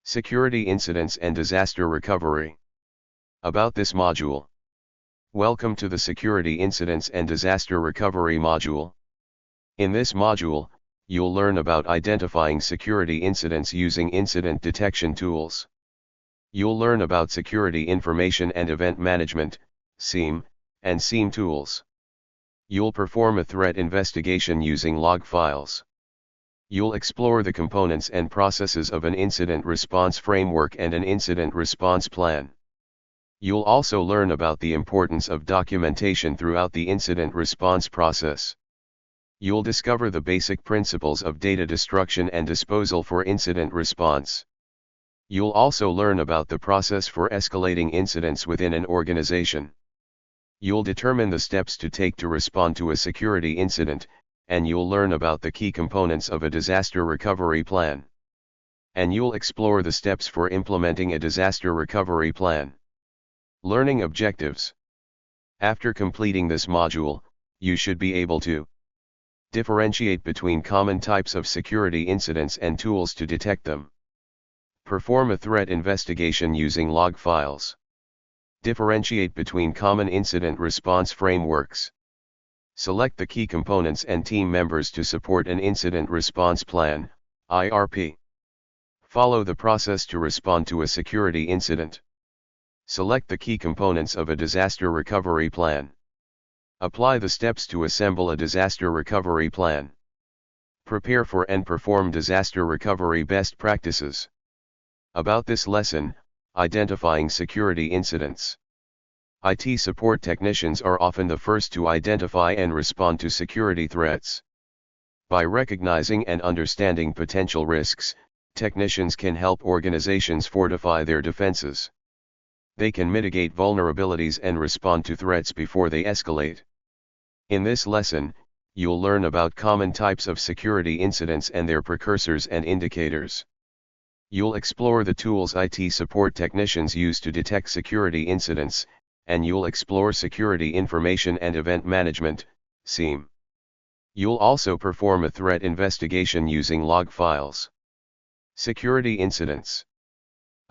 Security Incidents and Disaster Recovery. About this module. Welcome to the Security Incidents and Disaster Recovery module. In this module, you'll learn about identifying security incidents using incident detection tools. You'll learn about security information and event management, SIEM, and SIEM tools. You'll perform a threat investigation using log files. You'll explore the components and processes of an incident response framework and an incident response plan. You'll also learn about the importance of documentation throughout the incident response process. You'll discover the basic principles of data destruction and disposal for incident response. You'll also learn about the process for escalating incidents within an organization. You'll determine the steps to take to respond to a security incident, and you'll learn about the key components of a disaster recovery plan. And you'll explore the steps for implementing a disaster recovery plan. Learning objectives. After completing this module, you should be able to differentiate between common types of security incidents and tools to detect them. Perform a threat investigation using log files. Differentiate between common incident response frameworks. Select the key components and team members to support an incident response plan, IRP. Follow the process to respond to a security incident. Select the key components of a disaster recovery plan. Apply the steps to assemble a disaster recovery plan. Prepare for and perform disaster recovery best practices. About this lesson, identifying security incidents. IT support technicians are often the first to identify and respond to security threats. By recognizing and understanding potential risks, technicians can help organizations fortify their defenses. They can mitigate vulnerabilities and respond to threats before they escalate. In this lesson, you'll learn about common types of security incidents and their precursors and indicators. You'll explore the tools IT support technicians use to detect security incidents, and you'll explore security information and event management, SIEM. You'll also perform a threat investigation using log files. Security incidents.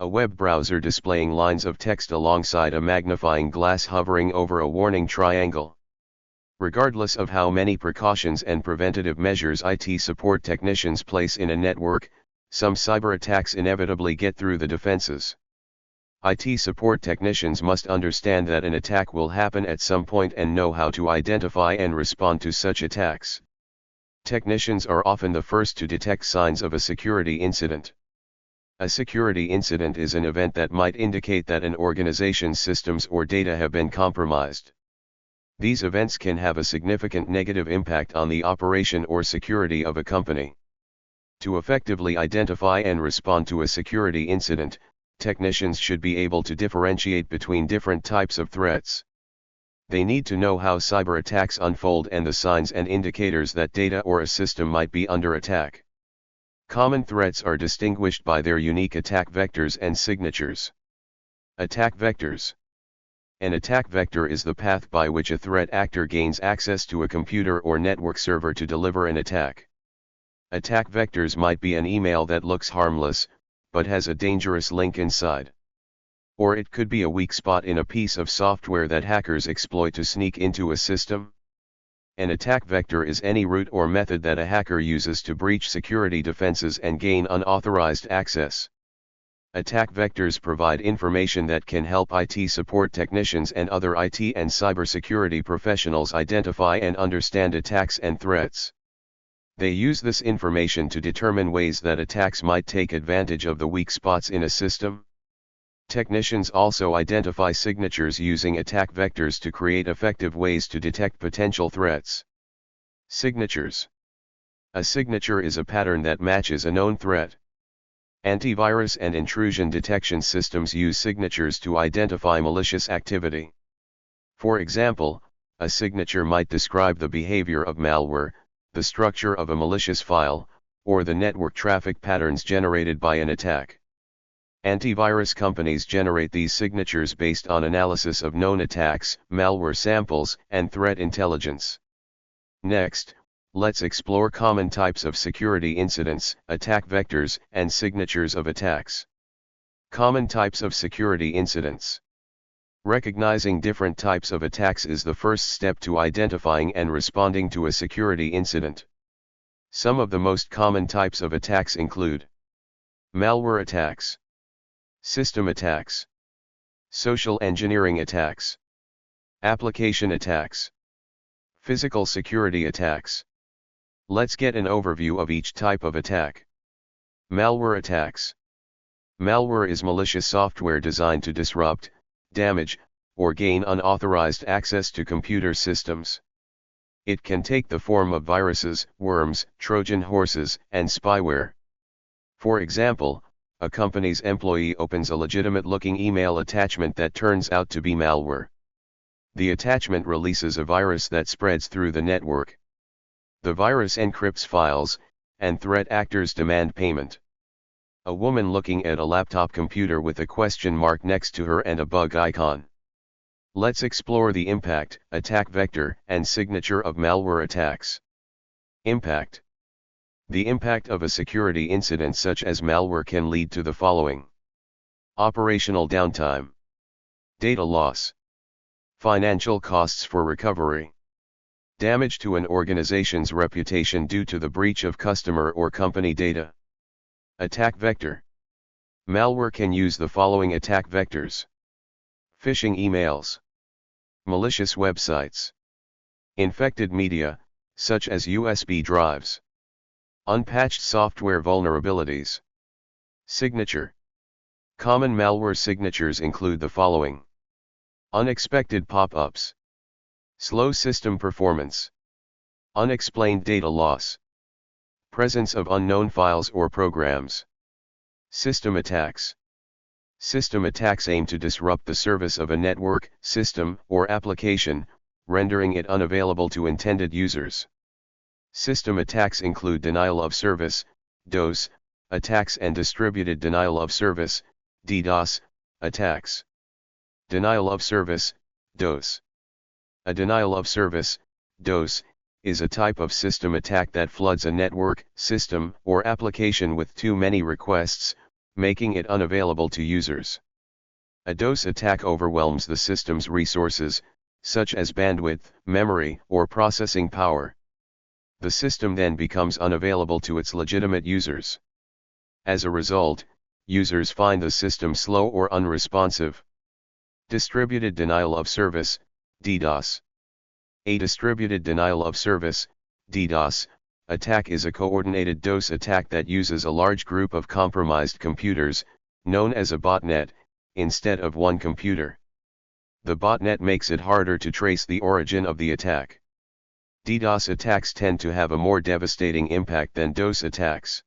A web browser displaying lines of text alongside a magnifying glass hovering over a warning triangle. Regardless of how many precautions and preventative measures IT support technicians place in a network, some cyber attacks inevitably get through the defenses. IT support technicians must understand that an attack will happen at some point and know how to identify and respond to such attacks. Technicians are often the first to detect signs of a security incident. A security incident is an event that might indicate that an organization's systems or data have been compromised. These events can have a significant negative impact on the operation or security of a company. To effectively identify and respond to a security incident, technicians should be able to differentiate between different types of threats. They need to know how cyber attacks unfold and the signs and indicators that data or a system might be under attack. Common threats are distinguished by their unique attack vectors and signatures. Attack vectors. An attack vector is the path by which a threat actor gains access to a computer or network server to deliver an attack. Attack vectors might be an email that looks harmless, but has a dangerous link inside. Or it could be a weak spot in a piece of software that hackers exploit to sneak into a system. An attack vector is any route or method that a hacker uses to breach security defenses and gain unauthorized access. Attack vectors provide information that can help IT support technicians and other IT and cybersecurity professionals identify and understand attacks and threats. They use this information to determine ways that attacks might take advantage of the weak spots in a system. Technicians also identify signatures using attack vectors to create effective ways to detect potential threats. Signatures. A signature is a pattern that matches a known threat. Antivirus and intrusion detection systems use signatures to identify malicious activity. For example, a signature might describe the behavior of malware, the structure of a malicious file, or the network traffic patterns generated by an attack. Antivirus companies generate these signatures based on analysis of known attacks, malware samples, and threat intelligence. Next, let's explore common types of security incidents, attack vectors, and signatures of attacks. Common types of security incidents. Recognizing different types of attacks is the first step to identifying and responding to a security incident. Some of the most common types of attacks include malware attacks, system attacks, social engineering attacks, application attacks, physical security attacks. Let's get an overview of each type of attack. Malware attacks. Malware is malicious software designed to disrupt, damage, or gain unauthorized access to computer systems. It can take the form of viruses, worms, Trojan horses, and spyware. For example, a company's employee opens a legitimate-looking email attachment that turns out to be malware. The attachment releases a virus that spreads through the network. The virus encrypts files, and threat actors demand payment. A woman looking at a laptop computer with a question mark next to her and a bug icon. Let's explore the impact, attack vector, and signature of malware attacks. Impact. The impact of a security incident such as malware can lead to the following: operational downtime, data loss, financial costs for recovery, damage to an organization's reputation due to the breach of customer or company data. Attack vector. Malware can use the following attack vectors: phishing emails, malicious websites, infected media, such as USB drives, unpatched software vulnerabilities. Signature. Common malware signatures include the following: unexpected pop-ups, slow system performance, unexplained data loss, presence of unknown files or programs. System attacks. System attacks aim to disrupt the service of a network, system, or application, rendering it unavailable to intended users. System attacks include denial of service, DOS, attacks and distributed denial of service, DDoS, attacks. Denial of service, DOS. A denial of service, DOS, is a type of system attack that floods a network, system, or application with too many requests, making it unavailable to users. A DOS attack overwhelms the system's resources, such as bandwidth, memory, or processing power. The system then becomes unavailable to its legitimate users. As a result, users find the system slow or unresponsive. Distributed denial of service, DDoS. A distributed denial of service, DDoS, attack is a coordinated DOS attack that uses a large group of compromised computers, known as a botnet, instead of one computer. The botnet makes it harder to trace the origin of the attack. DDoS attacks tend to have a more devastating impact than DOS attacks.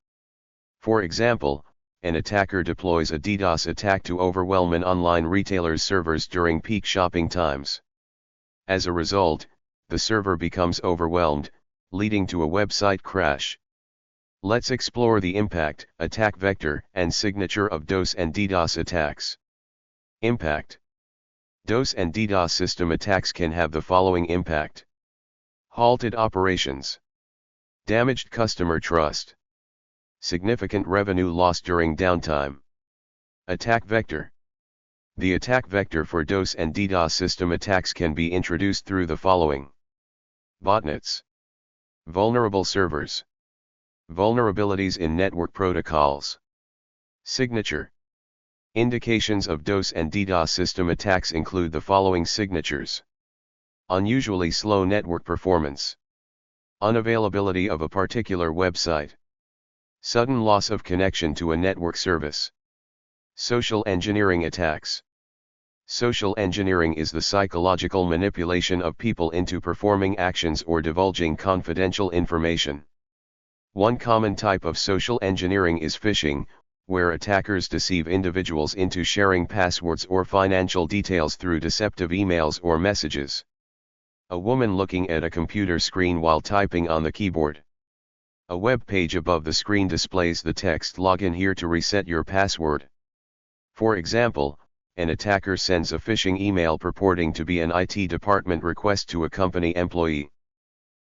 For example, an attacker deploys a DDoS attack to overwhelm an online retailer's servers during peak shopping times. As a result, the server becomes overwhelmed, leading to a website crash. Let's explore the impact, attack vector, and signature of DOS and DDoS attacks. Impact. DOS and DDoS system attacks can have the following impact: halted operations, damaged customer trust, significant revenue loss during downtime. Attack vector. The attack vector for DOS and DDoS system attacks can be introduced through the following: botnets, vulnerable servers, vulnerabilities in network protocols. Signature. Indications of DOS and DDoS system attacks include the following signatures: unusually slow network performance, unavailability of a particular website, sudden loss of connection to a network service. Social engineering attacks. Social engineering is the psychological manipulation of people into performing actions or divulging confidential information. One common type of social engineering is phishing, where attackers deceive individuals into sharing passwords or financial details through deceptive emails or messages. A woman looking at a computer screen while typing on the keyboard. A web page above the screen displays the text "Login here to reset your password." For example, an attacker sends a phishing email purporting to be an IT department request to a company employee.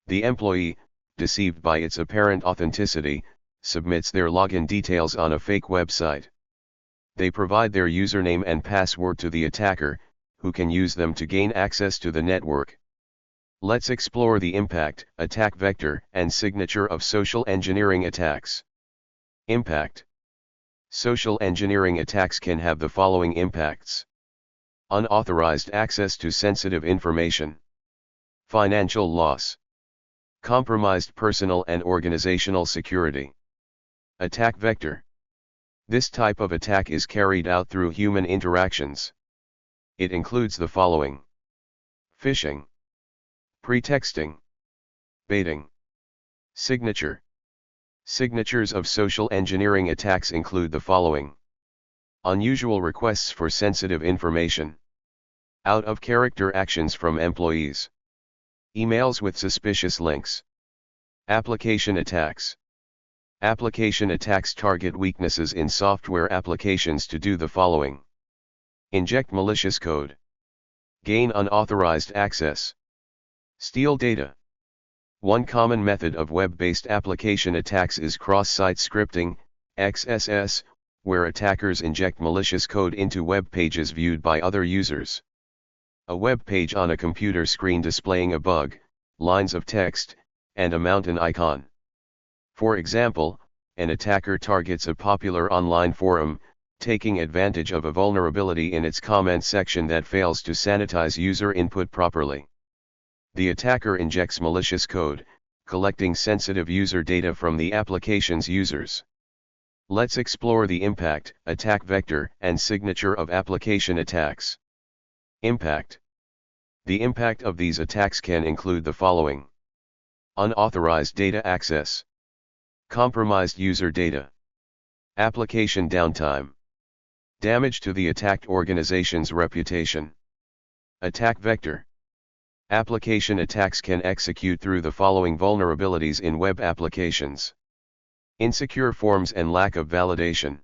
The employee, deceived by its apparent authenticity, submits their login details on a fake website. they provide their username and password to the attacker, who can use them to gain access to the network. Let's explore the impact, attack vector, and signature of social engineering attacks. Impact. Social engineering attacks can have the following impacts: unauthorized access to sensitive information, financial loss, compromised personal and organizational security. Attack vector. This type of attack is carried out through human interactions. It includes the following: phishing, pretexting, baiting. Signature. Signatures of social engineering attacks include the following: unusual requests for sensitive information, out-of-character actions from employees, emails with suspicious links. Application attacks. Application attacks target weaknesses in software applications to do the following: inject malicious code, gain unauthorized access, steal data. One common method of web-based application attacks is cross-site scripting, XSS, where attackers inject malicious code into web pages viewed by other users. A web page on a computer screen displaying a bug, lines of text, and a mountain icon. For example, an attacker targets a popular online forum, taking advantage of a vulnerability in its comment section that fails to sanitize user input properly. The attacker injects malicious code, collecting sensitive user data from the application's users. Let's explore the impact, attack vector, and signature of application attacks. Impact. The impact of these attacks can include the following: unauthorized data access, compromised user data, application downtime, damage to the attacked organization's reputation. Attack vector. Application attacks can execute through the following vulnerabilities in web applications: insecure forms and lack of validation,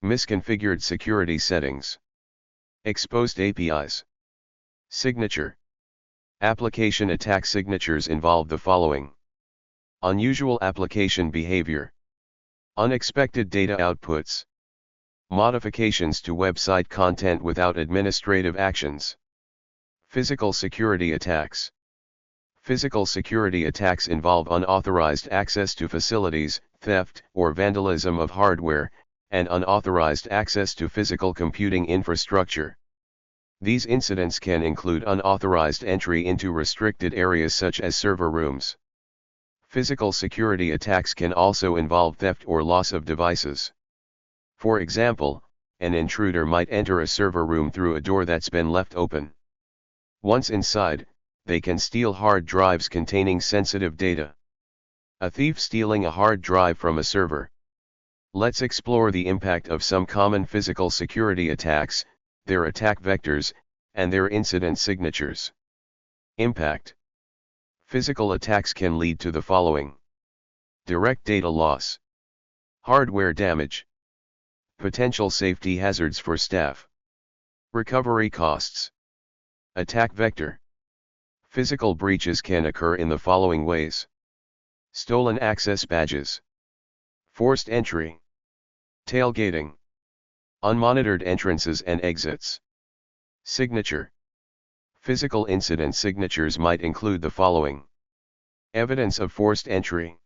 misconfigured security settings, exposed APIs. Signature. Application attack signatures involve the following: unusual application behavior, unexpected data outputs, modifications to website content without administrative actions. Physical security attacks. Physical security attacks involve unauthorized access to facilities, theft or vandalism of hardware, and unauthorized access to physical computing infrastructure. These incidents can include unauthorized entry into restricted areas such as server rooms. Physical security attacks can also involve theft or loss of devices. For example, an intruder might enter a server room through a door that's been left open. Once inside, they can steal hard drives containing sensitive data. A thief stealing a hard drive from a server. Let's explore the impact of some common physical security attacks, their attack vectors, and their incident signatures. Impact. Physical attacks can lead to the following: direct data loss, hardware damage, potential safety hazards for staff, recovery costs. Attack vector. Physical breaches can occur in the following ways: stolen access badges, forced entry, tailgating, unmonitored entrances and exits. Signature. Physical incident signatures might include the following: evidence of forced entry,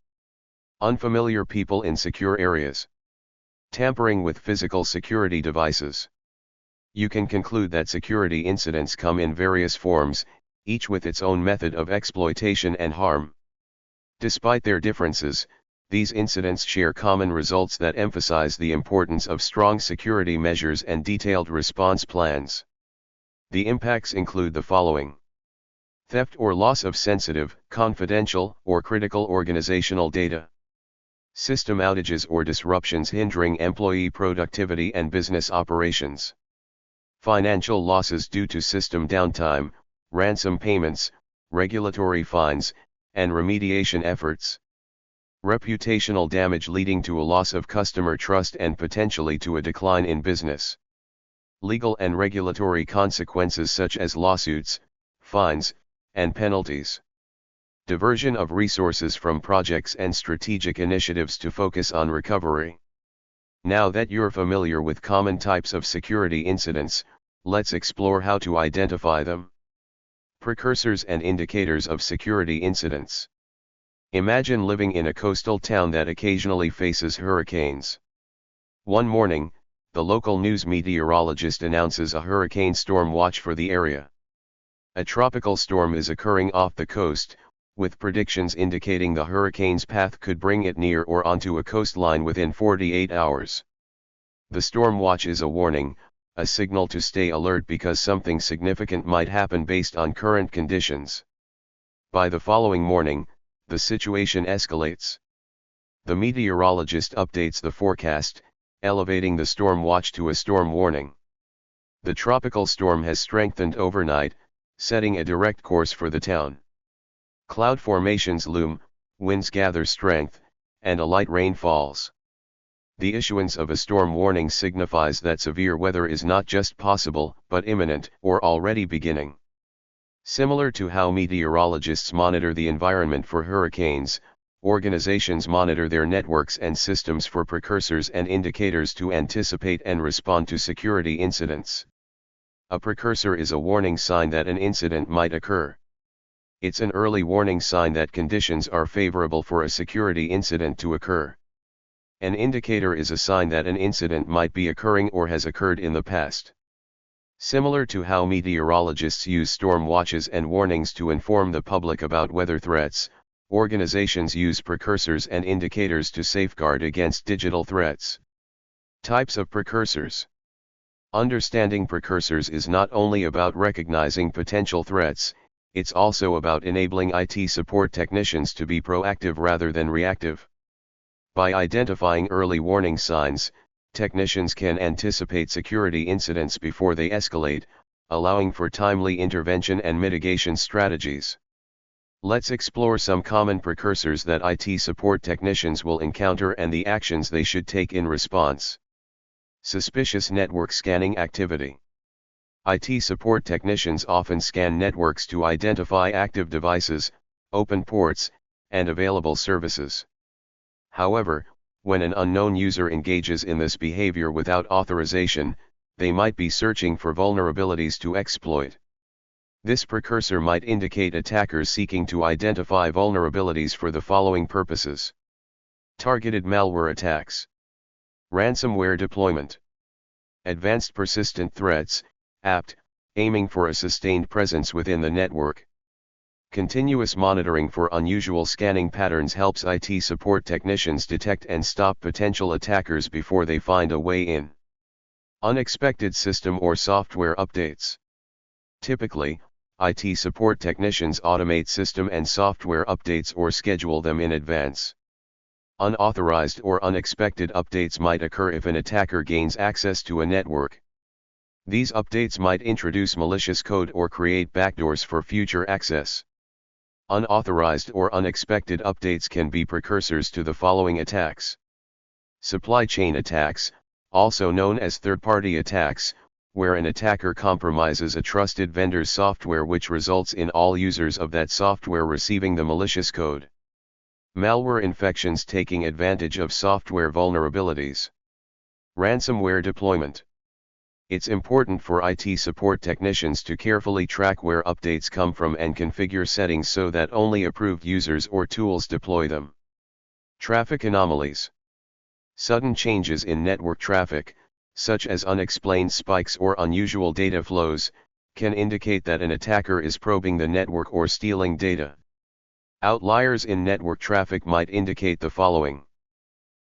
unfamiliar people in secure areas, tampering with physical security devices. You can conclude that security incidents come in various forms, each with its own method of exploitation and harm. Despite their differences, these incidents share common results that emphasize the importance of strong security measures and detailed response plans. The impacts include the following: theft or loss of sensitive, confidential, or critical organizational data, system outages or disruptions hindering employee productivity and business operations, financial losses due to system downtime, ransom payments, regulatory fines, and remediation efforts, reputational damage leading to a loss of customer trust and potentially to a decline in business, legal and regulatory consequences such as lawsuits, fines, and penalties, diversion of resources from projects and strategic initiatives to focus on recovery. Now that you're familiar with common types of security incidents, let's explore how to identify them. Precursors and indicators of security incidents. Imagine living in a coastal town that occasionally faces hurricanes. One morning, the local news meteorologist announces a hurricane storm watch for the area. A tropical storm is occurring off the coast, with predictions indicating the hurricane's path could bring it near or onto a coastline within 48 hours. The storm watch is a warning, a signal to stay alert because something significant might happen based on current conditions. By the following morning, the situation escalates. The meteorologist updates the forecast, elevating the storm watch to a storm warning. The tropical storm has strengthened overnight, setting a direct course for the town. Cloud formations loom, winds gather strength, and a light rain falls. The issuance of a storm warning signifies that severe weather is not just possible, but imminent, or already beginning. Similar to how meteorologists monitor the environment for hurricanes, organizations monitor their networks and systems for precursors and indicators to anticipate and respond to security incidents. A precursor is a warning sign that an incident might occur. It's an early warning sign that conditions are favorable for a security incident to occur. An indicator is a sign that an incident might be occurring or has occurred in the past. Similar to how meteorologists use storm watches and warnings to inform the public about weather threats, organizations use precursors and indicators to safeguard against digital threats. Types of precursors. Understanding precursors is not only about recognizing potential threats, it's also about enabling IT support technicians to be proactive rather than reactive. By identifying early warning signs, technicians can anticipate security incidents before they escalate, allowing for timely intervention and mitigation strategies. Let's explore some common precursors that IT support technicians will encounter and the actions they should take in response. Suspicious network scanning activity. IT support technicians often scan networks to identify active devices, open ports, and available services. However, when an unknown user engages in this behavior without authorization, they might be searching for vulnerabilities to exploit. This precursor might indicate attackers seeking to identify vulnerabilities for the following purposes. Targeted malware attacks. Ransomware deployment. Advanced persistent threats, APT, aiming for a sustained presence within the network. Continuous monitoring for unusual scanning patterns helps IT support technicians detect and stop potential attackers before they find a way in. Unexpected system or software updates. Typically, IT support technicians automate system and software updates or schedule them in advance. Unauthorized or unexpected updates might occur if an attacker gains access to a network. These updates might introduce malicious code or create backdoors for future access. Unauthorized or unexpected updates can be precursors to the following attacks. Supply chain attacks, also known as third-party attacks, where an attacker compromises a trusted vendor's software which results in all users of that software receiving the malicious code. Malware infections taking advantage of software vulnerabilities. Ransomware deployment. It's important for IT support technicians to carefully track where updates come from and configure settings so that only approved users or tools deploy them. Traffic anomalies. Sudden changes in network traffic, such as unexplained spikes or unusual data flows, can indicate that an attacker is probing the network or stealing data. Outliers in network traffic might indicate the following.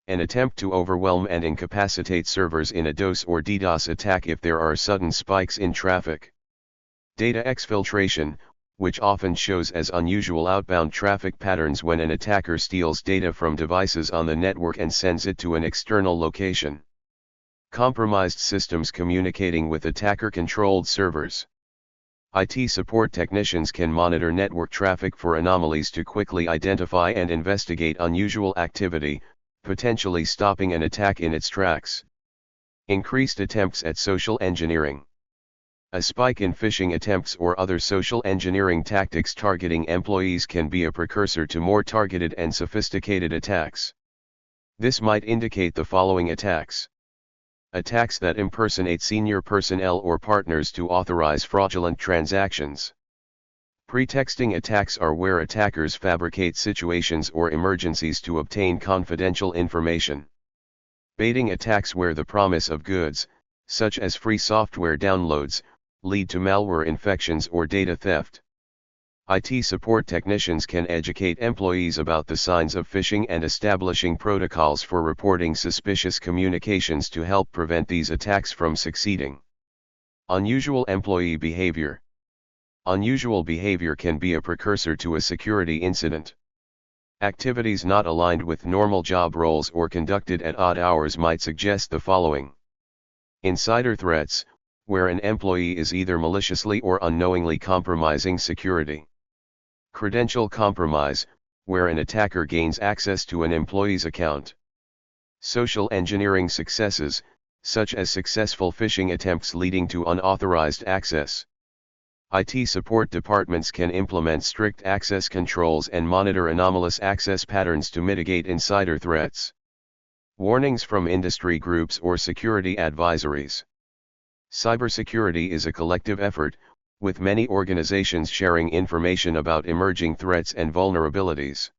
An attempt to overwhelm and incapacitate servers in a DOS or DDoS attack if there are sudden spikes in traffic. Data exfiltration, which often shows as unusual outbound traffic patterns when an attacker steals data from devices on the network and sends it to an external location. Compromised systems communicating with attacker-controlled servers. IT support technicians can monitor network traffic for anomalies to quickly identify and investigate unusual activity, potentially stopping an attack in its tracks. Increased attempts at social engineering. A spike in phishing attempts or other social engineering tactics targeting employees can be a precursor to more targeted and sophisticated attacks. This might indicate the following attacks. Attacks that impersonate senior personnel or partners to authorize fraudulent transactions. Pretexting attacks are where attackers fabricate situations or emergencies to obtain confidential information. Baiting attacks where the promise of goods, such as free software downloads, lead to malware infections or data theft. IT support technicians can educate employees about the signs of phishing and establishing protocols for reporting suspicious communications to help prevent these attacks from succeeding. Unusual employee behavior. Unusual behavior can be a precursor to a security incident. Activities not aligned with normal job roles or conducted at odd hours might suggest the following. Insider threats, where an employee is either maliciously or unknowingly compromising security. Credential compromise, where an attacker gains access to an employee's account. Social engineering successes, such as successful phishing attempts leading to unauthorized access. IT support departments can implement strict access controls and monitor anomalous access patterns to mitigate insider threats. Warnings from industry groups or security advisories. Cybersecurity is a collective effort, with many organizations sharing information about emerging threats and vulnerabilities.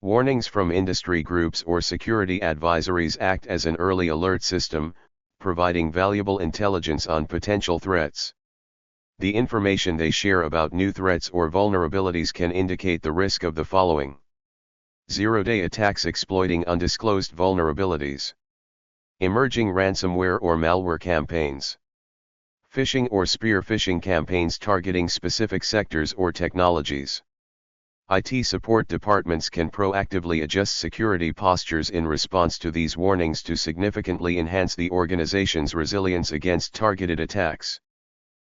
Warnings from industry groups or security advisories act as an early alert system, providing valuable intelligence on potential threats. The information they share about new threats or vulnerabilities can indicate the risk of the following. Zero-day attacks exploiting undisclosed vulnerabilities. Emerging ransomware or malware campaigns. Phishing or spear phishing campaigns targeting specific sectors or technologies. IT support departments can proactively adjust security postures in response to these warnings to significantly enhance the organization's resilience against targeted attacks.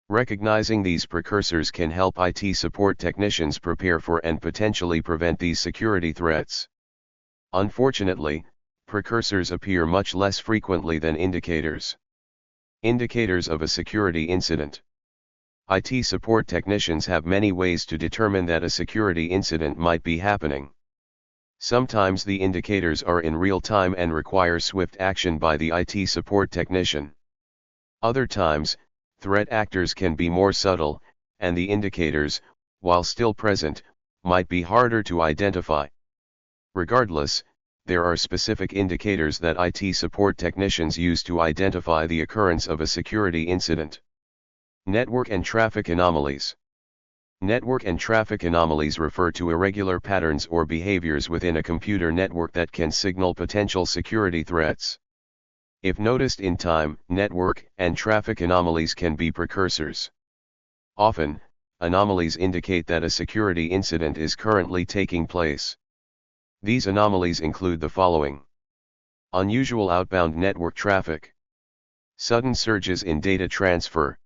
Recognizing these precursors can help IT support technicians prepare for and potentially prevent these security threats. Unfortunately, precursors appear much less frequently than indicators. Indicators of a security incident. IT support technicians have many ways to determine that a security incident might be happening. Sometimes the indicators are in real time and require swift action by the IT support technician. Other times, threat actors can be more subtle, and the indicators, while still present, might be harder to identify. Regardless, there are specific indicators that IT support technicians use to identify the occurrence of a security incident. Network and traffic anomalies. Network and traffic anomalies refer to irregular patterns or behaviors within a computer network that can signal potential security threats. If noticed in time, network and traffic anomalies can be precursors. Often, anomalies indicate that a security incident is currently taking place. These anomalies include the following. Unusual outbound network traffic. Sudden surges in data transfer.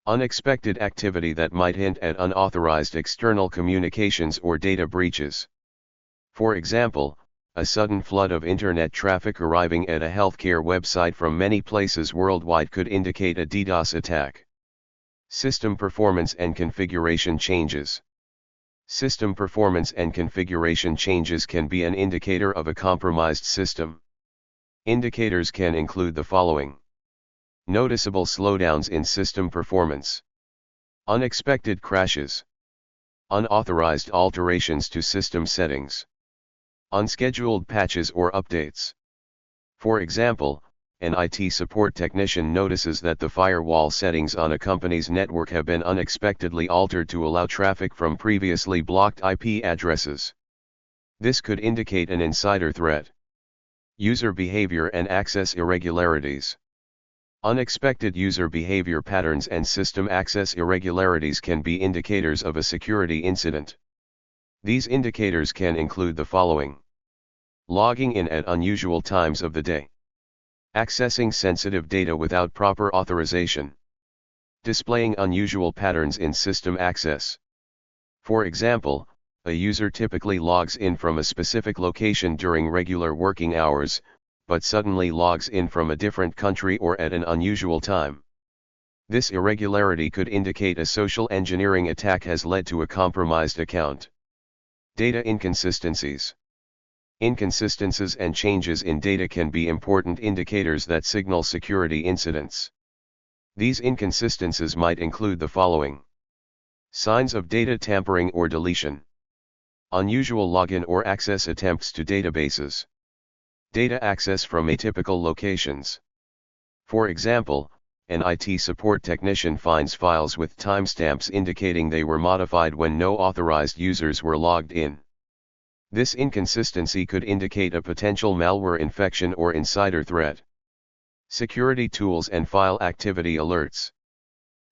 Unexpected activity that might hint at unauthorized external communications or data breaches. For example, a sudden flood of internet traffic arriving at a healthcare website from many places worldwide could indicate a DDoS attack. System performance and configuration changes. System performance and configuration changes can be an indicator of a compromised system. Indicators can include the following. Noticeable slowdowns in system performance. Unexpected crashes. Unauthorized alterations to system settings. Unscheduled patches or updates. For example, an IT support technician notices that the firewall settings on a company's network have been unexpectedly altered to allow traffic from previously blocked IP addresses. This could indicate an insider threat. User behavior and access irregularities. Unexpected user behavior patterns and system access irregularities can be indicators of a security incident. These indicators can include the following. Logging in at unusual times of the day. Accessing sensitive data without proper authorization. Displaying unusual patterns in system access. For example, a user typically logs in from a specific location during regular working hours, but suddenly logs in from a different country or at an unusual time. This irregularity could indicate a social engineering attack has led to a compromised account. Data inconsistencies. Inconsistencies and changes in data can be important indicators that signal security incidents. These inconsistencies might include the following: signs of data tampering or deletion, unusual login or access attempts to databases, data access from atypical locations. For example, an IT support technician finds files with timestamps indicating they were modified when no authorized users were logged in. This inconsistency could indicate a potential malware infection or insider threat. Security tools and file activity alerts.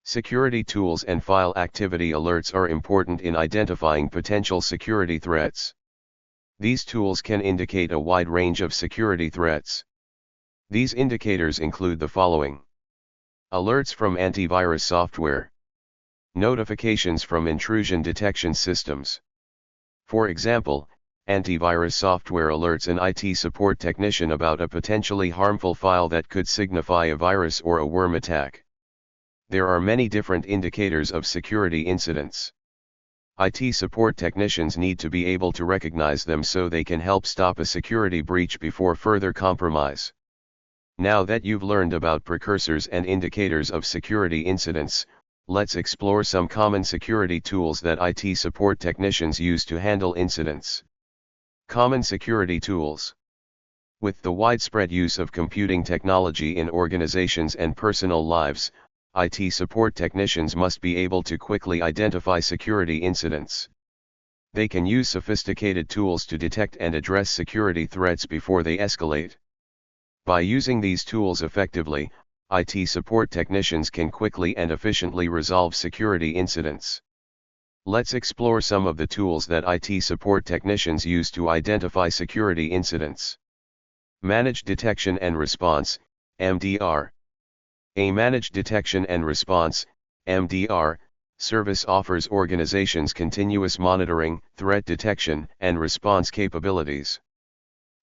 Security tools and file activity alerts are important in identifying potential security threats. These tools can indicate a wide range of security threats. These indicators include the following: alerts from antivirus software, notifications from intrusion detection systems. For example, antivirus software alerts an IT support technician about a potentially harmful file that could signify a virus or a worm attack. There are many different indicators of security incidents. IT support technicians need to be able to recognize them so they can help stop a security breach before further compromise. Now that you've learned about precursors and indicators of security incidents, let's explore some common security tools that IT support technicians use to handle incidents. Common security tools. With the widespread use of computing technology in organizations and personal lives, IT support technicians must be able to quickly identify security incidents. They can use sophisticated tools to detect and address security threats before they escalate. By using these tools effectively, IT support technicians can quickly and efficiently resolve security incidents. Let's explore some of the tools that IT support technicians use to identify security incidents. Managed Detection and Response, MDR. A Managed Detection and Response, MDR, service offers organizations continuous monitoring, threat detection, and response capabilities.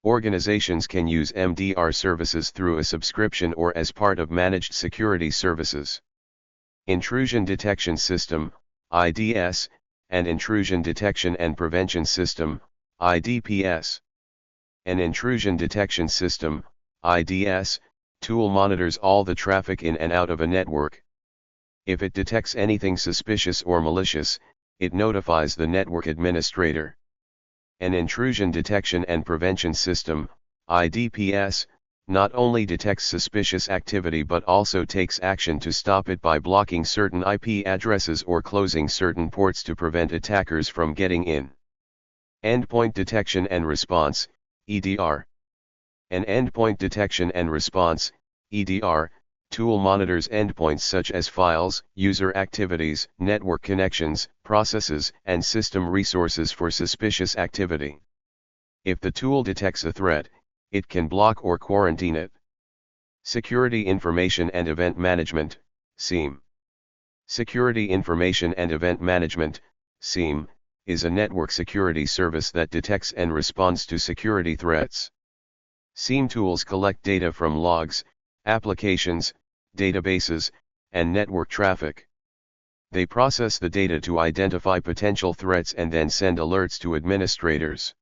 Organizations can use MDR services through a subscription or as part of managed security services. Intrusion Detection System, IDS, and Intrusion Detection and Prevention System, IDPS. An intrusion detection system, IDS, tool monitors all the traffic in and out of a network. If it detects anything suspicious or malicious, it notifies the network administrator. An intrusion detection and prevention system, IDPS, not only detects suspicious activity but also takes action to stop it by blocking certain IP addresses or closing certain ports to prevent attackers from getting in. Endpoint Detection and Response, EDR. An endpoint detection and response, EDR, tool monitors endpoints such as files, user activities, network connections, processes, and system resources for suspicious activity. If the tool detects a threat, it can block or quarantine it. Security Information and Event Management, SIEM. Security Information and Event Management, SIEM, is a network security service that detects and responds to security threats. SIEM tools collect data from logs, applications, databases, and network traffic. They process the data to identify potential threats and then send alerts to administrators.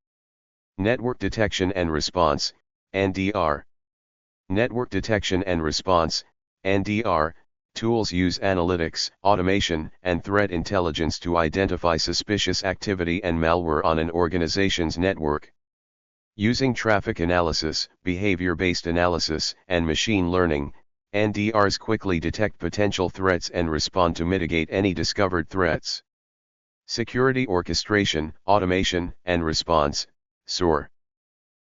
Network Detection and Response, NDR. Network Detection and Response, NDR, tools use analytics, automation, and threat intelligence to identify suspicious activity and malware on an organization's network. Using traffic analysis, behavior-based analysis, and machine learning, NDRs quickly detect potential threats and respond to mitigate any discovered threats. Security Orchestration, Automation, and Response, SOAR.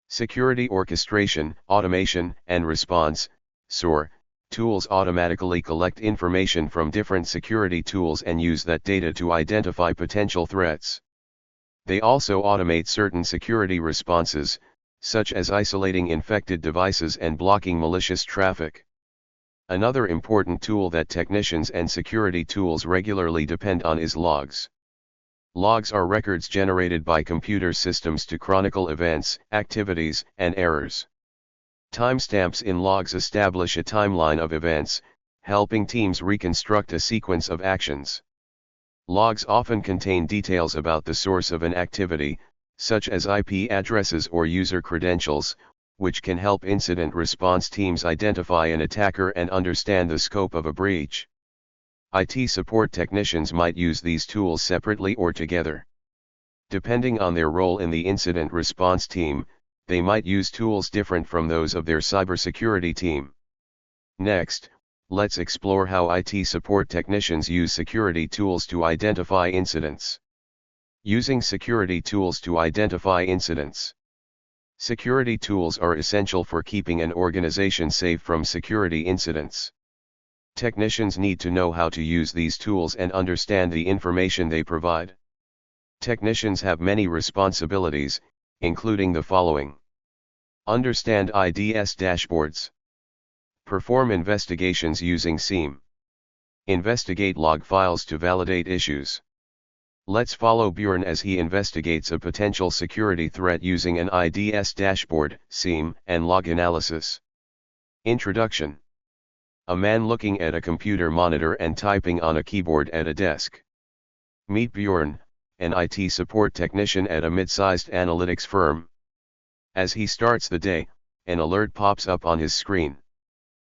Security Orchestration, Automation, and Response, SOAR, tools automatically collect information from different security tools and use that data to identify potential threats. They also automate certain security responses, such as isolating infected devices and blocking malicious traffic. Another important tool that technicians and security tools regularly depend on is logs. Logs are records generated by computer systems to chronicle events, activities, and errors. Timestamps in logs establish a timeline of events, helping teams reconstruct a sequence of actions. Logs often contain details about the source of an activity, such as IP addresses or user credentials, which can help incident response teams identify an attacker and understand the scope of a breach. IT support technicians might use these tools separately or together. Depending on their role in the incident response team, they might use tools different from those of their cybersecurity team. Next, let's explore how IT support technicians use security tools to identify incidents. Using security tools to identify incidents. Security tools are essential for keeping an organization safe from security incidents. Technicians need to know how to use these tools and understand the information they provide. Technicians have many responsibilities, including the following. Understand IDS dashboards. Perform investigations using SIEM. Investigate log files to validate issues. Let's follow Bjorn as he investigates a potential security threat using an IDS dashboard, SIEM, and log analysis. Introduction. A man looking at a computer monitor and typing on a keyboard at a desk. Meet Bjorn, an IT support technician at a mid-sized analytics firm. As he starts the day, an alert pops up on his screen.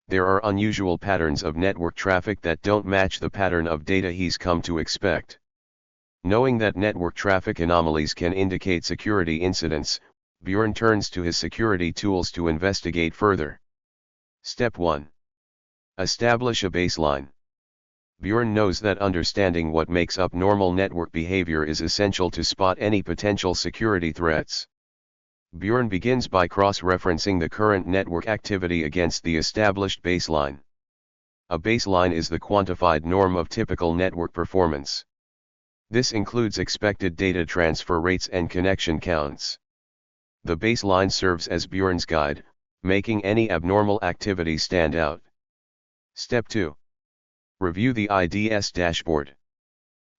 There are unusual patterns of network traffic that don't match the pattern of data he's come to expect. Knowing that network traffic anomalies can indicate security incidents, Bjorn turns to his security tools to investigate further. Step 1. Establish a baseline. Bjorn knows that understanding what makes up normal network behavior is essential to spot any potential security threats. Bjorn begins by cross-referencing the current network activity against the established baseline. A baseline is the quantified norm of typical network performance. This includes expected data transfer rates and connection counts. The baseline serves as Bjorn's guide, making any abnormal activity stand out. Step 2. Review the IDS dashboard.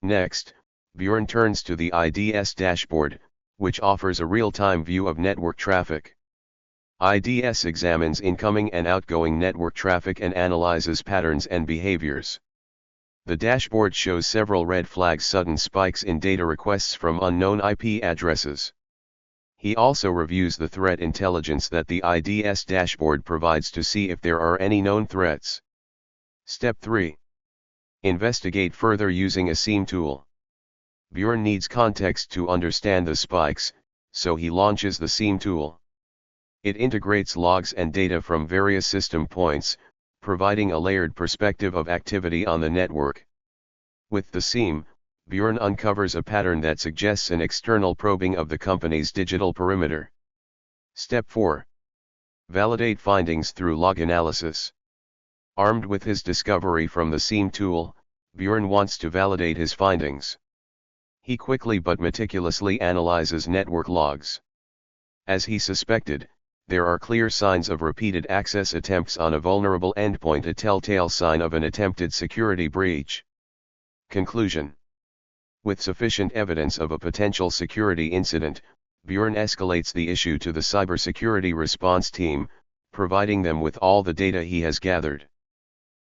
Next, Bjorn turns to the IDS dashboard, which offers a real-time view of network traffic. IDS examines incoming and outgoing network traffic and analyzes patterns and behaviors. The dashboard shows several red flags: sudden spikes in data requests from unknown IP addresses. He also reviews the threat intelligence that the IDS dashboard provides to see if there are any known threats. Step 3. Investigate further using a SIEM tool. Bjorn needs context to understand the spikes, so he launches the SIEM tool. It integrates logs and data from various system points, providing a layered perspective of activity on the network. With the SIEM, Bjorn uncovers a pattern that suggests an external probing of the company's digital perimeter. Step 4. Validate findings through log analysis. Armed with his discovery from the SIEM tool, Bjorn wants to validate his findings. He quickly but meticulously analyzes network logs. As he suspected, there are clear signs of repeated access attempts on a vulnerable endpoint, a telltale sign of an attempted security breach. Conclusion. With sufficient evidence of a potential security incident, Bjorn escalates the issue to the cybersecurity response team, providing them with all the data he has gathered.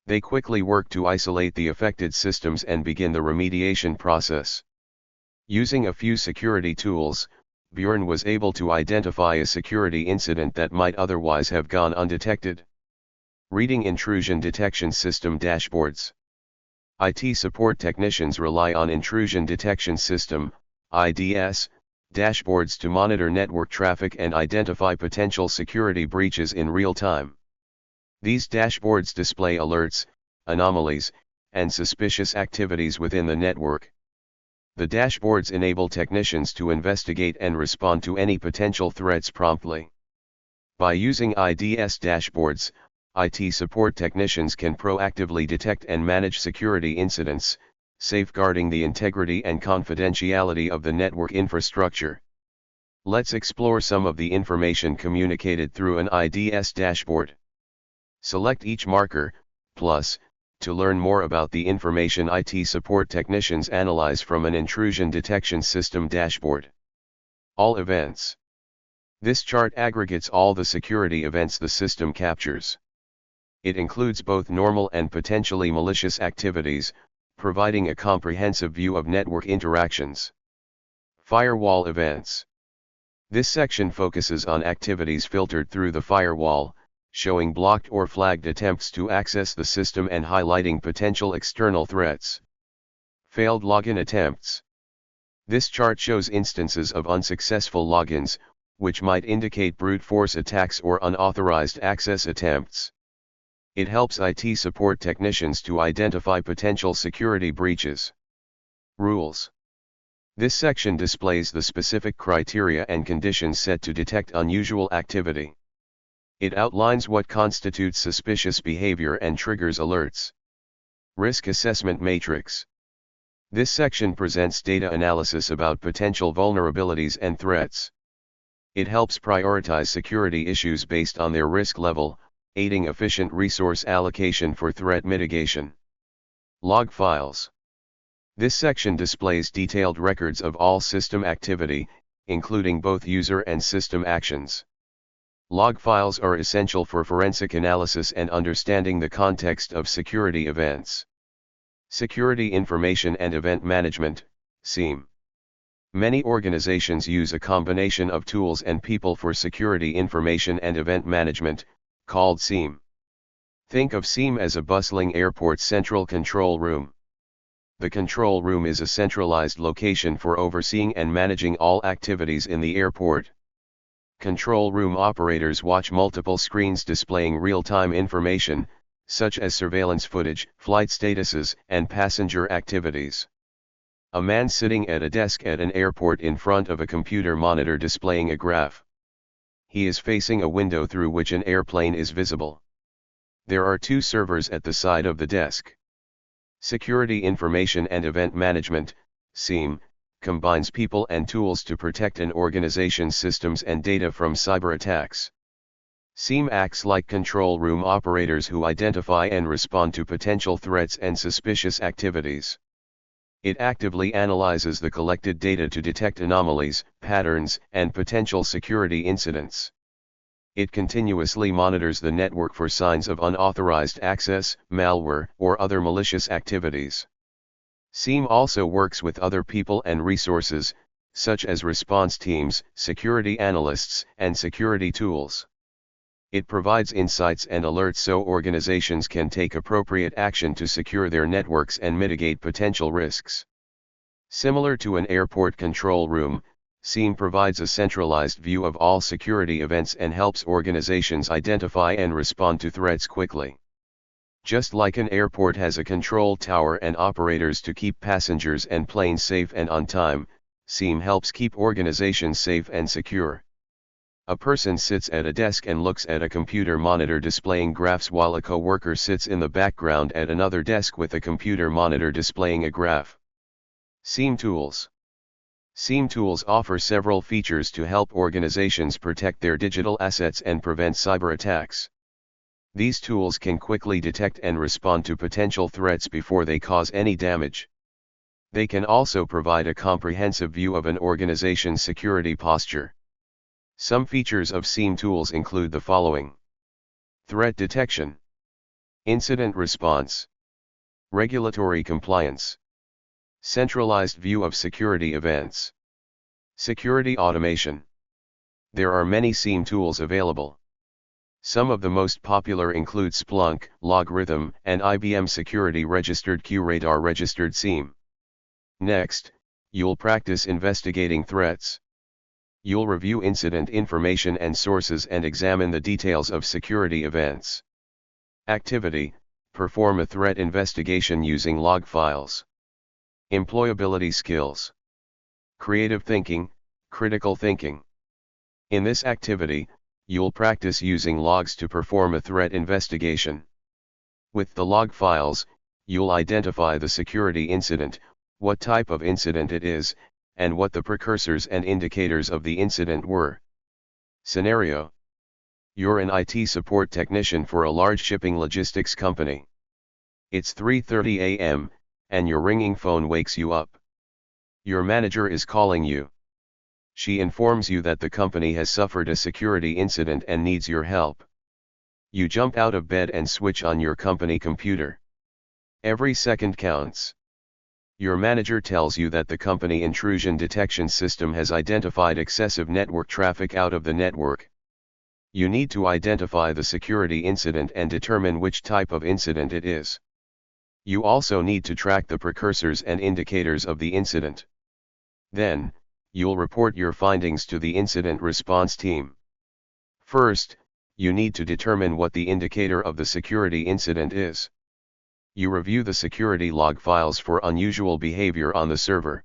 They quickly work to isolate the affected systems and begin the remediation process. Using a few security tools, Bjorn was able to identify a security incident that might otherwise have gone undetected. Reading intrusion detection system dashboards. IT support technicians rely on intrusion detection system, IDS, dashboards to monitor network traffic and identify potential security breaches in real time. These dashboards display alerts, anomalies, and suspicious activities within the network. The dashboards enable technicians to investigate and respond to any potential threats promptly. By using IDS dashboards, IT support technicians can proactively detect and manage security incidents, safeguarding the integrity and confidentiality of the network infrastructure. Let's explore some of the information communicated through an IDS dashboard. Select each marker, plus, to learn more about the information IT support technicians analyze from an intrusion detection system dashboard. All events. This chart aggregates all the security events the system captures. It includes both normal and potentially malicious activities, providing a comprehensive view of network interactions. Firewall events. This section focuses on activities filtered through the firewall, showing blocked or flagged attempts to access the system and highlighting potential external threats. Failed login attempts. This chart shows instances of unsuccessful logins, which might indicate brute force attacks or unauthorized access attempts. It helps IT support technicians to identify potential security breaches. Rules. This section displays the specific criteria and conditions set to detect unusual activity. It outlines what constitutes suspicious behavior and triggers alerts. Risk Assessment Matrix. This section presents data analysis about potential vulnerabilities and threats. It helps prioritize security issues based on their risk level, aiding efficient resource allocation for threat mitigation. Log files. This section displays detailed records of all system activity, including both user and system actions. Log files are essential for forensic analysis and understanding the context of security events. Security Information and Event Management, SIEM. Many organizations use a combination of tools and people for security information and event management, called SIEM. Think of SIEM as a bustling airport central control room. The control room is a centralized location for overseeing and managing all activities in the airport. Control room operators watch multiple screens displaying real-time information, such as surveillance footage, flight statuses, and passenger activities. A man sitting at a desk at an airport in front of a computer monitor displaying a graph. He is facing a window through which an airplane is visible. There are 2 servers at the side of the desk. Security Information and Event Management, SIEM, combines people and tools to protect an organization's systems and data from cyber attacks. SIEM acts like control room operators who identify and respond to potential threats and suspicious activities. It actively analyzes the collected data to detect anomalies, patterns, and potential security incidents. It continuously monitors the network for signs of unauthorized access, malware, or other malicious activities. SIEM also works with other people and resources, such as response teams, security analysts, and security tools. It provides insights and alerts so organizations can take appropriate action to secure their networks and mitigate potential risks. Similar to an airport control room, SIEM provides a centralized view of all security events and helps organizations identify and respond to threats quickly. Just like an airport has a control tower and operators to keep passengers and planes safe and on time, SIEM helps keep organizations safe and secure. A person sits at a desk and looks at a computer monitor displaying graphs while a coworker sits in the background at another desk with a computer monitor displaying a graph. SIEM tools. SIEM tools offer several features to help organizations protect their digital assets and prevent cyber attacks. These tools can quickly detect and respond to potential threats before they cause any damage. They can also provide a comprehensive view of an organization's security posture. Some features of SIEM tools include the following: threat detection, incident response, regulatory compliance, centralized view of security events, security automation. There are many SIEM tools available. Some of the most popular include Splunk, Logarithm, and IBM Security Registered QRadar Registered SIEM. Next, you'll practice investigating threats. You'll review incident information and sources and examine the details of security events. Activity: perform a threat investigation using log files. Employability skills: creative thinking, critical thinking. In this activity, you'll practice using logs to perform a threat investigation. With the log files, you'll identify the security incident, what type of incident it is, and what the precursors and indicators of the incident were. Scenario: you're an IT support technician for a large shipping logistics company. It's 3:30 a.m., and your ringing phone wakes you up. Your manager is calling you. She informs you that the company has suffered a security incident and needs your help. You jump out of bed and switch on your company computer. Every second counts. Your manager tells you that the company intrusion detection system has identified excessive network traffic out of the network. You need to identify the security incident and determine which type of incident it is. You also need to track the precursors and indicators of the incident. Then, you'll report your findings to the incident response team. First, you need to determine what the indicator of the security incident is. You review the security log files for unusual behavior on the server.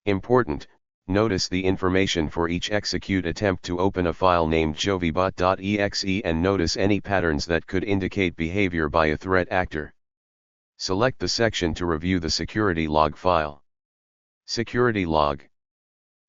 Important, notice the information for each execute attempt to open a file named jovibot.exe and notice any patterns that could indicate behavior by a threat actor. Select the section to review the security log file. Security log.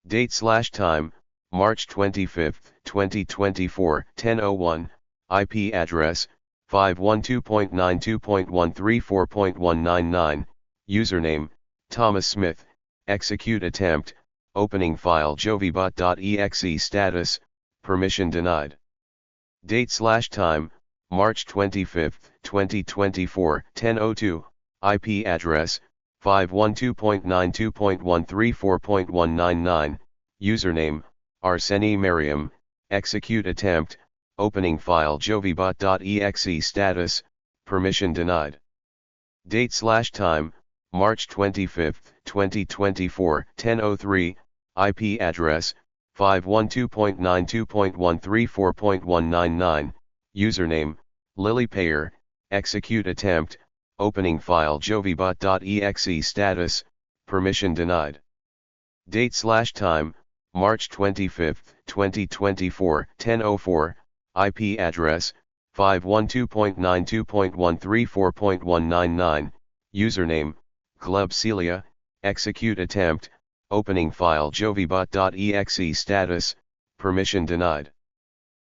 Date/time, March 25, 2024, 10:01, IP address, 512.92.134.199, username, Thomas Smith, execute attempt, opening file jovibot.exe status, permission denied. Date/time, March 25, 2024, 10:02, IP address, 512.92.134.199, username, Arseni Mariam, execute attempt, opening file jovibot.exe status, permission denied. Date/time, March 25, 2024, 10:03, IP address, 512.92.134.199, username, Lily Payer, execute attempt, opening file jovibot.exe status, permission denied. Date/time, March 25, 2024, 10:04, IP address, 512.92.134.199, username, Gleb Celia, execute attempt, opening file jovibot.exe status, permission denied.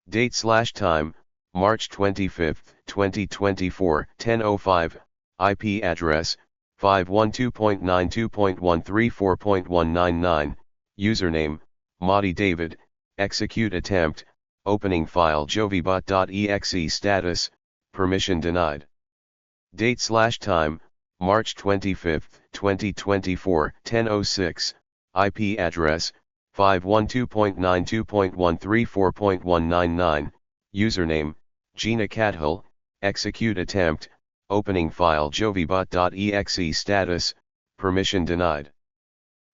Date/time, March 25, 2024, 10:05, IP address, 512.92.134.199, username, Mahdi David, execute attempt, opening file jovibot.exe status, permission denied. Date/time, March 25, 2024, 10:06, IP address, 512.92.134.199, username, Gina Cadhill, execute attempt, opening file jovibot.exe status, permission denied.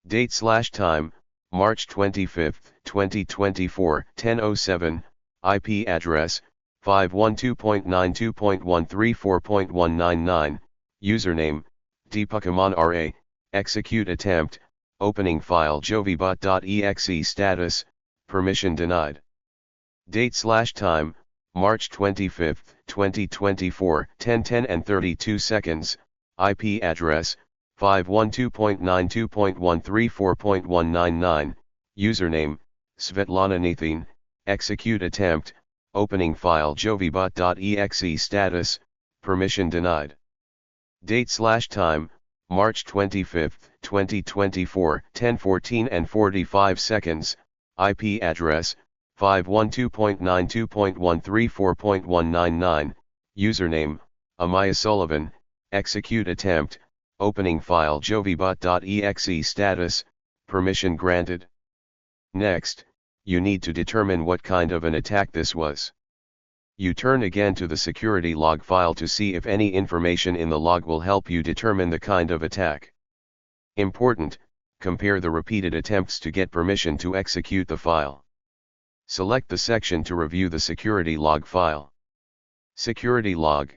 Date/time, March 25, 2024, 10:07, IP address, 512.92.134.199, username, Deepakamon RA, execute attempt, opening file jovibot.exe status, permission denied. Date/time, March 25, 2024, 10:10 and 32 seconds, IP address, 512.92.134.199, username, Svetlana Nathan, execute attempt, opening file jovibot.exe status, permission denied. Date/time, March 25, 2024, 10:14 and 45 seconds, IP address, 512.92.134.199, username, Amaya Sullivan, execute attempt, opening file jovibot.exe status, permission granted. Next, you need to determine what kind of an attack this was. You turn again to the security log file to see if any information in the log will help you determine the kind of attack. Important, compare the repeated attempts to get permission to execute the file. Select the section to review the security log file. Security log.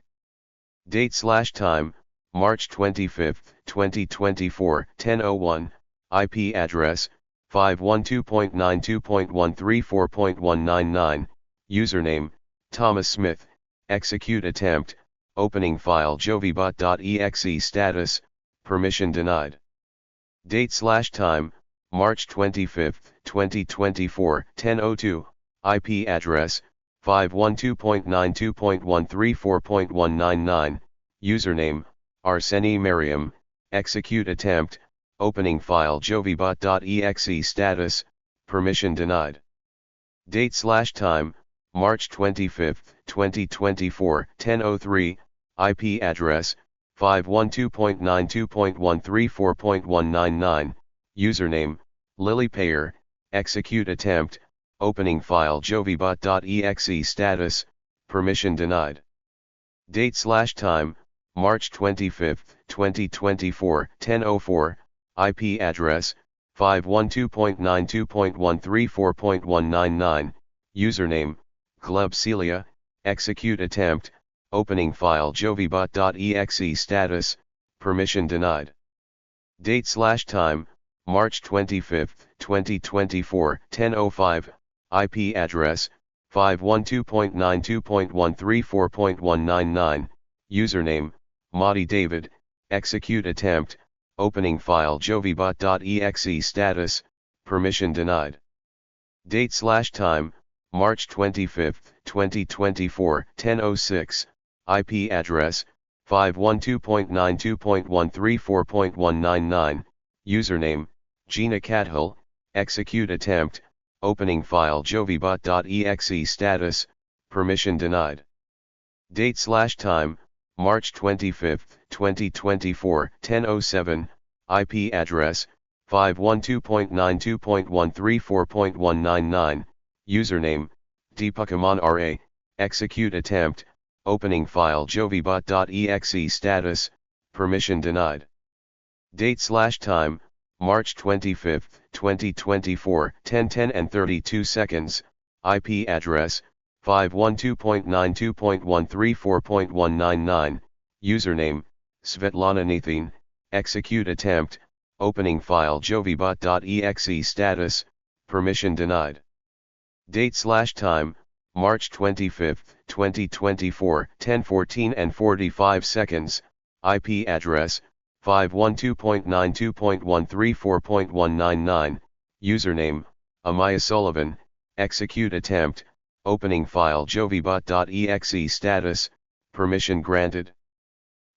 Date/time, March 25, 2024, 10:01, IP address, 512.92.134.199, username, Thomas Smith, execute attempt, opening file jovibot.exe status, permission denied. Date/time, March 25, 2024, 10:02, IP address, 512.92.134.199, username, Arseni Mariam, execute attempt, opening file jovibot.exe status, permission denied. Date/time, March 25, 2024, 10:03, IP address, 512.92.134.199, username, LilyPayer, execute attempt, opening file jovibot.exe status, permission denied. Date/time, March 25, 2024, 10:04, IP address, 512.92.134.199, username, Club Celia, execute attempt, opening file jovibot.exe status, permission denied. Date/time, March 25, 2024, 10:05, IP address, 512.92.134.199, username, Mahdi David, execute attempt, opening file jovibot.exe status, permission denied. Date/time, March 25, 2024, 10:06, IP address, 512.92.134.199, username, Gina Cadhill, execute attempt, opening file jovibot.exe status, permission denied. Date/time, March 25, 2024, 10:07, IP address, 512.92.134.199, username, Deepakamon RA, execute attempt, opening file jovibot.exe status, permission denied. Date/time, March 25, 2024, 10:10 and 32 seconds, IP address, 512.92.134.199, username, Svetlana Nathan, execute attempt, opening file jovibot.exe status, permission denied. Date/time, March 25, 2024, 10:14 and 45 seconds, IP address, 512.92.134.199, username, Amaya Sullivan, execute attempt, opening file jovibot.exe status, permission granted.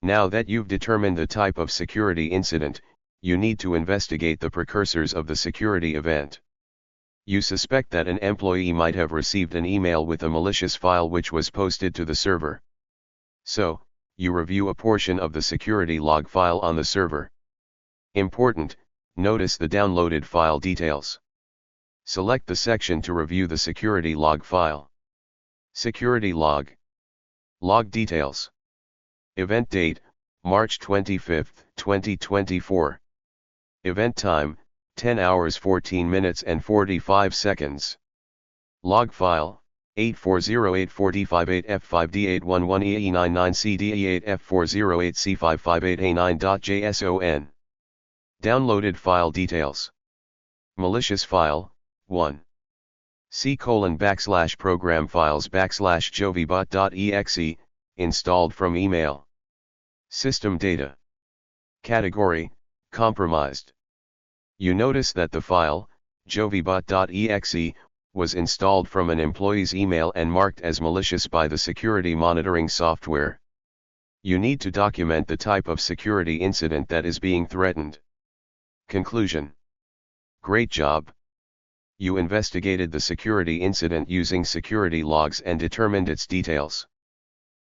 Now that you've determined the type of security incident, you need to investigate the precursors of the security event. You suspect that an employee might have received an email with a malicious file which was posted to the server. So, you review a portion of the security log file on the server. Important, notice the downloaded file details. Select the section to review the security log file. Security log. Log details. Event date, March 25, 2024. Event time, 10 hours 14 minutes and 45 seconds. Log file, 8408458F5D811EE99CDE8F408C558A9.json. Downloaded file details. Malicious file, 1. C:\program files \jovibot.exe, installed from email. System data. Category, compromised. You notice that the file, jovibot.exe, was installed from an employee's email and marked as malicious by the security monitoring software. You need to document the type of security incident that is being threatened. Conclusion. Great job. You investigated the security incident using security logs and determined its details.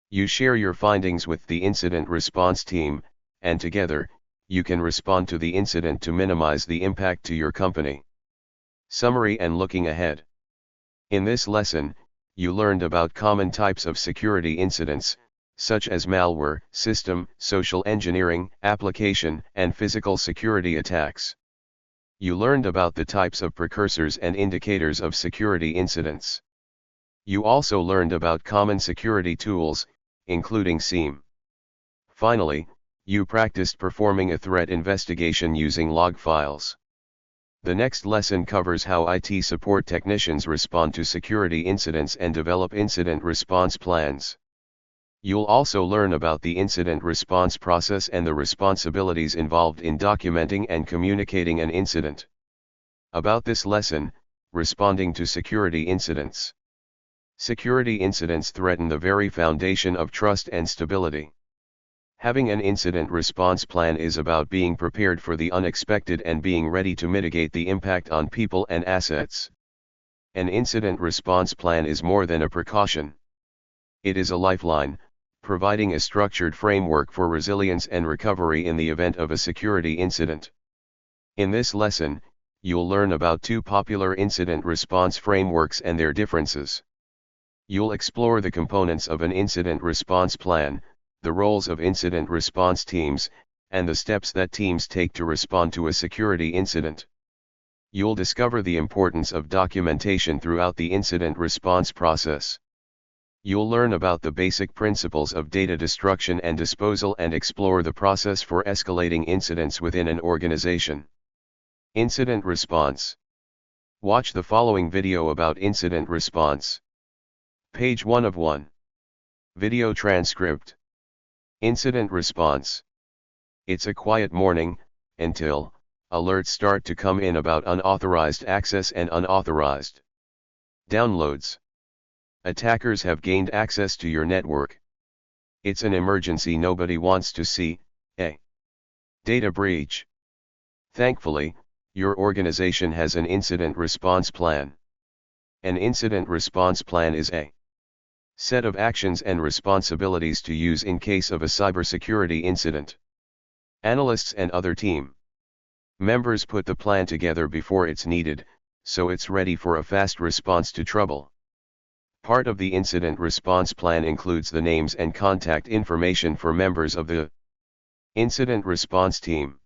You share your findings with the incident response team, and together, you can respond to the incident to minimize the impact to your company. Summary and looking ahead. In this lesson, you learned about common types of security incidents, such as malware, system, social engineering, application, and physical security attacks. You learned about the types of precursors and indicators of security incidents. You also learned about common security tools, including SIEM. Finally, you practiced performing a threat investigation using log files. The next lesson covers how IT support technicians respond to security incidents and develop incident response plans. You'll also learn about the incident response process and the responsibilities involved in documenting and communicating an incident. About this lesson, responding to security incidents. Security incidents threaten the very foundation of trust and stability. Having an incident response plan is about being prepared for the unexpected and being ready to mitigate the impact on people and assets. An incident response plan is more than a precaution. It is a lifeline, providing a structured framework for resilience and recovery in the event of a security incident. In this lesson, you'll learn about two popular incident response frameworks and their differences. You'll explore the components of an incident response plan, the roles of incident response teams, and the steps that teams take to respond to a security incident. You'll discover the importance of documentation throughout the incident response process. You'll learn about the basic principles of data destruction and disposal and explore the process for escalating incidents within an organization. Incident response. Watch the following video about incident response. Page 1 of 1. Video transcript. Incident response. It's a quiet morning, until alerts start to come in about unauthorized access and unauthorized downloads. Attackers have gained access to your network. It's an emergency nobody wants to see, a data breach. Thankfully, your organization has an incident response plan. An incident response plan is a set of actions and responsibilities to use in case of a cybersecurity incident. Analysts and other team members put the plan together before it's needed, so it's ready for a fast response to trouble. Part of the incident response plan includes the names and contact information for members of the incident response team.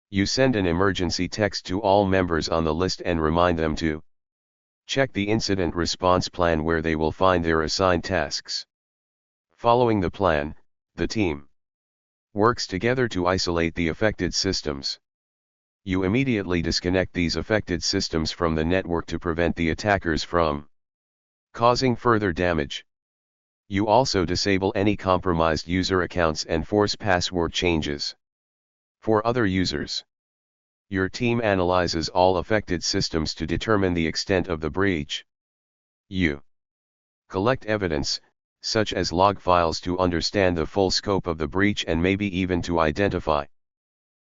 You send an emergency text to all members on the list and remind them to check the incident response plan where they will find their assigned tasks. Following the plan, the team works together to isolate the affected systems. You immediately disconnect these affected systems from the network to prevent the attackers from causing further damage. You also disable any compromised user accounts and force password changes. For other users, your team analyzes all affected systems to determine the extent of the breach. You collect evidence, such as log files, to understand the full scope of the breach and maybe even to identify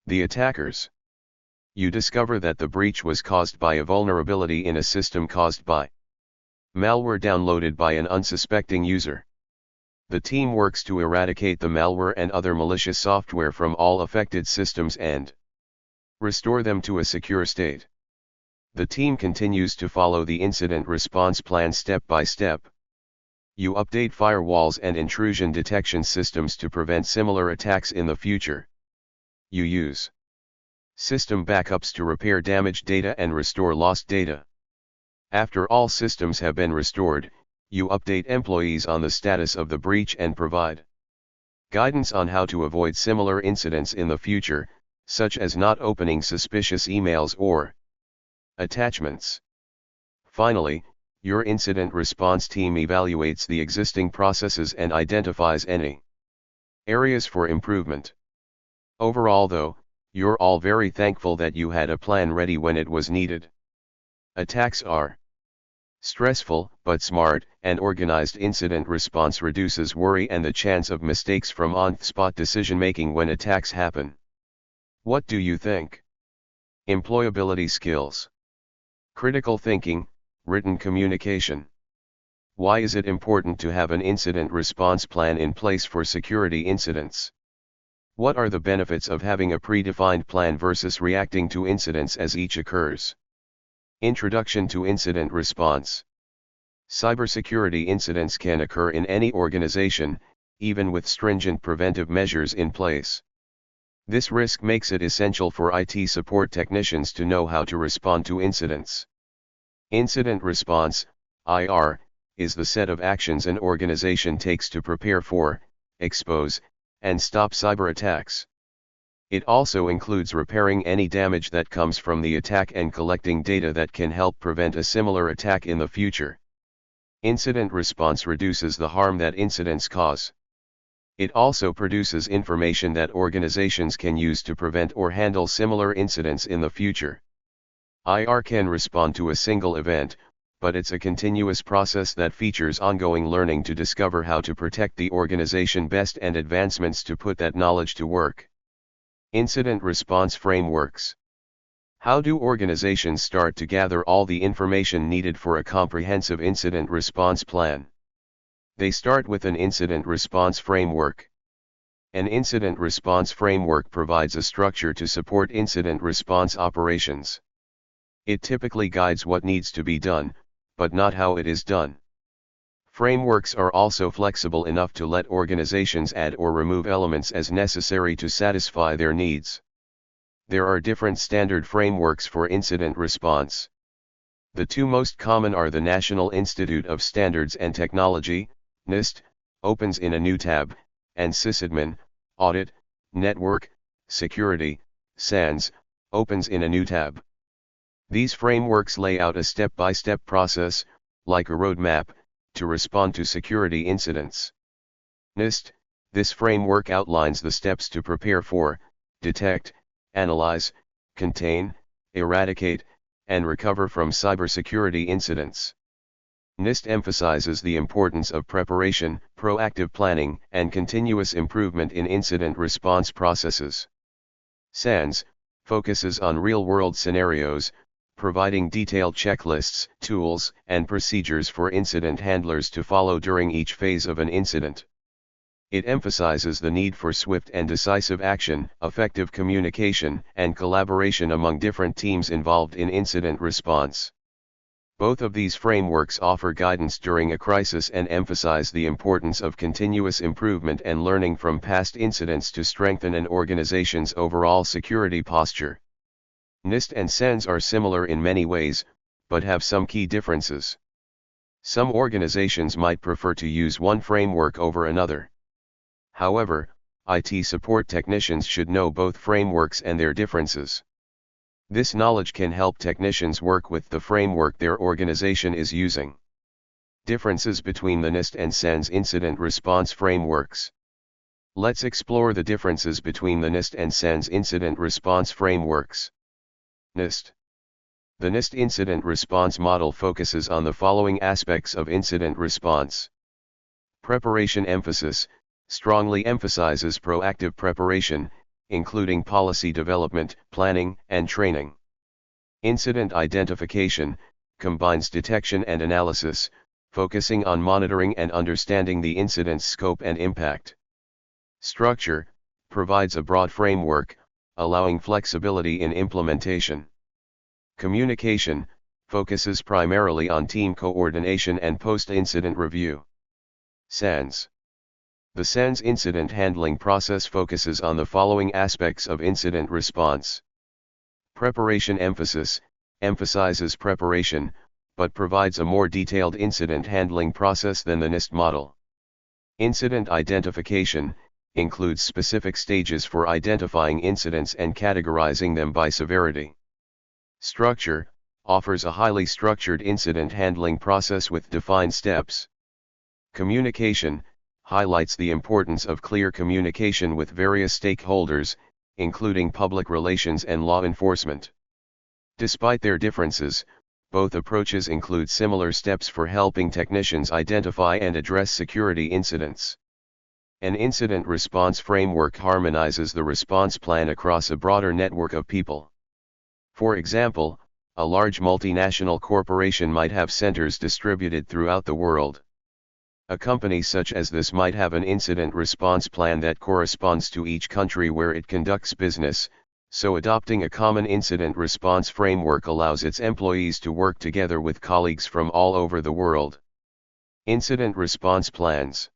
the attackers. You discover that the breach was caused by a vulnerability in a system caused by malware downloaded by an unsuspecting user. The team works to eradicate the malware and other malicious software from all affected systems and restore them to a secure state. The team continues to follow the incident response plan step by step. You update firewalls and intrusion detection systems to prevent similar attacks in the future. You use system backups to repair damaged data and restore lost data. After all systems have been restored, you update employees on the status of the breach and provide guidance on how to avoid similar incidents in the future, such as not opening suspicious emails or attachments. Finally, your incident response team evaluates the existing processes and identifies any areas for improvement. Overall though, you're all very thankful that you had a plan ready when it was needed. Attacks are stressful, but smart and organized incident response reduces worry and the chance of mistakes from on-the-spot decision-making when attacks happen. What do you think? Employability skills. Critical thinking, written communication. Why is it important to have an incident response plan in place for security incidents? What are the benefits of having a predefined plan versus reacting to incidents as each occurs? Introduction to incident response. Cybersecurity incidents can occur in any organization, even with stringent preventive measures in place. This risk makes it essential for IT support technicians to know how to respond to incidents. Incident response, IR, is the set of actions an organization takes to prepare for, expose, and stop cyber attacks. It also includes repairing any damage that comes from the attack and collecting data that can help prevent a similar attack in the future. Incident response reduces the harm that incidents cause. It also produces information that organizations can use to prevent or handle similar incidents in the future. IR can respond to a single event, but it's a continuous process that features ongoing learning to discover how to protect the organization best and advancements to put that knowledge to work. Incident response frameworks. How do organizations start to gather all the information needed for a comprehensive incident response plan? They start with an incident response framework. An incident response framework provides a structure to support incident response operations. It typically guides what needs to be done, but not how it is done. Frameworks are also flexible enough to let organizations add or remove elements as necessary to satisfy their needs. There are different standard frameworks for incident response. The two most common are the National Institute of Standards and Technology, NIST, opens in a new tab, and sysadmin, audit, network, security, SANS, opens in a new tab. These frameworks lay out a step-by-step process, like a roadmap, to respond to security incidents. NIST, this framework outlines the steps to prepare for, detect, analyze, contain, eradicate, and recover from cybersecurity incidents. NIST emphasizes the importance of preparation, proactive planning, and continuous improvement in incident response processes. SANS focuses on real-world scenarios, providing detailed checklists, tools, and procedures for incident handlers to follow during each phase of an incident. It emphasizes the need for swift and decisive action, effective communication, and collaboration among different teams involved in incident response. Both of these frameworks offer guidance during a crisis and emphasize the importance of continuous improvement and learning from past incidents to strengthen an organization's overall security posture. NIST and SANS are similar in many ways, but have some key differences. Some organizations might prefer to use one framework over another. However, IT support technicians should know both frameworks and their differences. This knowledge can help technicians work with the framework their organization is using. Differences between the NIST and SANS incident response frameworks. Let's explore the differences between the NIST and SANS incident response frameworks. NIST. The NIST incident response model focuses on the following aspects of incident response. Preparation emphasis, strongly emphasizes proactive preparation, including policy development, planning, and training. Incident identification, combines detection and analysis, focusing on monitoring and understanding the incident's scope and impact. Structure, provides a broad framework, allowing flexibility in implementation. Communication, focuses primarily on team coordination and post-incident review. SANS. The SANS incident handling process focuses on the following aspects of incident response. Preparation emphasis, emphasizes preparation, but provides a more detailed incident handling process than the NIST model. Incident identification, includes specific stages for identifying incidents and categorizing them by severity. Structure, offers a highly structured incident handling process with defined steps. Communication, highlights the importance of clear communication with various stakeholders, including public relations and law enforcement. Despite their differences, both approaches include similar steps for helping technicians identify and address security incidents. An incident response framework harmonizes the response plan across a broader network of people. For example, a large multinational corporation might have centers distributed throughout the world. A company such as this might have an incident response plan that corresponds to each country where it conducts business, so adopting a common incident response framework allows its employees to work together with colleagues from all over the world. Incident response plans.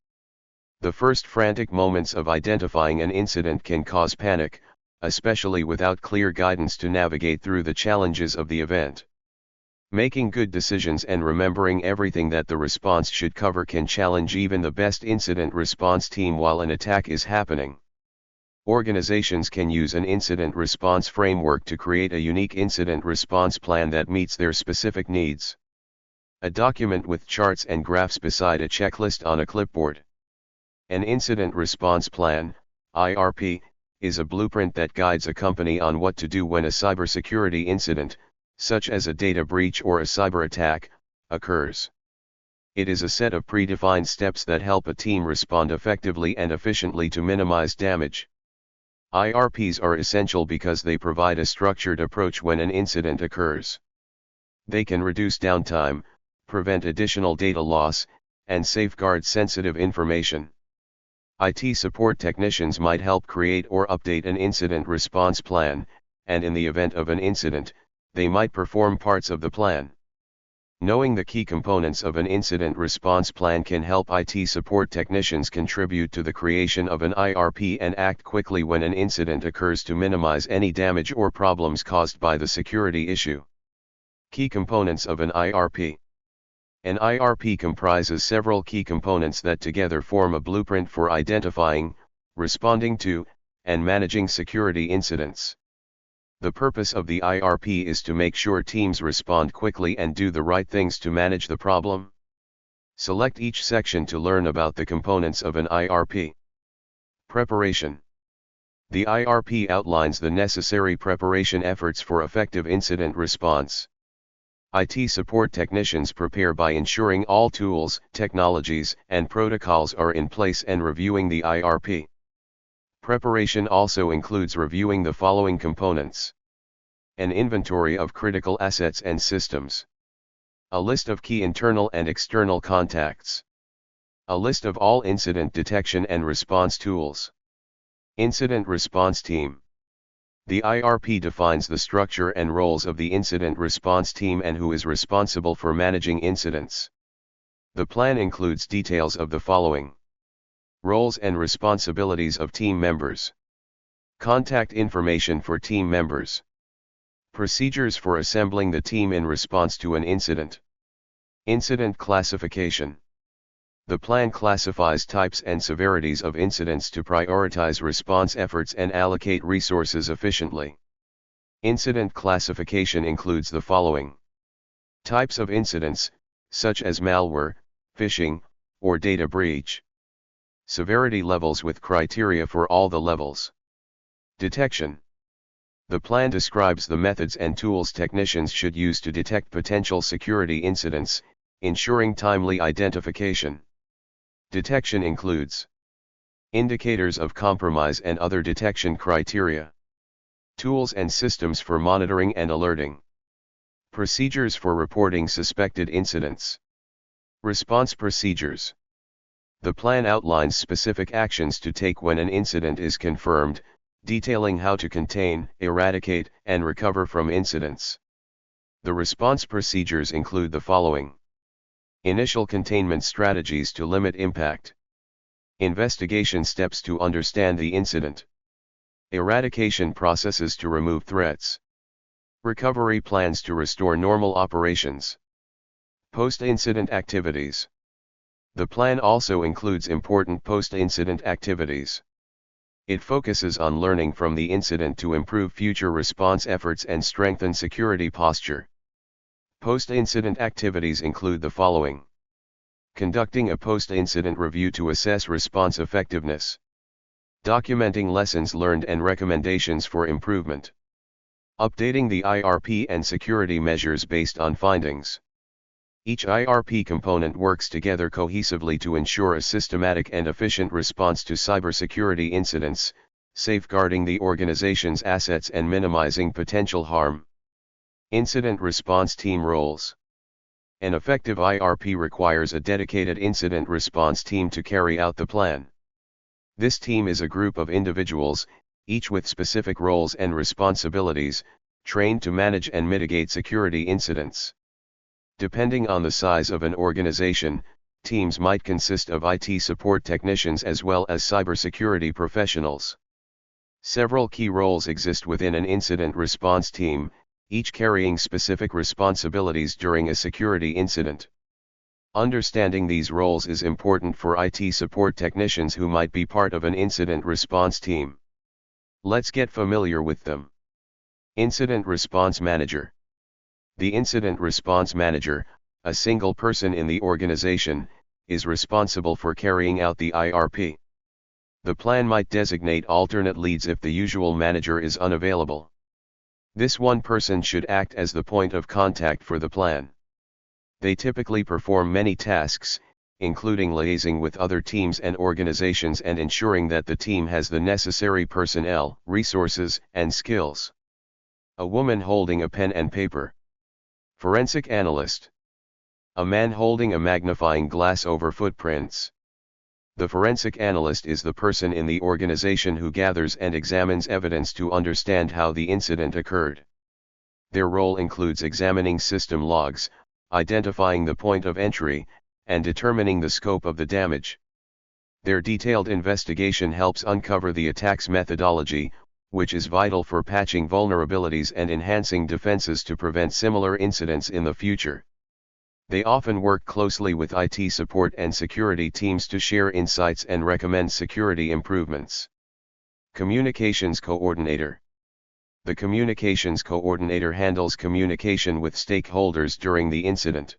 The first frantic moments of identifying an incident can cause panic, especially without clear guidance to navigate through the challenges of the event. Making good decisions and remembering everything that the response should cover can challenge even the best incident response team while an attack is happening. Organizations can use an incident response framework to create a unique incident response plan that meets their specific needs. A document with charts and graphs beside a checklist on a clipboard. An incident response plan, IRP, is a blueprint that guides a company on what to do when a cybersecurity incident, such as a data breach or a cyber attack, occurs. It is a set of predefined steps that help a team respond effectively and efficiently to minimize damage. IRPs are essential because they provide a structured approach when an incident occurs. They can reduce downtime, prevent additional data loss, and safeguard sensitive information. IT support technicians might help create or update an incident response plan, and in the event of an incident, they might perform parts of the plan. Knowing the key components of an incident response plan can help IT support technicians contribute to the creation of an IRP and act quickly when an incident occurs to minimize any damage or problems caused by the security issue. Key components of an IRP. An IRP comprises several key components that together form a blueprint for identifying, responding to, and managing security incidents. The purpose of the IRP is to make sure teams respond quickly and do the right things to manage the problem. Select each section to learn about the components of an IRP. Preparation. The IRP outlines the necessary preparation efforts for effective incident response. IT support technicians prepare by ensuring all tools, technologies, and protocols are in place and reviewing the IRP. Preparation also includes reviewing the following components: an inventory of critical assets and systems, a list of key internal and external contacts, a list of all incident detection and response tools. Incident response team. The IRP defines the structure and roles of the incident response team and who is responsible for managing incidents. The plan includes details of the following: roles and responsibilities of team members, contact information for team members, procedures for assembling the team in response to an incident, incident classification. The plan classifies types and severities of incidents to prioritize response efforts and allocate resources efficiently. Incident classification includes the following: types of incidents, such as malware, phishing, or data breach. Severity levels with criteria for all the levels. Detection. The plan describes the methods and tools technicians should use to detect potential security incidents, ensuring timely identification. Detection includes indicators of compromise and other detection criteria, tools and systems for monitoring and alerting, procedures for reporting suspected incidents, response procedures. The plan outlines specific actions to take when an incident is confirmed, detailing how to contain, eradicate, and recover from incidents. The response procedures include the following: initial containment strategies to limit impact, investigation steps to understand the incident, eradication processes to remove threats, recovery plans to restore normal operations, post-incident activities. The plan also includes important post-incident activities. It focuses on learning from the incident to improve future response efforts and strengthen security posture. Post-incident activities include the following: conducting a post-incident review to assess response effectiveness, documenting lessons learned and recommendations for improvement, updating the IRP and security measures based on findings. Each IRP component works together cohesively to ensure a systematic and efficient response to cybersecurity incidents, safeguarding the organization's assets and minimizing potential harm. Incident response team roles. An effective IRP requires a dedicated incident response team to carry out the plan. This team is a group of individuals, each with specific roles and responsibilities, trained to manage and mitigate security incidents. Depending on the size of an organization, teams might consist of IT support technicians as well as cybersecurity professionals. Several key roles exist within an incident response team, each carrying specific responsibilities during a security incident. Understanding these roles is important for IT support technicians who might be part of an incident response team. Let's get familiar with them. Incident Response Manager. The Incident Response Manager, a single person in the organization, is responsible for carrying out the IRP. The plan might designate alternate leads if the usual manager is unavailable. This one person should act as the point of contact for the plan. They typically perform many tasks, including liaising with other teams and organizations and ensuring that the team has the necessary personnel, resources, and skills. A woman holding a pen and paper. Forensic Analyst. A man holding a magnifying glass over footprints. The forensic analyst is the person in the organization who gathers and examines evidence to understand how the incident occurred. Their role includes examining system logs, identifying the point of entry, and determining the scope of the damage. Their detailed investigation helps uncover the attack's methodology, which is vital for patching vulnerabilities and enhancing defenses to prevent similar incidents in the future. They often work closely with IT support and security teams to share insights and recommend security improvements. Communications Coordinator. The Communications Coordinator handles communication with stakeholders during the incident.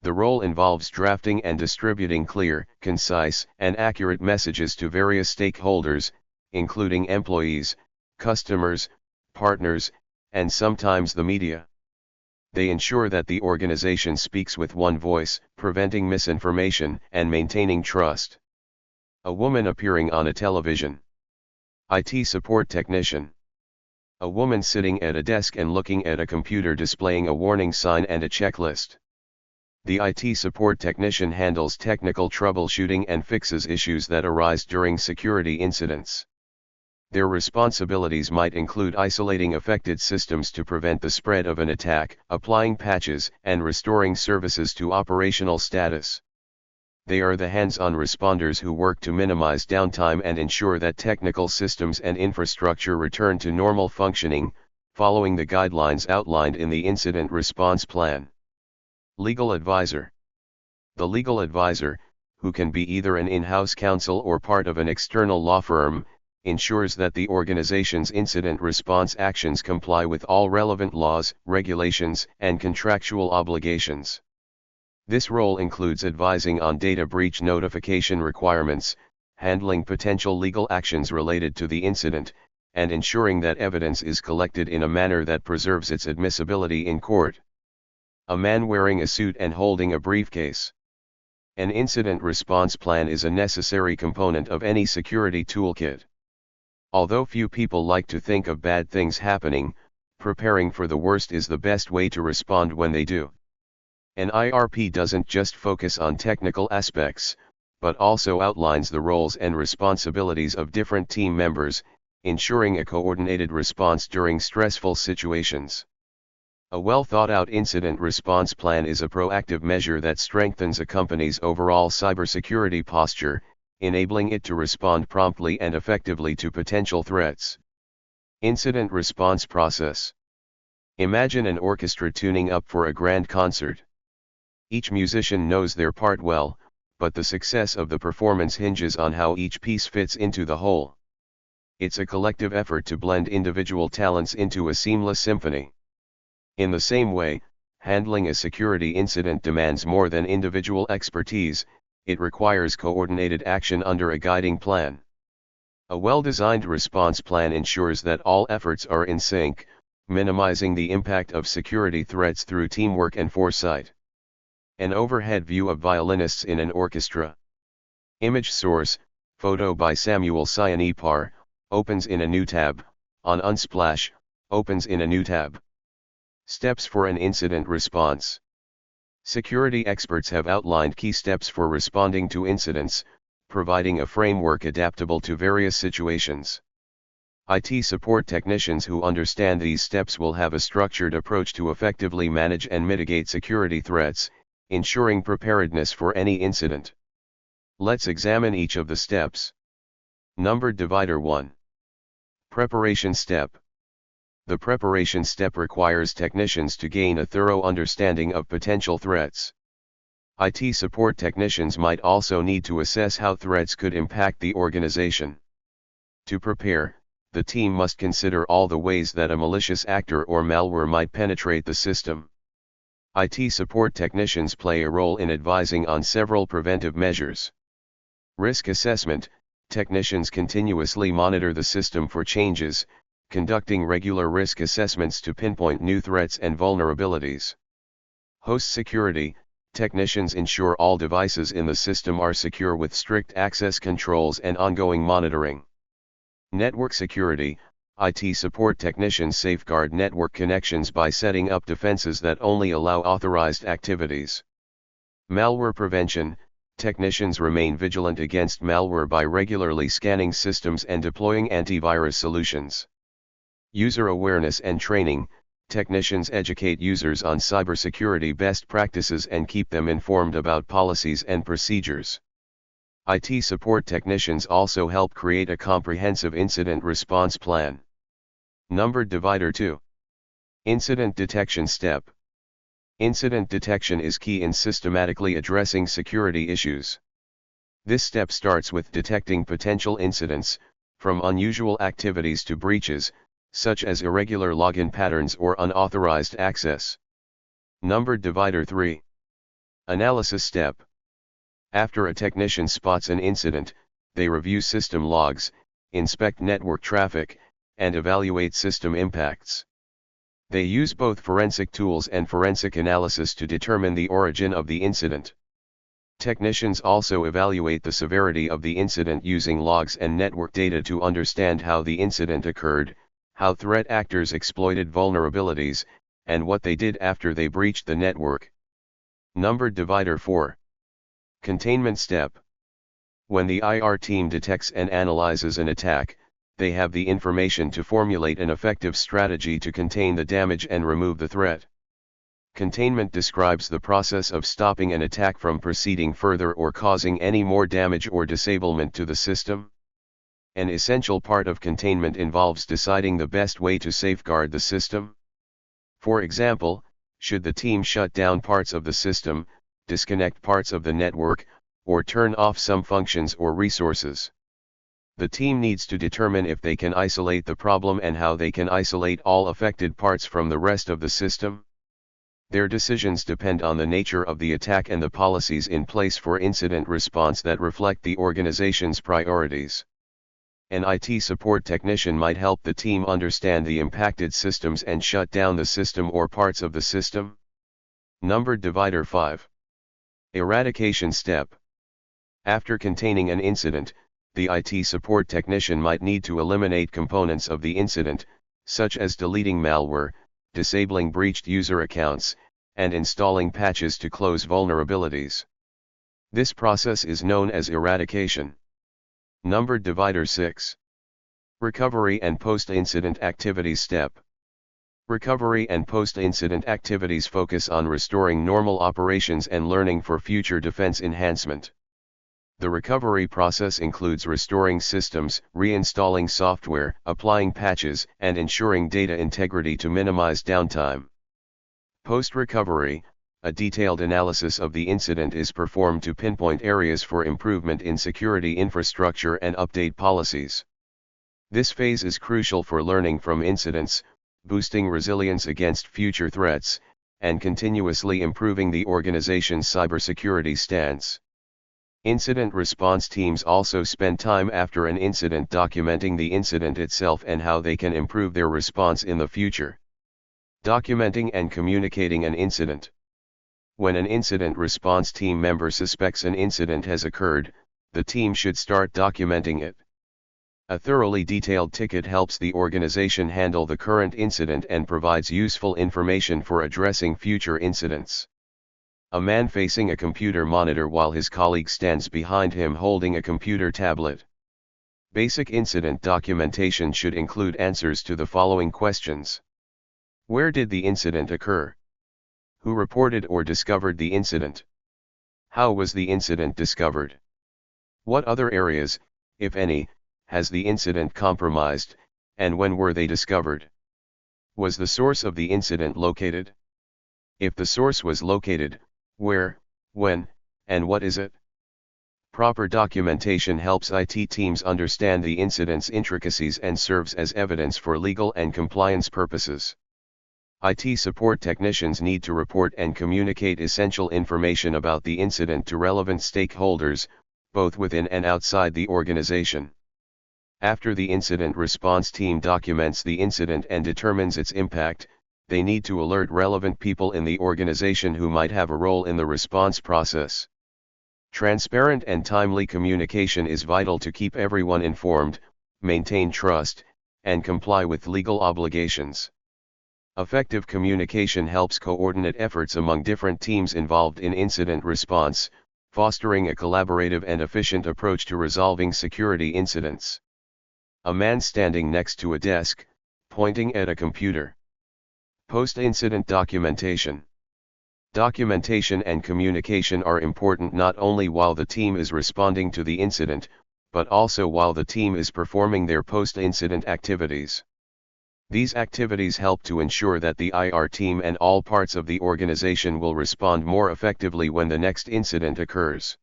The role involves drafting and distributing clear, concise, and accurate messages to various stakeholders, including employees, customers, partners, and sometimes the media. They ensure that the organization speaks with one voice, preventing misinformation and maintaining trust. A woman appearing on a television. IT support technician. A woman sitting at a desk and looking at a computer displaying a warning sign and a checklist. The IT support technician handles technical troubleshooting and fixes issues that arise during security incidents. Their responsibilities might include isolating affected systems to prevent the spread of an attack, applying patches, and restoring services to operational status. They are the hands-on responders who work to minimize downtime and ensure that technical systems and infrastructure return to normal functioning, following the guidelines outlined in the incident response plan. Legal advisor. The legal advisor, who can be either an in-house counsel or part of an external law firm, ensures that the organization's incident response actions comply with all relevant laws, regulations, and contractual obligations. This role includes advising on data breach notification requirements, handling potential legal actions related to the incident, and ensuring that evidence is collected in a manner that preserves its admissibility in court. A man wearing a suit and holding a briefcase. An incident response plan is a necessary component of any security toolkit. Although few people like to think of bad things happening, preparing for the worst is the best way to respond when they do. An IRP doesn't just focus on technical aspects, but also outlines the roles and responsibilities of different team members, ensuring a coordinated response during stressful situations. A well-thought-out incident response plan is a proactive measure that strengthens a company's overall cybersecurity posture, enabling it to respond promptly and effectively to potential threats. Incident response process. Imagine an orchestra tuning up for a grand concert. Each musician knows their part well, but the success of the performance hinges on how each piece fits into the whole. It's a collective effort to blend individual talents into a seamless symphony. In the same way, handling a security incident demands more than individual expertise, it requires coordinated action under a guiding plan. A well-designed response plan ensures that all efforts are in sync, minimizing the impact of security threats through teamwork and foresight. An overhead view of violinists in an orchestra. Image source, photo by Samuel Cyanipar, opens in a new tab, on Unsplash, opens in a new tab. Steps for an incident response. Security experts have outlined key steps for responding to incidents, providing a framework adaptable to various situations. IT support technicians who understand these steps will have a structured approach to effectively manage and mitigate security threats, ensuring preparedness for any incident. Let's examine each of the steps. Numbered divider 1. Preparation step. The preparation step requires technicians to gain a thorough understanding of potential threats. IT support technicians might also need to assess how threats could impact the organization. To prepare, the team must consider all the ways that a malicious actor or malware might penetrate the system. IT support technicians play a role in advising on several preventive measures. Risk assessment. Technicians continuously monitor the system for changes, conducting regular risk assessments to pinpoint new threats and vulnerabilities. Host security. Technicians ensure all devices in the system are secure with strict access controls and ongoing monitoring. Network security. IT support technicians safeguard network connections by setting up defenses that only allow authorized activities. Malware prevention. Technicians remain vigilant against malware by regularly scanning systems and deploying antivirus solutions. User awareness and training. Technicians educate users on cybersecurity best practices and keep them informed about policies and procedures. IT support technicians also help create a comprehensive incident response plan. Numbered divider 2. Incident detection step. Incident detection is key in systematically addressing security issues. This step starts with detecting potential incidents, from unusual activities to breaches, such as irregular login patterns or unauthorized access. Numbered divider 3. Analysis step. After a technician spots an incident, they review system logs, inspect network traffic, and evaluate system impacts. They use both forensic tools and forensic analysis to determine the origin of the incident. Technicians also evaluate the severity of the incident using logs and network data to understand how the incident occurred, how threat actors exploited vulnerabilities, and what they did after they breached the network. Numbered divider 4. Containment step. When the IR team detects and analyzes an attack, they have the information to formulate an effective strategy to contain the damage and remove the threat. Containment describes the process of stopping an attack from proceeding further or causing any more damage or disablement to the system. An essential part of containment involves deciding the best way to safeguard the system. For example, should the team shut down parts of the system, disconnect parts of the network, or turn off some functions or resources? The team needs to determine if they can isolate the problem and how they can isolate all affected parts from the rest of the system. Their decisions depend on the nature of the attack and the policies in place for incident response that reflect the organization's priorities. An IT support technician might help the team understand the impacted systems and shut down the system or parts of the system. Numbered divider 5. Eradication step. After containing an incident, the IT support technician might need to eliminate components of the incident, such as deleting malware, disabling breached user accounts, and installing patches to close vulnerabilities. This process is known as eradication. Numbered divider 6. Recovery and post-incident activities step. Recovery and post-incident activities focus on restoring normal operations and learning for future defense enhancement. The recovery process includes restoring systems, reinstalling software, applying patches, and ensuring data integrity to minimize downtime. Post-recovery, a detailed analysis of the incident is performed to pinpoint areas for improvement in security infrastructure and update policies. This phase is crucial for learning from incidents, boosting resilience against future threats, and continuously improving the organization's cybersecurity stance. Incident response teams also spend time after an incident documenting the incident itself and how they can improve their response in the future. Documenting and communicating an incident. When an incident response team member suspects an incident has occurred, the team should start documenting it. A thoroughly detailed ticket helps the organization handle the current incident and provides useful information for addressing future incidents. A man facing a computer monitor while his colleague stands behind him holding a computer tablet. Basic incident documentation should include answers to the following questions. Where did the incident occur? Who reported or discovered the incident? How was the incident discovered? What other areas, if any, has the incident compromised, and when were they discovered? Was the source of the incident located? If the source was located, where, when, and what is it? Proper documentation helps IT teams understand the incident's intricacies and serves as evidence for legal and compliance purposes. IT support technicians need to report and communicate essential information about the incident to relevant stakeholders, both within and outside the organization. After the incident response team documents the incident and determines its impact, they need to alert relevant people in the organization who might have a role in the response process. Transparent and timely communication is vital to keep everyone informed, maintain trust, and comply with legal obligations. Effective communication helps coordinate efforts among different teams involved in incident response, fostering a collaborative and efficient approach to resolving security incidents. A man standing next to a desk, pointing at a computer. Post-incident documentation. Documentation and communication are important not only while the team is responding to the incident, but also while the team is performing their post-incident activities. These activities help to ensure that the IR team and all parts of the organization will respond more effectively when the next incident occurs.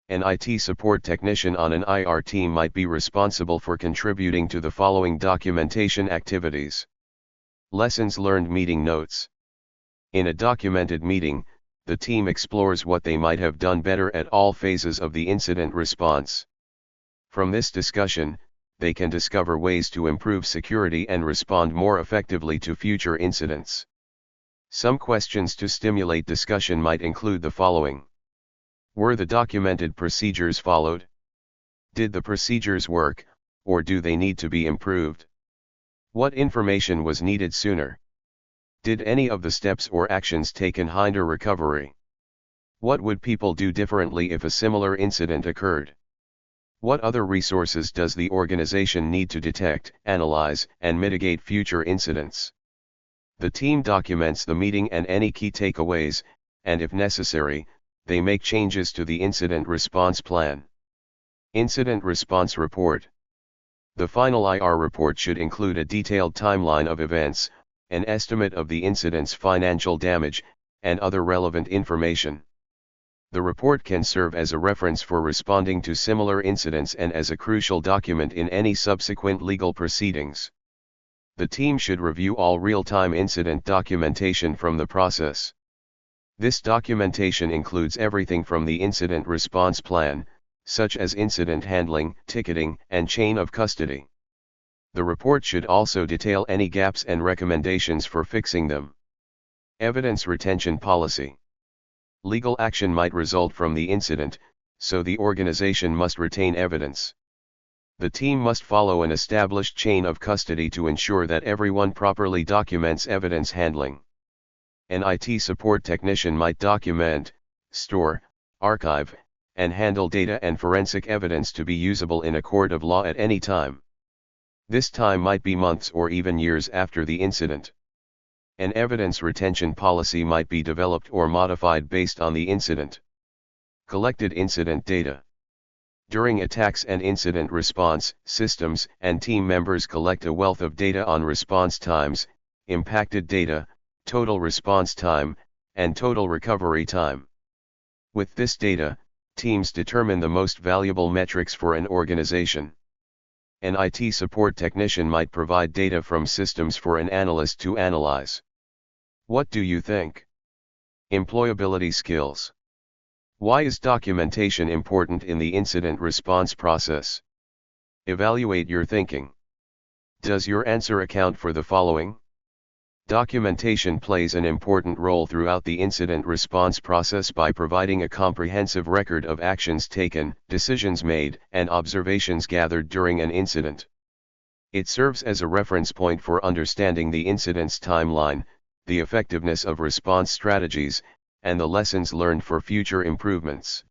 An IT support technician on an IR team might be responsible for contributing to the following documentation activities. Lessons learned meeting notes. In a documented meeting, the team explores what they might have done better at all phases of the incident response. From this discussion, they can discover ways to improve security and respond more effectively to future incidents. Some questions to stimulate discussion might include the following. Were the documented procedures followed? Did the procedures work, or do they need to be improved? What information was needed sooner? Did any of the steps or actions taken hinder recovery? What would people do differently if a similar incident occurred? What other resources does the organization need to detect, analyze, and mitigate future incidents? The team documents the meeting and any key takeaways, and if necessary, they make changes to the incident response plan. Incident Response Report. The final IR report should include a detailed timeline of events, an estimate of the incident's financial damage, and other relevant information. The report can serve as a reference for responding to similar incidents and as a crucial document in any subsequent legal proceedings. The team should review all real-time incident documentation from the process. This documentation includes everything from the incident response plan, such as incident handling, ticketing, and chain of custody. The report should also detail any gaps and recommendations for fixing them. Evidence retention policy. Legal action might result from the incident, so the organization must retain evidence. The team must follow an established chain of custody to ensure that everyone properly documents evidence handling. An IT support technician might document, store, archive, and handle data and forensic evidence to be usable in a court of law at any time. This time might be months or even years after the incident. An evidence retention policy might be developed or modified based on the incident. Collected incident data. During attacks and incident response, systems and team members collect a wealth of data on response times, impacted data, total response time, and total recovery time. With this data, teams determine the most valuable metrics for an organization. An IT support technician might provide data from systems for an analyst to analyze. What do you think? Employability skills. Why is documentation important in the incident response process? Evaluate your thinking. Does your answer account for the following? Documentation plays an important role throughout the incident response process by providing a comprehensive record of actions taken, decisions made, and observations gathered during an incident. It serves as a reference point for understanding the incident's timeline, the effectiveness of response strategies, and the lessons learned for future improvements.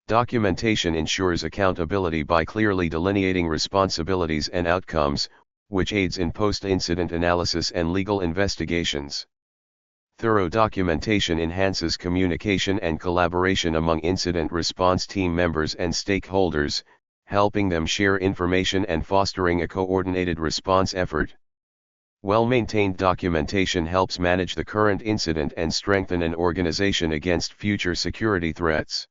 Documentation ensures accountability by clearly delineating responsibilities and outcomes, which aids in post-incident analysis and legal investigations. Thorough documentation enhances communication and collaboration among incident response team members and stakeholders, helping them share information and fostering a coordinated response effort. Well-maintained documentation helps manage the current incident and strengthen an organization against future security threats.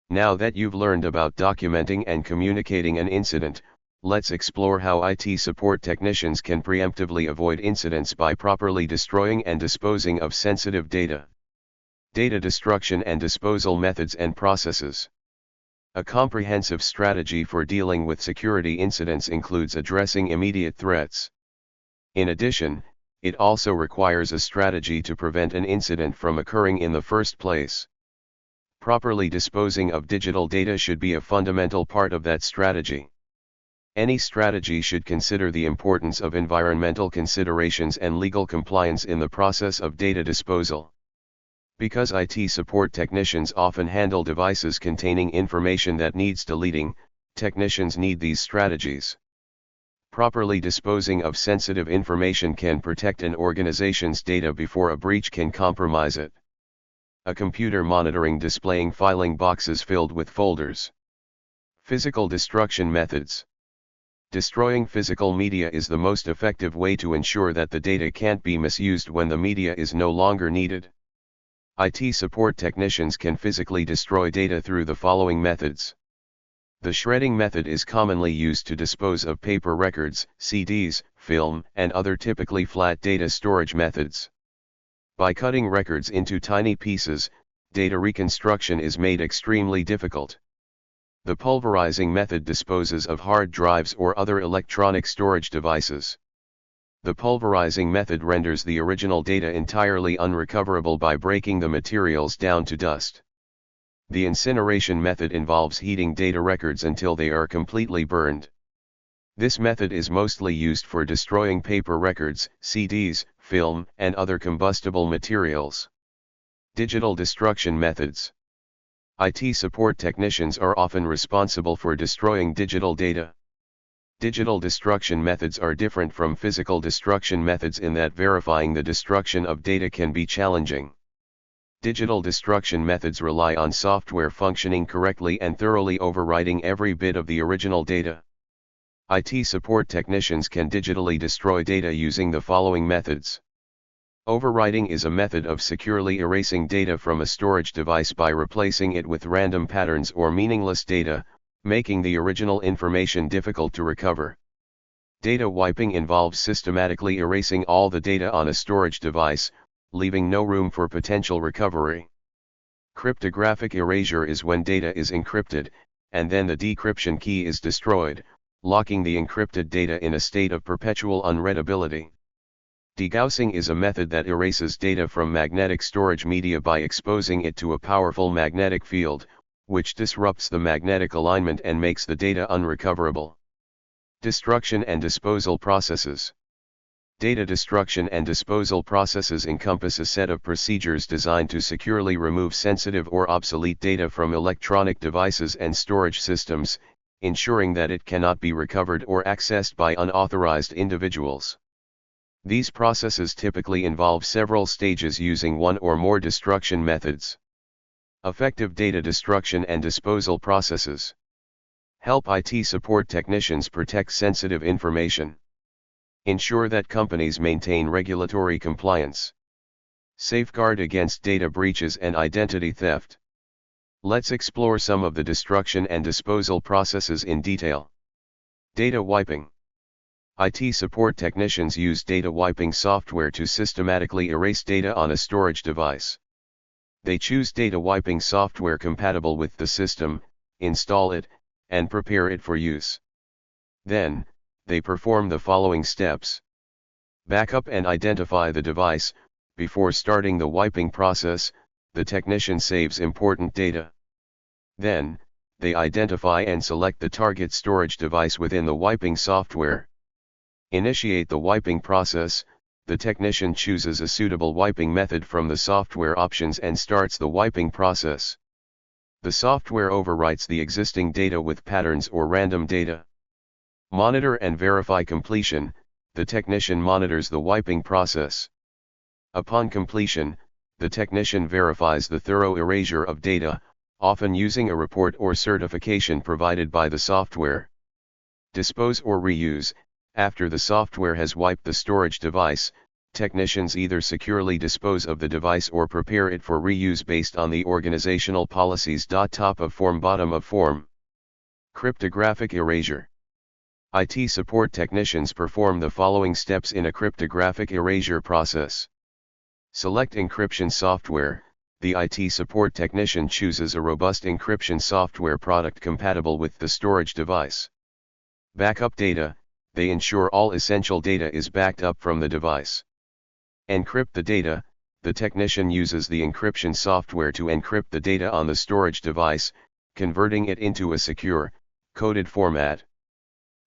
Now that you've learned about documenting and communicating an incident, let's explore how IT support technicians can preemptively avoid incidents by properly destroying and disposing of sensitive data. Data destruction and disposal methods and processes. A comprehensive strategy for dealing with security incidents includes addressing immediate threats. In addition, it also requires a strategy to prevent an incident from occurring in the first place. Properly disposing of digital data should be a fundamental part of that strategy. Any strategy should consider the importance of environmental considerations and legal compliance in the process of data disposal. Because IT support technicians often handle devices containing information that needs deleting, technicians need these strategies. Properly disposing of sensitive information can protect an organization's data before a breach can compromise it. A computer monitoring displaying filing boxes filled with folders. Physical destruction methods. Destroying physical media is the most effective way to ensure that the data can't be misused when the media is no longer needed. IT support technicians can physically destroy data through the following methods. The shredding method is commonly used to dispose of paper records, CDs, film, and other typically flat data storage methods. By cutting records into tiny pieces, data reconstruction is made extremely difficult. The pulverizing method disposes of hard drives or other electronic storage devices. The pulverizing method renders the original data entirely unrecoverable by breaking the materials down to dust. The incineration method involves heating data records until they are completely burned. This method is mostly used for destroying paper records, CDs, film, and other combustible materials. Digital destruction methods. IT support technicians are often responsible for destroying digital data. Digital destruction methods are different from physical destruction methods in that verifying the destruction of data can be challenging. Digital destruction methods rely on software functioning correctly and thoroughly overwriting every bit of the original data. IT support technicians can digitally destroy data using the following methods. Overwriting is a method of securely erasing data from a storage device by replacing it with random patterns or meaningless data, making the original information difficult to recover. Data wiping involves systematically erasing all the data on a storage device, leaving no room for potential recovery. Cryptographic erasure is when data is encrypted, and then the decryption key is destroyed, locking the encrypted data in a state of perpetual unreadability. Degaussing is a method that erases data from magnetic storage media by exposing it to a powerful magnetic field, which disrupts the magnetic alignment and makes the data unrecoverable. Destruction and disposal processes. Data destruction and disposal processes encompass a set of procedures designed to securely remove sensitive or obsolete data from electronic devices and storage systems, ensuring that it cannot be recovered or accessed by unauthorized individuals. These processes typically involve several stages using one or more destruction methods. Effective data destruction and disposal processes. Help IT support technicians protect sensitive information. Ensure that companies maintain regulatory compliance. Safeguard against data breaches and identity theft. Let's explore some of the destruction and disposal processes in detail. Data wiping. IT support technicians use data wiping software to systematically erase data on a storage device. They choose data wiping software compatible with the system, install it, and prepare it for use. Then, they perform the following steps. Backup and identify the device. Before starting the wiping process, the technician saves important data. Then, they identify and select the target storage device within the wiping software. Initiate the wiping process. The technician chooses a suitable wiping method from the software options and starts the wiping process. The software overwrites the existing data with patterns or random data. Monitor and verify completion. The technician monitors the wiping process. Upon completion, the technician verifies the thorough erasure of data, often using a report or certification provided by the software. Dispose or reuse. After the software has wiped the storage device, technicians either securely dispose of the device or prepare it for reuse based on the organizational policies. Top of form, bottom of form. Cryptographic erasure. IT support technicians perform the following steps in a cryptographic erasure process. Select encryption software. The IT support technician chooses a robust encryption software product compatible with the storage device. Backup data. They ensure all essential data is backed up from the device. Encrypt the data. The technician uses the encryption software to encrypt the data on the storage device, converting it into a secure, coded format.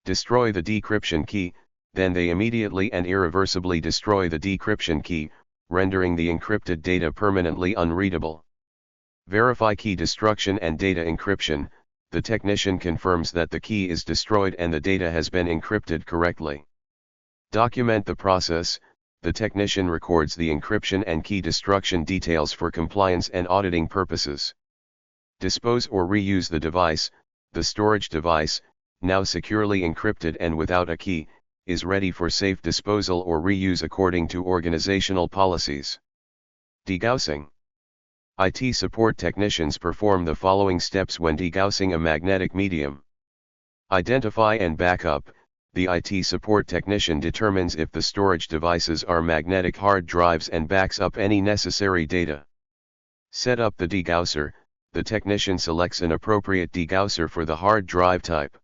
destroy the decryption key, then they immediately and irreversibly destroy the decryption key, rendering the encrypted data permanently unreadable. Verify key destruction and data encryption. The technician confirms that the key is destroyed and the data has been encrypted correctly. Document the process. The technician records the encryption and key destruction details for compliance and auditing purposes. Dispose or reuse the device. The storage device, now securely encrypted and without a key, is ready for safe disposal or reuse according to organizational policies. Degaussing. IT support technicians perform the following steps when degaussing a magnetic medium. Identify and backup. The IT support technician determines if the storage devices are magnetic hard drives and backs up any necessary data. Set up the degausser. The technician selects an appropriate degausser for the hard drive type.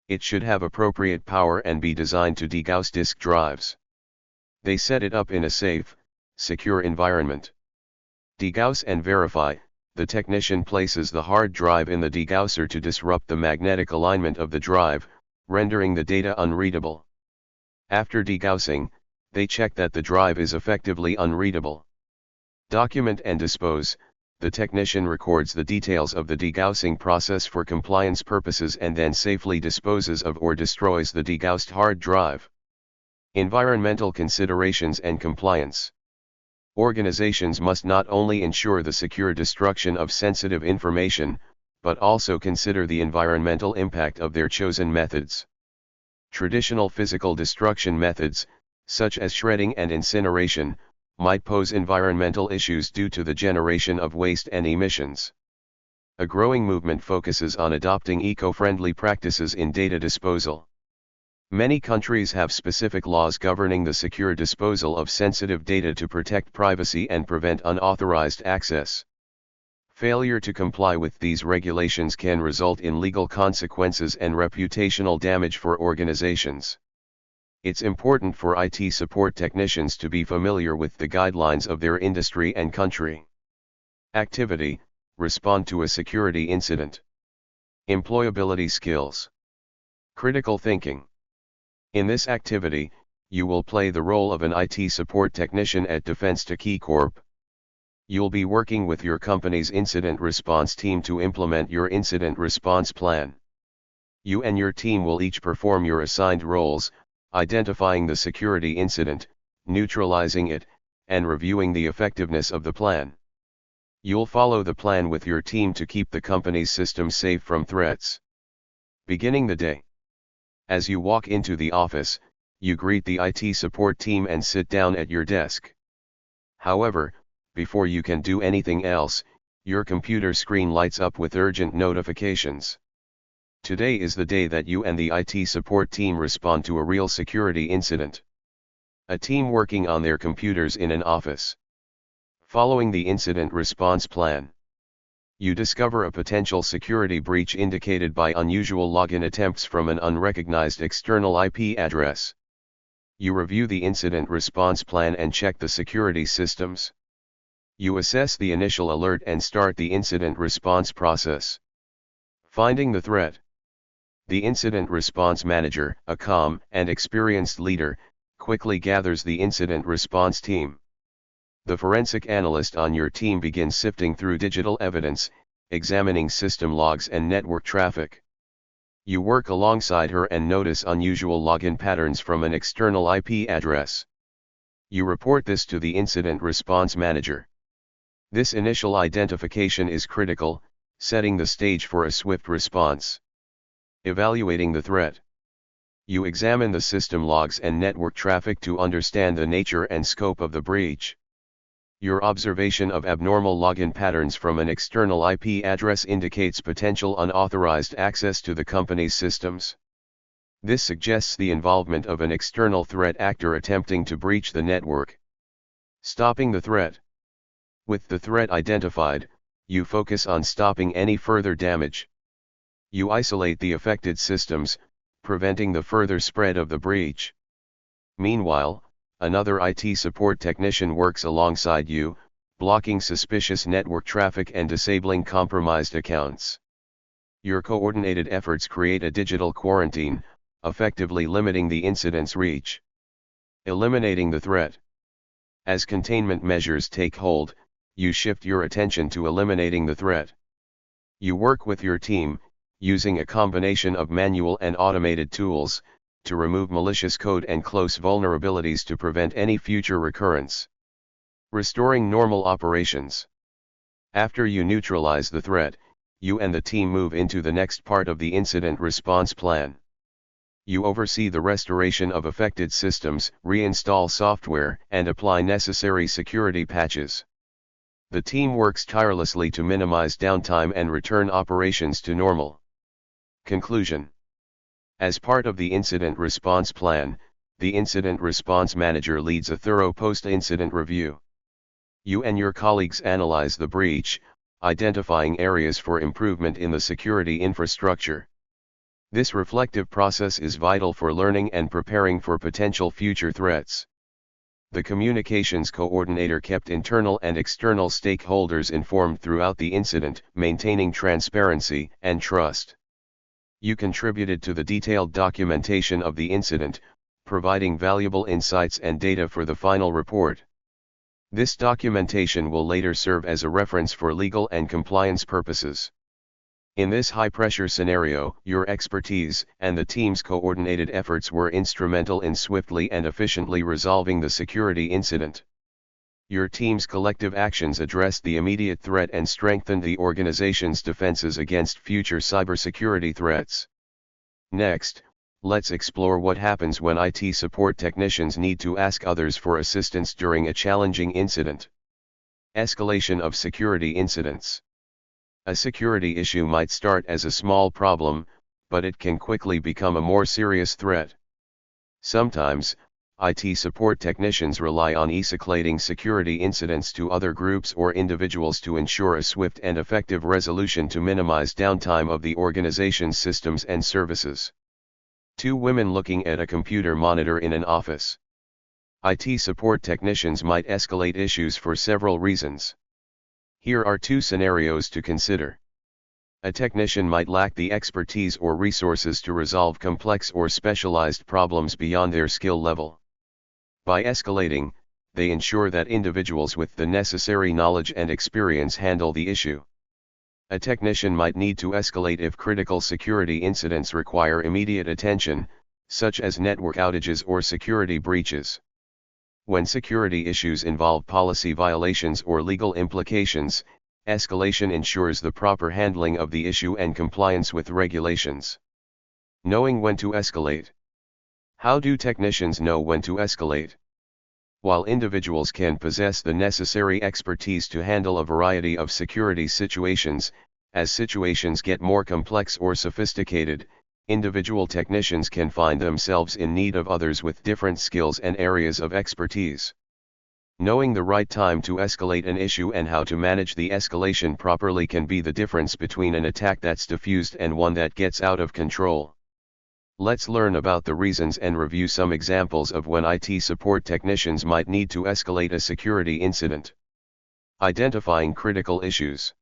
It should have appropriate power and be designed to degauss disk drives. They set it up in a safe, secure environment. Degauss and verify. The technician places the hard drive in the degausser to disrupt the magnetic alignment of the drive, rendering the data unreadable. After degaussing, they check that the drive is effectively unreadable. Document and dispose. The technician records the details of the degaussing process for compliance purposes and then safely disposes of or destroys the degaussed hard drive. Environmental considerations and compliance. Organizations must not only ensure the secure destruction of sensitive information, but also consider the environmental impact of their chosen methods. Traditional physical destruction methods, such as shredding and incineration, might pose environmental issues due to the generation of waste and emissions. A growing movement focuses on adopting eco-friendly practices in data disposal. Many countries have specific laws governing the secure disposal of sensitive data to protect privacy and prevent unauthorized access. Failure to comply with these regulations can result in legal consequences and reputational damage for organizations. It's important for IT support technicians to be familiar with the guidelines of their industry and country. Activity: respond to a security incident. Employability skills. Critical thinking. In this activity, you will play the role of an IT support technician at Defense Techie Corp. You'll be working with your company's incident response team to implement your incident response plan. You and your team will each perform your assigned roles, identifying the security incident, neutralizing it, and reviewing the effectiveness of the plan. You'll follow the plan with your team to keep the company's system safe from threats. Beginning the day. As you walk into the office, you greet the IT support team and sit down at your desk. However, before you can do anything else, your computer screen lights up with urgent notifications. Today is the day that you and the IT support team respond to a real security incident. A team working on their computers in an office. Following the incident response plan. You discover a potential security breach indicated by unusual login attempts from an unrecognized external IP address. You review the incident response plan and check the security systems. You assess the initial alert and start the incident response process. Finding the threat. The incident response manager, a calm and experienced leader, quickly gathers the incident response team. The forensic analyst on your team begins sifting through digital evidence, examining system logs and network traffic. You work alongside her and notice unusual login patterns from an external IP address. You report this to the incident response manager. This initial identification is critical, setting the stage for a swift response. Evaluating the threat. You examine the system logs and network traffic to understand the nature and scope of the breach. Your observation of abnormal login patterns from an external IP address indicates potential unauthorized access to the company's systems. This suggests the involvement of an external threat actor attempting to breach the network. Stopping the threat. With the threat identified, you focus on stopping any further damage. You isolate the affected systems, preventing the further spread of the breach. Meanwhile, another IT support technician works alongside you, blocking suspicious network traffic and disabling compromised accounts. Your coordinated efforts create a digital quarantine, effectively limiting the incident's reach. Eliminating the threat. As containment measures take hold, you shift your attention to eliminating the threat. You work with your team, using a combination of manual and automated tools, to remove malicious code and close vulnerabilities to prevent any future recurrence. Restoring normal operations. After you neutralize the threat, you and the team move into the next part of the incident response plan. You oversee the restoration of affected systems, reinstall software, and apply necessary security patches. The team works tirelessly to minimize downtime and return operations to normal. Conclusion. As part of the incident response plan, the incident response manager leads a thorough post-incident review. You and your colleagues analyze the breach, identifying areas for improvement in the security infrastructure. This reflective process is vital for learning and preparing for potential future threats. The communications coordinator kept internal and external stakeholders informed throughout the incident, maintaining transparency and trust. You contributed to the detailed documentation of the incident, providing valuable insights and data for the final report. This documentation will later serve as a reference for legal and compliance purposes. In this high-pressure scenario, your expertise and the team's coordinated efforts were instrumental in swiftly and efficiently resolving the security incident. Your team's collective actions addressed the immediate threat and strengthened the organization's defenses against future cybersecurity threats. Next, let's explore what happens when IT support technicians need to ask others for assistance during a challenging incident. Escalation of security incidents. A security issue might start as a small problem, but it can quickly become a more serious threat. Sometimes, IT support technicians rely on escalating security incidents to other groups or individuals to ensure a swift and effective resolution to minimize downtime of the organization's systems and services. Two women looking at a computer monitor in an office. IT support technicians might escalate issues for several reasons. Here are two scenarios to consider. A technician might lack the expertise or resources to resolve complex or specialized problems beyond their skill level. By escalating, they ensure that individuals with the necessary knowledge and experience handle the issue. A technician might need to escalate if critical security incidents require immediate attention, such as network outages or security breaches. When security issues involve policy violations or legal implications, escalation ensures the proper handling of the issue and compliance with regulations. Knowing when to escalate. How do technicians know when to escalate? While individuals can possess the necessary expertise to handle a variety of security situations, as situations get more complex or sophisticated, individual technicians can find themselves in need of others with different skills and areas of expertise. Knowing the right time to escalate an issue and how to manage the escalation properly can be the difference between an attack that's diffused and one that gets out of control. Let's learn about the reasons and review some examples of when IT support technicians might need to escalate a security incident. Identifying critical issues.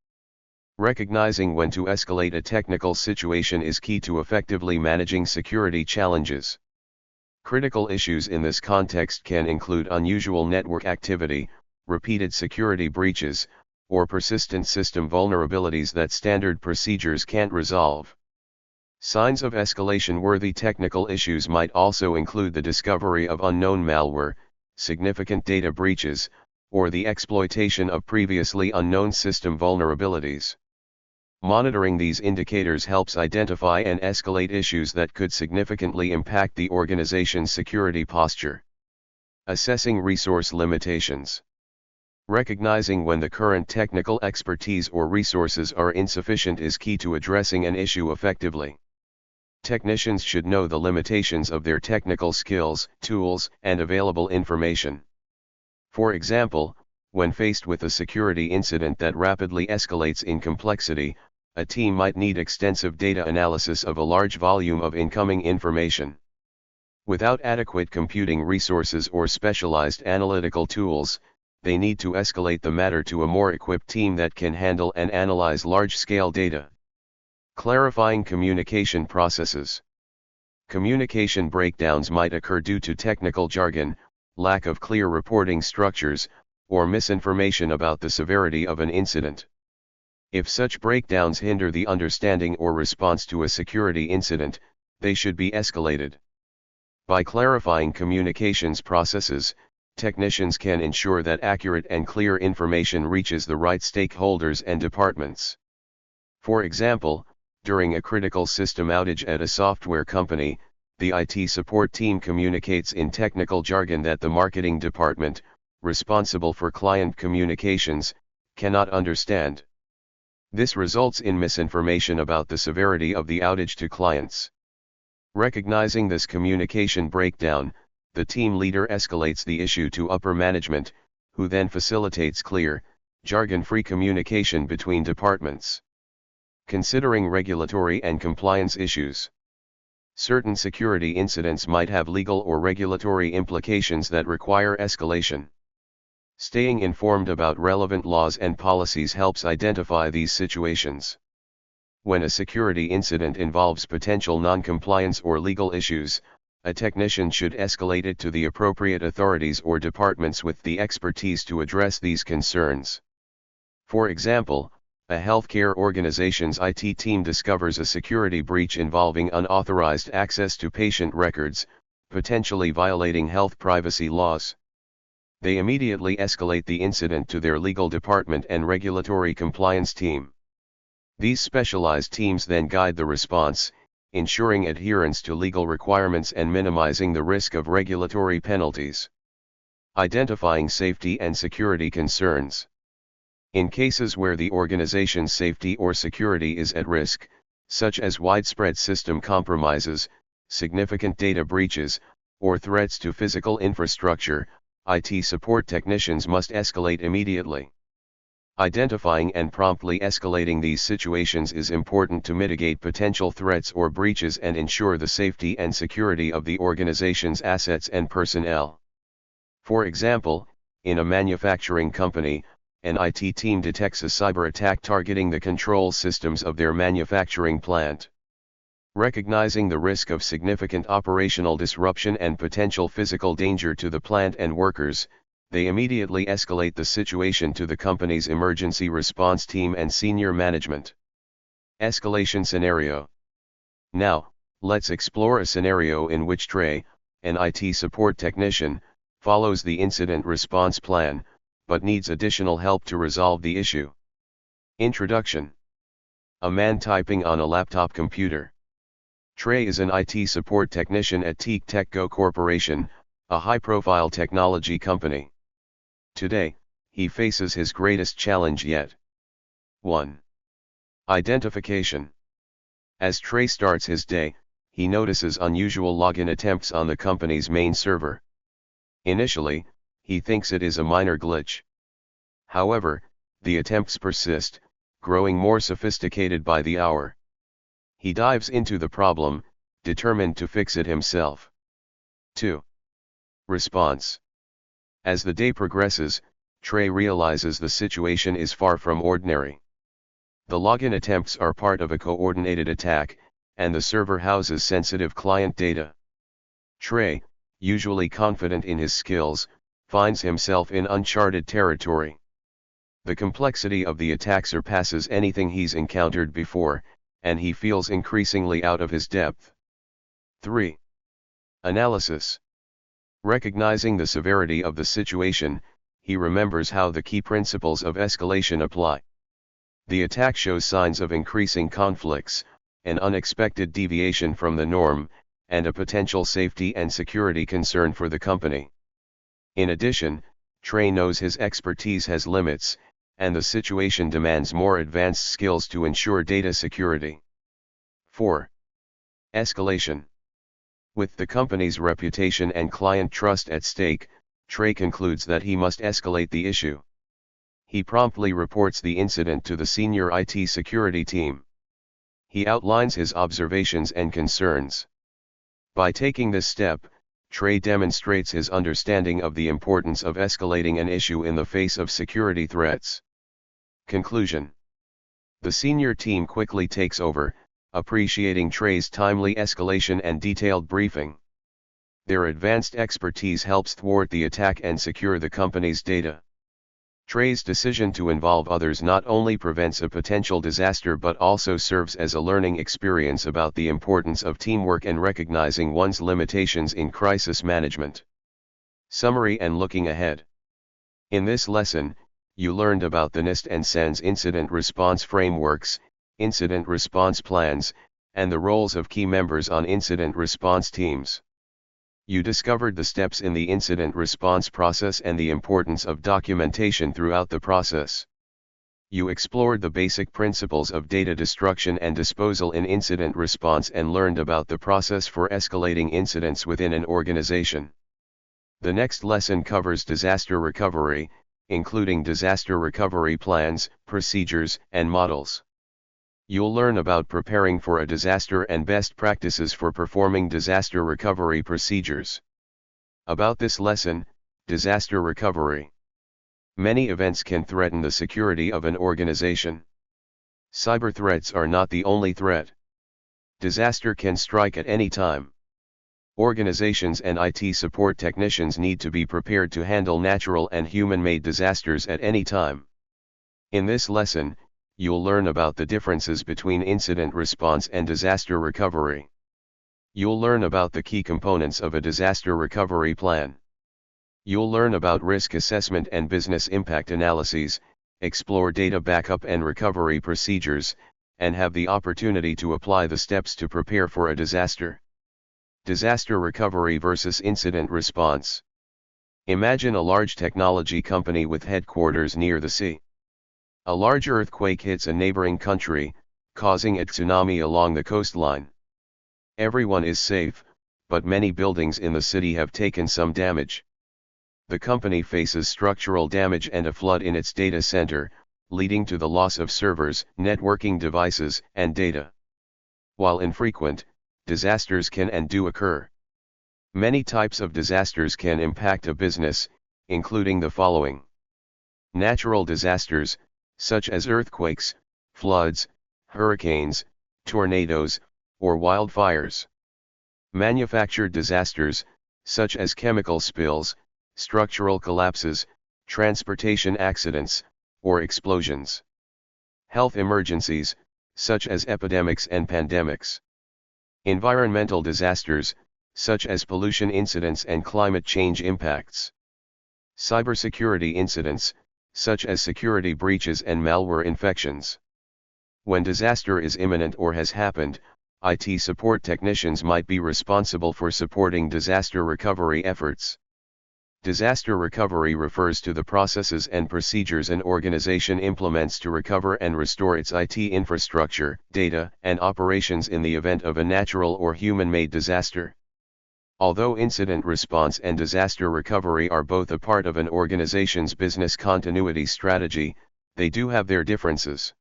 Recognizing when to escalate a technical situation is key to effectively managing security challenges. Critical issues in this context can include unusual network activity, repeated security breaches, or persistent system vulnerabilities that standard procedures can't resolve. Signs of escalation-worthy technical issues might also include the discovery of unknown malware, significant data breaches, or the exploitation of previously unknown system vulnerabilities. Monitoring these indicators helps identify and escalate issues that could significantly impact the organization's security posture. Assessing resource limitations. Recognizing when the current technical expertise or resources are insufficient is key to addressing an issue effectively. Technicians should know the limitations of their technical skills, tools, and available information. For example, when faced with a security incident that rapidly escalates in complexity, a team might need extensive data analysis of a large volume of incoming information. Without adequate computing resources or specialized analytical tools, they need to escalate the matter to a more equipped team that can handle and analyze large-scale data. Clarifying communication processes. Communication breakdowns might occur due to technical jargon, lack of clear reporting structures, or misinformation about the severity of an incident. If such breakdowns hinder the understanding or response to a security incident, they should be escalated. By clarifying communications processes, technicians can ensure that accurate and clear information reaches the right stakeholders and departments. For example, during a critical system outage at a software company, the IT support team communicates in technical jargon that the marketing department, responsible for client communications, cannot understand. This results in misinformation about the severity of the outage to clients. Recognizing this communication breakdown, the team leader escalates the issue to upper management, who then facilitates clear, jargon-free communication between departments. Considering regulatory and compliance issues. Certain security incidents might have legal or regulatory implications that require escalation. Staying informed about relevant laws and policies helps identify these situations. When a security incident involves potential non-compliance or legal issues, a technician should escalate it to the appropriate authorities or departments with the expertise to address these concerns. For example, a healthcare organization's IT team discovers a security breach involving unauthorized access to patient records, potentially violating health privacy laws. They immediately escalate the incident to their legal department and regulatory compliance team. These specialized teams then guide the response, ensuring adherence to legal requirements and minimizing the risk of regulatory penalties. Identifying safety and security concerns. In cases where the organization's safety or security is at risk, such as widespread system compromises, significant data breaches, or threats to physical infrastructure, IT support technicians must escalate immediately. Identifying and promptly escalating these situations is important to mitigate potential threats or breaches and ensure the safety and security of the organization's assets and personnel. For example, in a manufacturing company, an IT team detects a cyber attack targeting the control systems of their manufacturing plant. Recognizing the risk of significant operational disruption and potential physical danger to the plant and workers, they immediately escalate the situation to the company's emergency response team and senior management. Escalation scenario. Now, let's explore a scenario in which Trey, an IT support technician, follows the incident response plan, but needs additional help to resolve the issue. Introduction. A man typing on a laptop computer. Trey is an IT support technician at TechGo Corporation, a high-profile technology company. Today, he faces his greatest challenge yet. 1. Identification. As Trey starts his day, he notices unusual login attempts on the company's main server. Initially, he thinks it is a minor glitch. However, the attempts persist, growing more sophisticated by the hour. He dives into the problem, determined to fix it himself. 2. Response. As the day progresses, Trey realizes the situation is far from ordinary. The login attempts are part of a coordinated attack, and the server houses sensitive client data. Trey, usually confident in his skills, finds himself in uncharted territory. The complexity of the attack surpasses anything he's encountered before, and he feels increasingly out of his depth. 3. Analysis. Recognizing the severity of the situation, he remembers how the key principles of escalation apply. The attack shows signs of increasing conflicts, an unexpected deviation from the norm, and a potential safety and security concern for the company. In addition, Trey knows his expertise has limits, and the situation demands more advanced skills to ensure data security. 4. Escalation. With the company's reputation and client trust at stake, Trey concludes that he must escalate the issue. He promptly reports the incident to the senior IT security team. He outlines his observations and concerns. By taking this step, Trey demonstrates his understanding of the importance of escalating an issue in the face of security threats. Conclusion. The senior team quickly takes over, appreciating TRA's timely escalation and detailed briefing. Their advanced expertise helps thwart the attack and secure the company's data. TRA's decision to involve others not only prevents a potential disaster but also serves as a learning experience about the importance of teamwork and recognizing one's limitations in crisis management. Summary and looking ahead. In this lesson, you learned about the NIST and SENS incident response frameworks, incident response plans, and the roles of key members on incident response teams. You discovered the steps in the incident response process and the importance of documentation throughout the process. You explored the basic principles of data destruction and disposal in incident response and learned about the process for escalating incidents within an organization. The next lesson covers disaster recovery, including disaster recovery plans, procedures, and models. You'll learn about preparing for a disaster and best practices for performing disaster recovery procedures. About this lesson, disaster recovery. Many events can threaten the security of an organization. Cyber threats are not the only threat. Disaster can strike at any time. Organizations and IT support technicians need to be prepared to handle natural and human-made disasters at any time. In this lesson, you'll learn about the differences between incident response and disaster recovery. You'll learn about the key components of a disaster recovery plan. You'll learn about risk assessment and business impact analyses, explore data backup and recovery procedures, and have the opportunity to apply the steps to prepare for a disaster. Disaster recovery versus incident response. Imagine a large technology company with headquarters near the sea. A large earthquake hits a neighboring country, causing a tsunami along the coastline. Everyone is safe, but many buildings in the city have taken some damage. The company faces structural damage and a flood in its data center, leading to the loss of servers, networking devices, and data. While infrequent, disasters can and do occur. Many types of disasters can impact a business, including the following. Natural disasters, such as earthquakes, floods, hurricanes, tornadoes, or wildfires. Manufactured disasters, such as chemical spills, structural collapses, transportation accidents, or explosions. Health emergencies, such as epidemics and pandemics. Environmental disasters, such as pollution incidents and climate change impacts. Cybersecurity incidents, such as security breaches and malware infections. When disaster is imminent or has happened, IT support technicians might be responsible for supporting disaster recovery efforts. Disaster recovery refers to the processes and procedures an organization implements to recover and restore its IT infrastructure, data, and operations in the event of a natural or human-made disaster. Although incident response and disaster recovery are both a part of an organization's business continuity strategy, they do have their differences.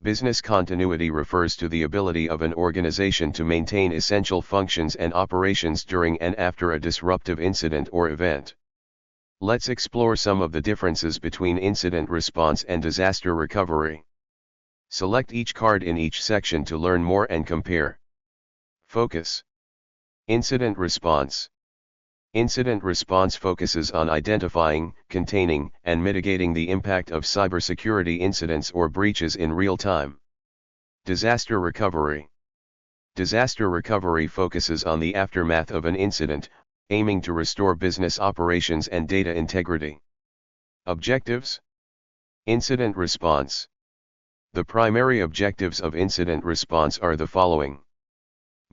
Business continuity refers to the ability of an organization to maintain essential functions and operations during and after a disruptive incident or event. Let's explore some of the differences between incident response and disaster recovery. Select each card in each section to learn more and compare. Focus. Incident response. Incident response focuses on identifying, containing, and mitigating the impact of cybersecurity incidents or breaches in real time. Disaster recovery. Disaster recovery focuses on the aftermath of an incident, aiming to restore business operations and data integrity. Objectives. Incident response. The primary objectives of incident response are the following.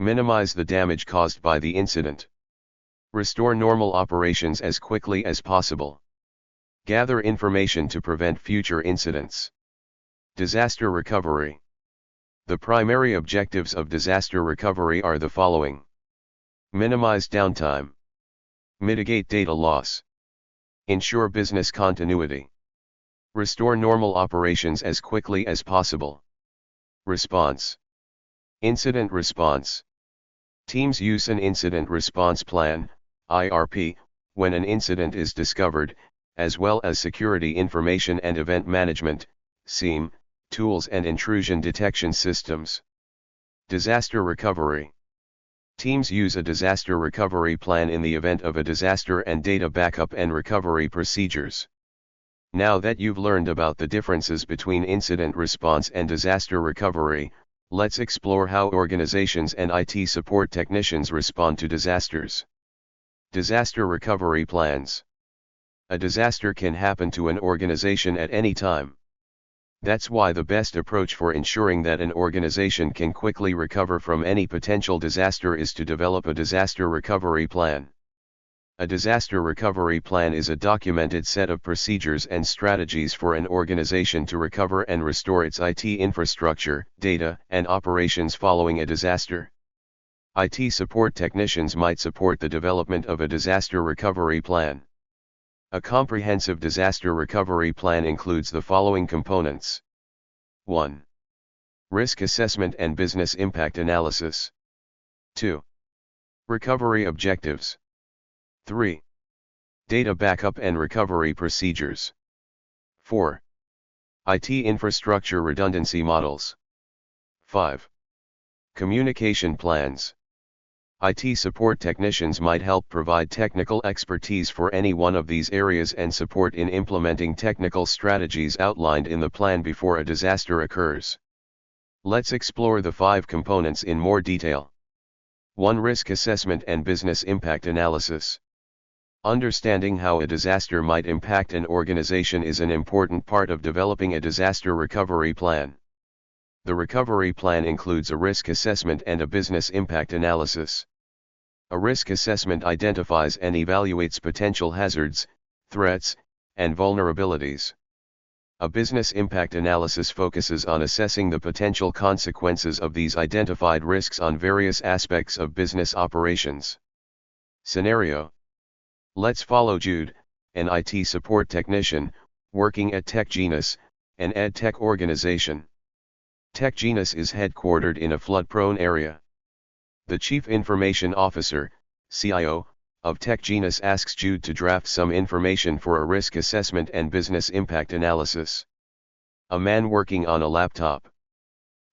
Minimize the damage caused by the incident. Restore normal operations as quickly as possible. Gather information to prevent future incidents. Disaster recovery. The primary objectives of disaster recovery are the following. Minimize downtime. Mitigate data loss. Ensure business continuity. Restore normal operations as quickly as possible. Response. Incident response. Teams use an incident response plan, IRP, when an incident is discovered, as well as security information and event management, SIEM, tools and intrusion detection systems. Disaster recovery. Teams use a disaster recovery plan in the event of a disaster and data backup and recovery procedures. Now that you've learned about the differences between incident response and disaster recovery, let's explore how organizations and IT support technicians respond to disasters. Disaster recovery plans. A disaster can happen to an organization at any time. That's why the best approach for ensuring that an organization can quickly recover from any potential disaster is to develop a disaster recovery plan. A disaster recovery plan is a documented set of procedures and strategies for an organization to recover and restore its IT infrastructure, data, and operations following a disaster. IT support technicians might support the development of a disaster recovery plan. A comprehensive disaster recovery plan includes the following components. 1. Risk assessment and business impact analysis. 2. Recovery objectives. 3. Data backup and recovery procedures. 4. IT infrastructure redundancy models. 5. Communication plans. IT support technicians might help provide technical expertise for any one of these areas and support in implementing technical strategies outlined in the plan before a disaster occurs. Let's explore the 5 components in more detail. 1. Risk assessment and business impact analysis. Understanding how a disaster might impact an organization is an important part of developing a disaster recovery plan. The recovery plan includes a risk assessment and a business impact analysis. A risk assessment identifies and evaluates potential hazards, threats, and vulnerabilities. A business impact analysis focuses on assessing the potential consequences of these identified risks on various aspects of business operations. Scenario. Let's follow Jude, an IT support technician, working at TechGenus, an ed-tech organization. TechGenus is headquartered in a flood-prone area. The Chief Information Officer, CIO, of TechGenus asks Jude to draft some information for a risk assessment and business impact analysis. A man working on a laptop.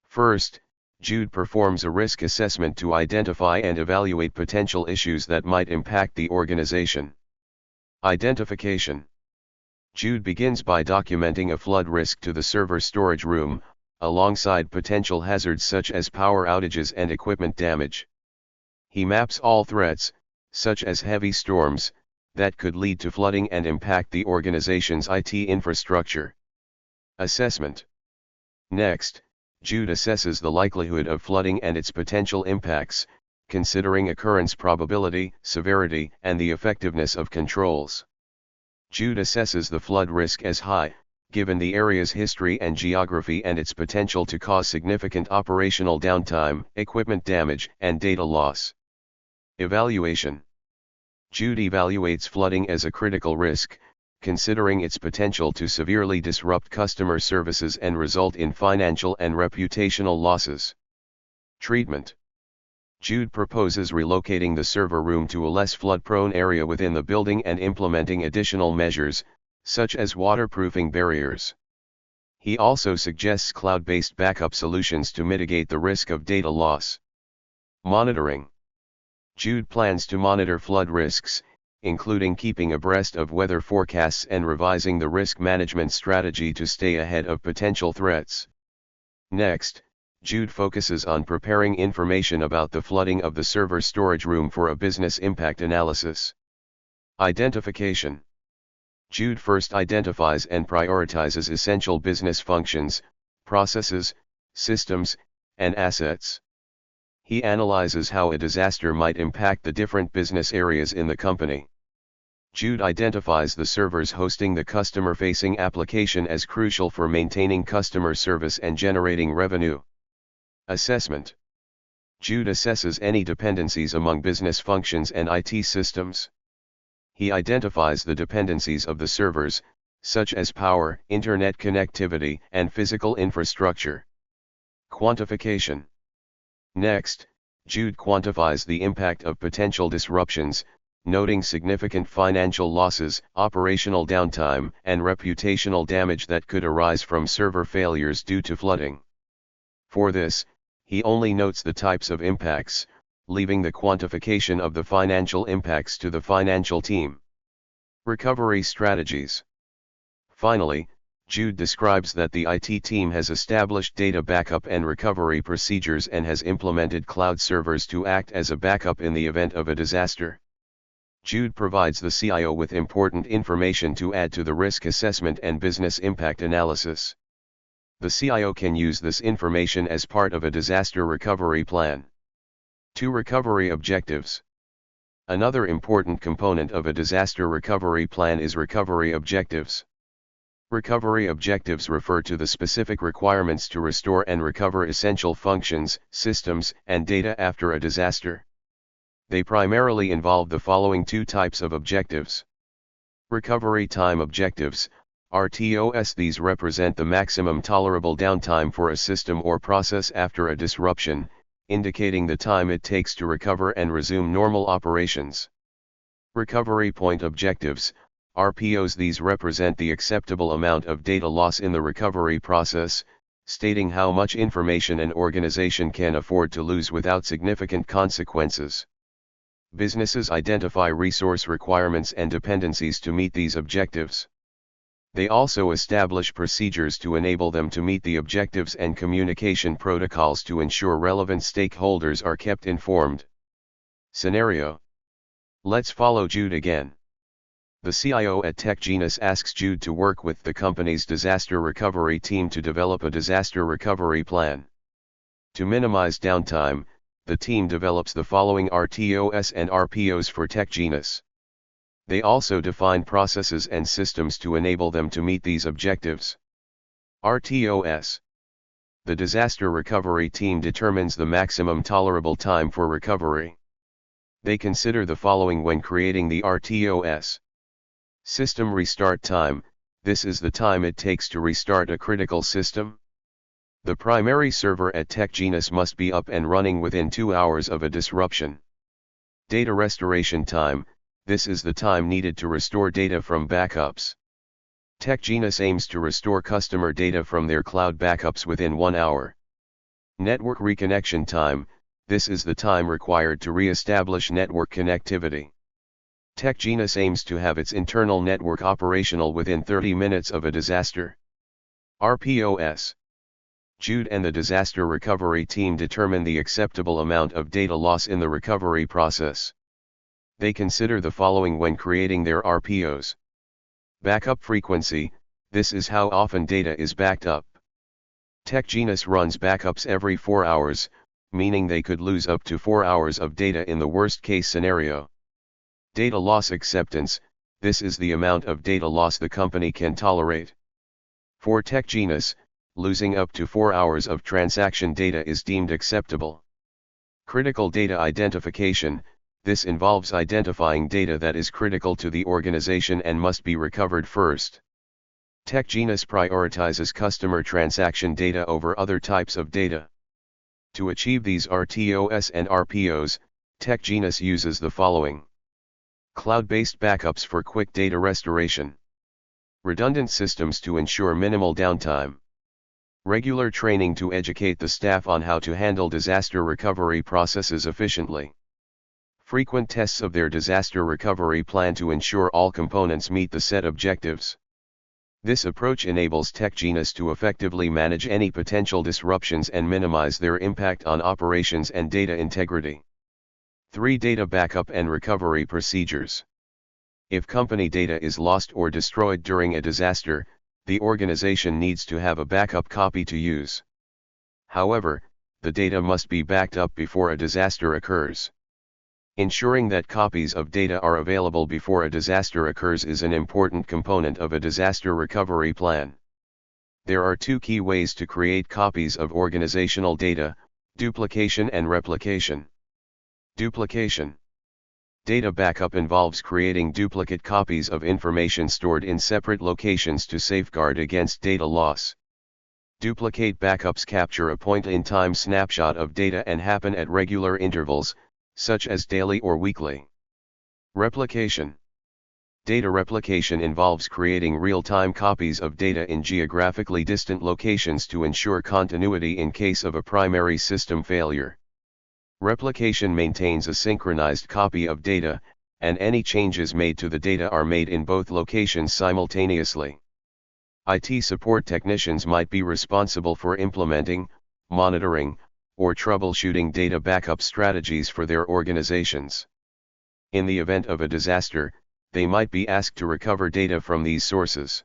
First, Jude performs a risk assessment to identify and evaluate potential issues that might impact the organization. Identification. Jude begins by documenting a flood risk to the server storage room, alongside potential hazards such as power outages and equipment damage. He maps all threats, such as heavy storms, that could lead to flooding and impact the organization's IT infrastructure. Assessment. Next, Jude assesses the likelihood of flooding and its potential impacts, considering occurrence probability, severity, and the effectiveness of controls. Jude assesses the flood risk as high, given the area's history and geography and its potential to cause significant operational downtime, equipment damage, and data loss. Evaluation. Jude evaluates flooding as a critical risk, considering its potential to severely disrupt customer services and result in financial and reputational losses. Treatment. Jude proposes relocating the server room to a less flood-prone area within the building and implementing additional measures, such as waterproofing barriers. He also suggests cloud-based backup solutions to mitigate the risk of data loss. Monitoring. Jude plans to monitor flood risks, including keeping abreast of weather forecasts and revising the risk management strategy to stay ahead of potential threats. Next, Jude focuses on preparing information about the flooding of the server storage room for a business impact analysis. Identification. Jude first identifies and prioritizes essential business functions, processes, systems, and assets. He analyzes how a disaster might impact the different business areas in the company. Jude identifies the servers hosting the customer-facing application as crucial for maintaining customer service and generating revenue. Assessment. Jude assesses any dependencies among business functions and IT systems. He identifies the dependencies of the servers, such as power, internet connectivity, and physical infrastructure. Quantification. Next, Jude quantifies the impact of potential disruptions, noting significant financial losses, operational downtime, and reputational damage that could arise from server failures due to flooding. For this, he only notes the types of impacts, leaving the quantification of the financial impacts to the financial team. Recovery strategies. Finally, Jude describes that the IT team has established data backup and recovery procedures and has implemented cloud servers to act as a backup in the event of a disaster. Jude provides the CIO with important information to add to the risk assessment and business impact analysis. The CIO can use this information as part of a disaster recovery plan. 2. Recovery objectives. Another important component of a disaster recovery plan is recovery objectives. Recovery objectives refer to the specific requirements to restore and recover essential functions, systems, and data after a disaster. They primarily involve the following two types of objectives. Recovery time objectives, RTOS. These represent the maximum tolerable downtime for a system or process after a disruption, indicating the time it takes to recover and resume normal operations. Recovery point objectives, RPOs. These represent the acceptable amount of data loss in the recovery process, stating how much information an organization can afford to lose without significant consequences. Businesses identify resource requirements and dependencies to meet these objectives. They also establish procedures to enable them to meet the objectives and communication protocols to ensure relevant stakeholders are kept informed. Scenario. Let's follow Jude again. The CIO at TechGenius asks Jude to work with the company's disaster recovery team to develop a disaster recovery plan. To minimize downtime, the team develops the following RTOS and RPOs for TechGenius. They also define processes and systems to enable them to meet these objectives. RTOS. The disaster recovery team determines the maximum tolerable time for recovery. They consider the following when creating the RTOS. System restart time. This is the time it takes to restart a critical system. The primary server at TechGenius must be up and running within 2 hours of a disruption. Data restoration time. This is the time needed to restore data from backups. TechGenius aims to restore customer data from their cloud backups within 1 hour. Network reconnection time. This is the time required to re-establish network connectivity. TechGenius aims to have its internal network operational within 30 minutes of a disaster. RPOS. Jude and the disaster recovery team determine the acceptable amount of data loss in the recovery process. They consider the following when creating their RPOs. Backup frequency. This is how often data is backed up. TechGenius runs backups every 4 hours, meaning they could lose up to 4 hours of data in the worst case scenario. Data loss acceptance. This is the amount of data loss the company can tolerate. For TechGenius, losing up to 4 hours of transaction data is deemed acceptable. Critical data identification. This involves identifying data that is critical to the organization and must be recovered first. TechGenius prioritizes customer transaction data over other types of data. To achieve these RTOS and RPOs, TechGenius uses the following. Cloud-based backups for quick data restoration. Redundant systems to ensure minimal downtime. Regular training to educate the staff on how to handle disaster recovery processes efficiently. Frequent tests of their disaster recovery plan to ensure all components meet the set objectives. This approach enables TechGenius to effectively manage any potential disruptions and minimize their impact on operations and data integrity. 3. Data backup and recovery procedures. If company data is lost or destroyed during a disaster, the organization needs to have a backup copy to use. However, the data must be backed up before a disaster occurs. Ensuring that copies of data are available before a disaster occurs is an important component of a disaster recovery plan. There are 2 key ways to create copies of organizational data: duplication and replication. Duplication. Data backup involves creating duplicate copies of information stored in separate locations to safeguard against data loss. Duplicate backups capture a point-in-time snapshot of data and happen at regular intervals, such as daily or weekly. Replication. Data replication involves creating real-time copies of data in geographically distant locations to ensure continuity in case of a primary system failure. Replication maintains a synchronized copy of data, and any changes made to the data are made in both locations simultaneously. IT support technicians might be responsible for implementing, monitoring, or troubleshooting data backup strategies for their organizations. In the event of a disaster, they might be asked to recover data from these sources.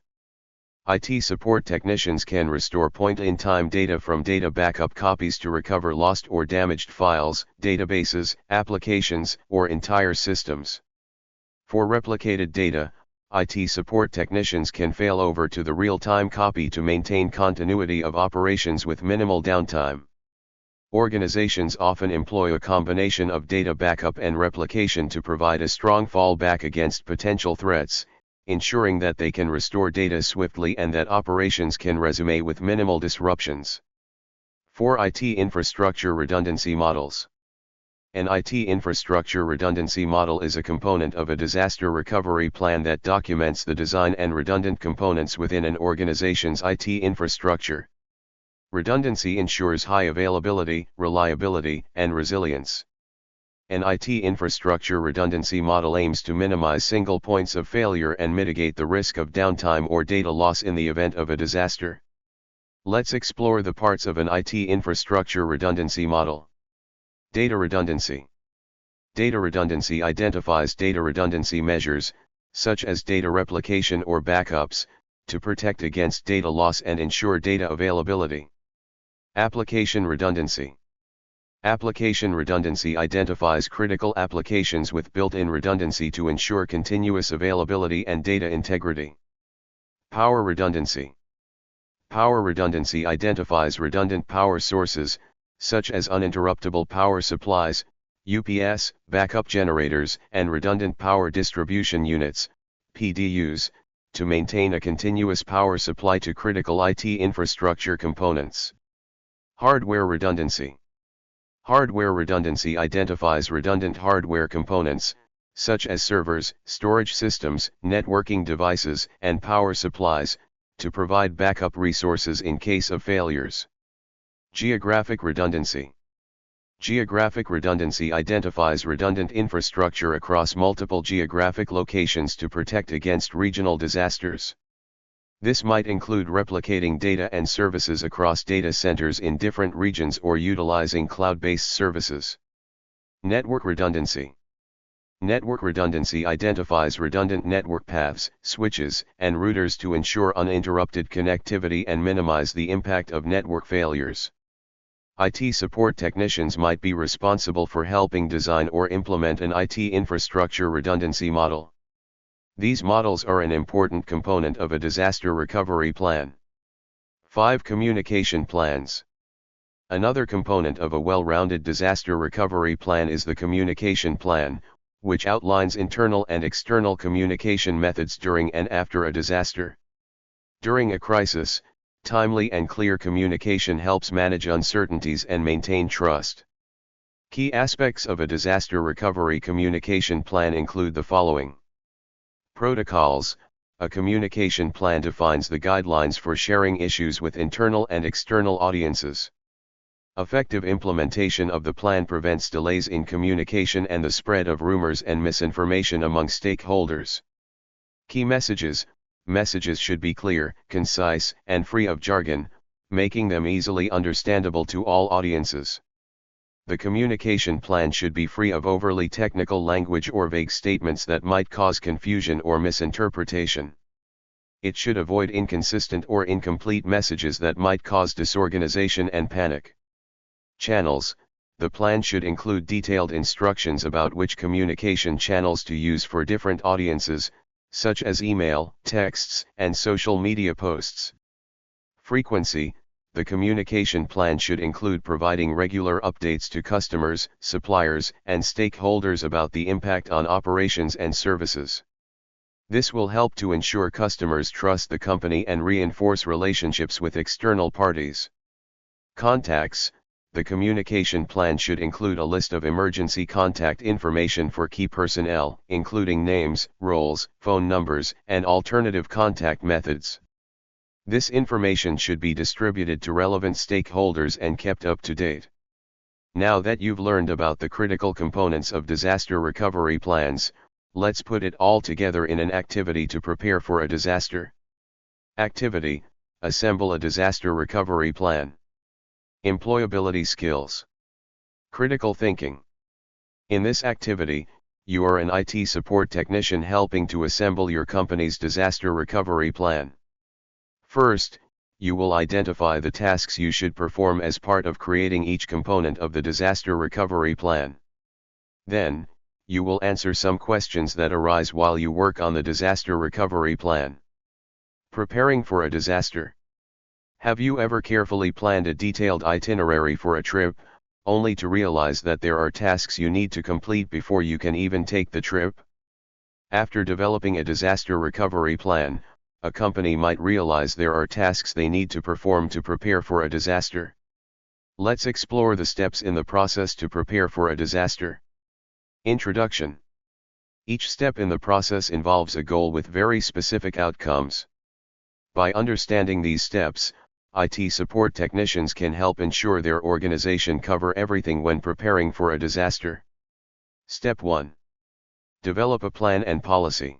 IT support technicians can restore point-in-time data from data backup copies to recover lost or damaged files, databases, applications, or entire systems. For replicated data, IT support technicians can fail over to the real-time copy to maintain continuity of operations with minimal downtime. Organizations often employ a combination of data backup and replication to provide a strong fallback against potential threats, ensuring that they can restore data swiftly and that operations can resume with minimal disruptions. 4. IT infrastructure redundancy models. An IT infrastructure redundancy model is a component of a disaster recovery plan that documents the design and redundant components within an organization's IT infrastructure. Redundancy ensures high availability, reliability, and resilience. An IT infrastructure redundancy model aims to minimize single points of failure and mitigate the risk of downtime or data loss in the event of a disaster. Let's explore the parts of an IT infrastructure redundancy model. Data redundancy. Data redundancy identifies data redundancy measures, such as data replication or backups, to protect against data loss and ensure data availability. Application redundancy. Application redundancy identifies critical applications with built-in redundancy to ensure continuous availability and data integrity. Power redundancy. Power redundancy identifies redundant power sources, such as uninterruptible power supplies, UPS, backup generators, and redundant power distribution units, PDUs, to maintain a continuous power supply to critical IT infrastructure components. Hardware redundancy. Hardware redundancy identifies redundant hardware components, such as servers, storage systems, networking devices, and power supplies, to provide backup resources in case of failures. Geographic redundancy. Geographic redundancy identifies redundant infrastructure across multiple geographic locations to protect against regional disasters. This might include replicating data and services across data centers in different regions or utilizing cloud-based services. Network redundancy. Network redundancy identifies redundant network paths, switches, and routers to ensure uninterrupted connectivity and minimize the impact of network failures. IT support technicians might be responsible for helping design or implement an IT infrastructure redundancy model. These models are an important component of a disaster recovery plan. 5. Communication plans. Another component of a well-rounded disaster recovery plan is the communication plan, which outlines internal and external communication methods during and after a disaster. During a crisis, timely and clear communication helps manage uncertainties and maintain trust. Key aspects of a disaster recovery communication plan include the following. Protocols. A communication plan defines the guidelines for sharing issues with internal and external audiences. Effective implementation of the plan prevents delays in communication and the spread of rumors and misinformation among stakeholders. Key messages. Messages should be clear, concise, and free of jargon, making them easily understandable to all audiences. The communication plan should be free of overly technical language or vague statements that might cause confusion or misinterpretation. It should avoid inconsistent or incomplete messages that might cause disorganization and panic. Channels. The plan should include detailed instructions about which communication channels to use for different audiences, such as email, texts, and social media posts. Frequency. The communication plan should include providing regular updates to customers, suppliers, and stakeholders about the impact on operations and services. This will help to ensure customers trust the company and reinforce relationships with external parties. Contacts. The communication plan should include a list of emergency contact information for key personnel, including names, roles, phone numbers, and alternative contact methods. This information should be distributed to relevant stakeholders and kept up to date. Now that you've learned about the critical components of disaster recovery plans, let's put it all together in an activity to prepare for a disaster. Activity: assemble a disaster recovery plan. Employability skills. Critical thinking. In this activity, you are an IT support technician helping to assemble your company's disaster recovery plan. First, you will identify the tasks you should perform as part of creating each component of the disaster recovery plan. Then, you will answer some questions that arise while you work on the disaster recovery plan. Preparing for a disaster. Have you ever carefully planned a detailed itinerary for a trip, only to realize that there are tasks you need to complete before you can even take the trip? After developing a disaster recovery plan, a company might realize there are tasks they need to perform to prepare for a disaster. Let's explore the steps in the process to prepare for a disaster. Introduction. Each step in the process involves a goal with very specific outcomes. By understanding these steps, IT support technicians can help ensure their organization cover everything when preparing for a disaster. Step 1. Develop a plan and policy.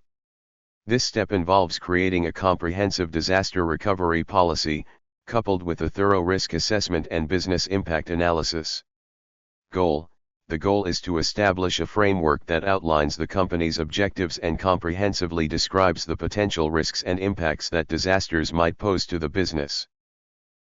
This step involves creating a comprehensive disaster recovery policy, coupled with a thorough risk assessment and business impact analysis. Goal. The goal is to establish a framework that outlines the company's objectives and comprehensively describes the potential risks and impacts that disasters might pose to the business.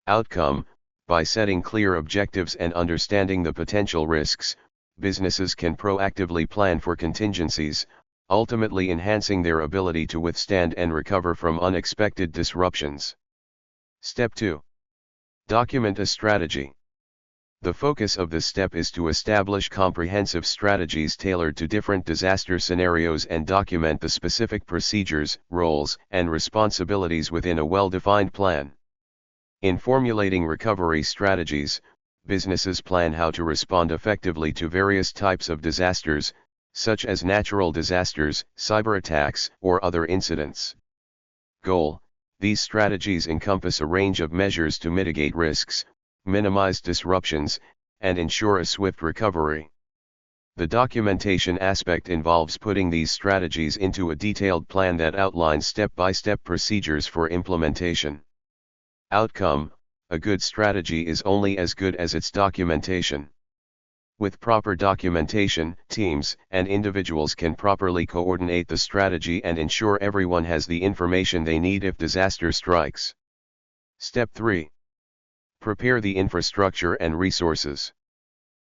Outcome. By setting clear objectives and understanding the potential risks, businesses can proactively plan for contingencies, ultimately enhancing their ability to withstand and recover from unexpected disruptions. Step 2. Document a strategy. The focus of this step is to establish comprehensive strategies tailored to different disaster scenarios and document the specific procedures, roles, and responsibilities within a well-defined plan. In formulating recovery strategies, businesses plan how to respond effectively to various types of disasters, such as natural disasters, cyber attacks, or other incidents. Goal. These strategies encompass a range of measures to mitigate risks, minimize disruptions, and ensure a swift recovery. The documentation aspect involves putting these strategies into a detailed plan that outlines step-by-step procedures for implementation. Outcome. A good strategy is only as good as its documentation. With proper documentation, teams and individuals can properly coordinate the strategy and ensure everyone has the information they need if disaster strikes. Step 3. Prepare the infrastructure and resources.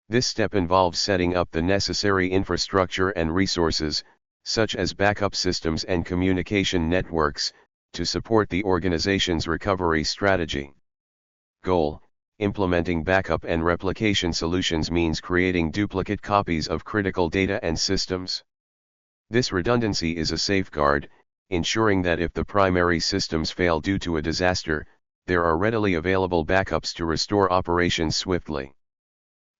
This step involves setting up the necessary infrastructure and resources, such as backup systems and communication networks, to support the organization's recovery strategy. Goal. Implementing backup and replication solutions means creating duplicate copies of critical data and systems. This redundancy is a safeguard, ensuring that if the primary systems fail due to a disaster, there are readily available backups to restore operations swiftly.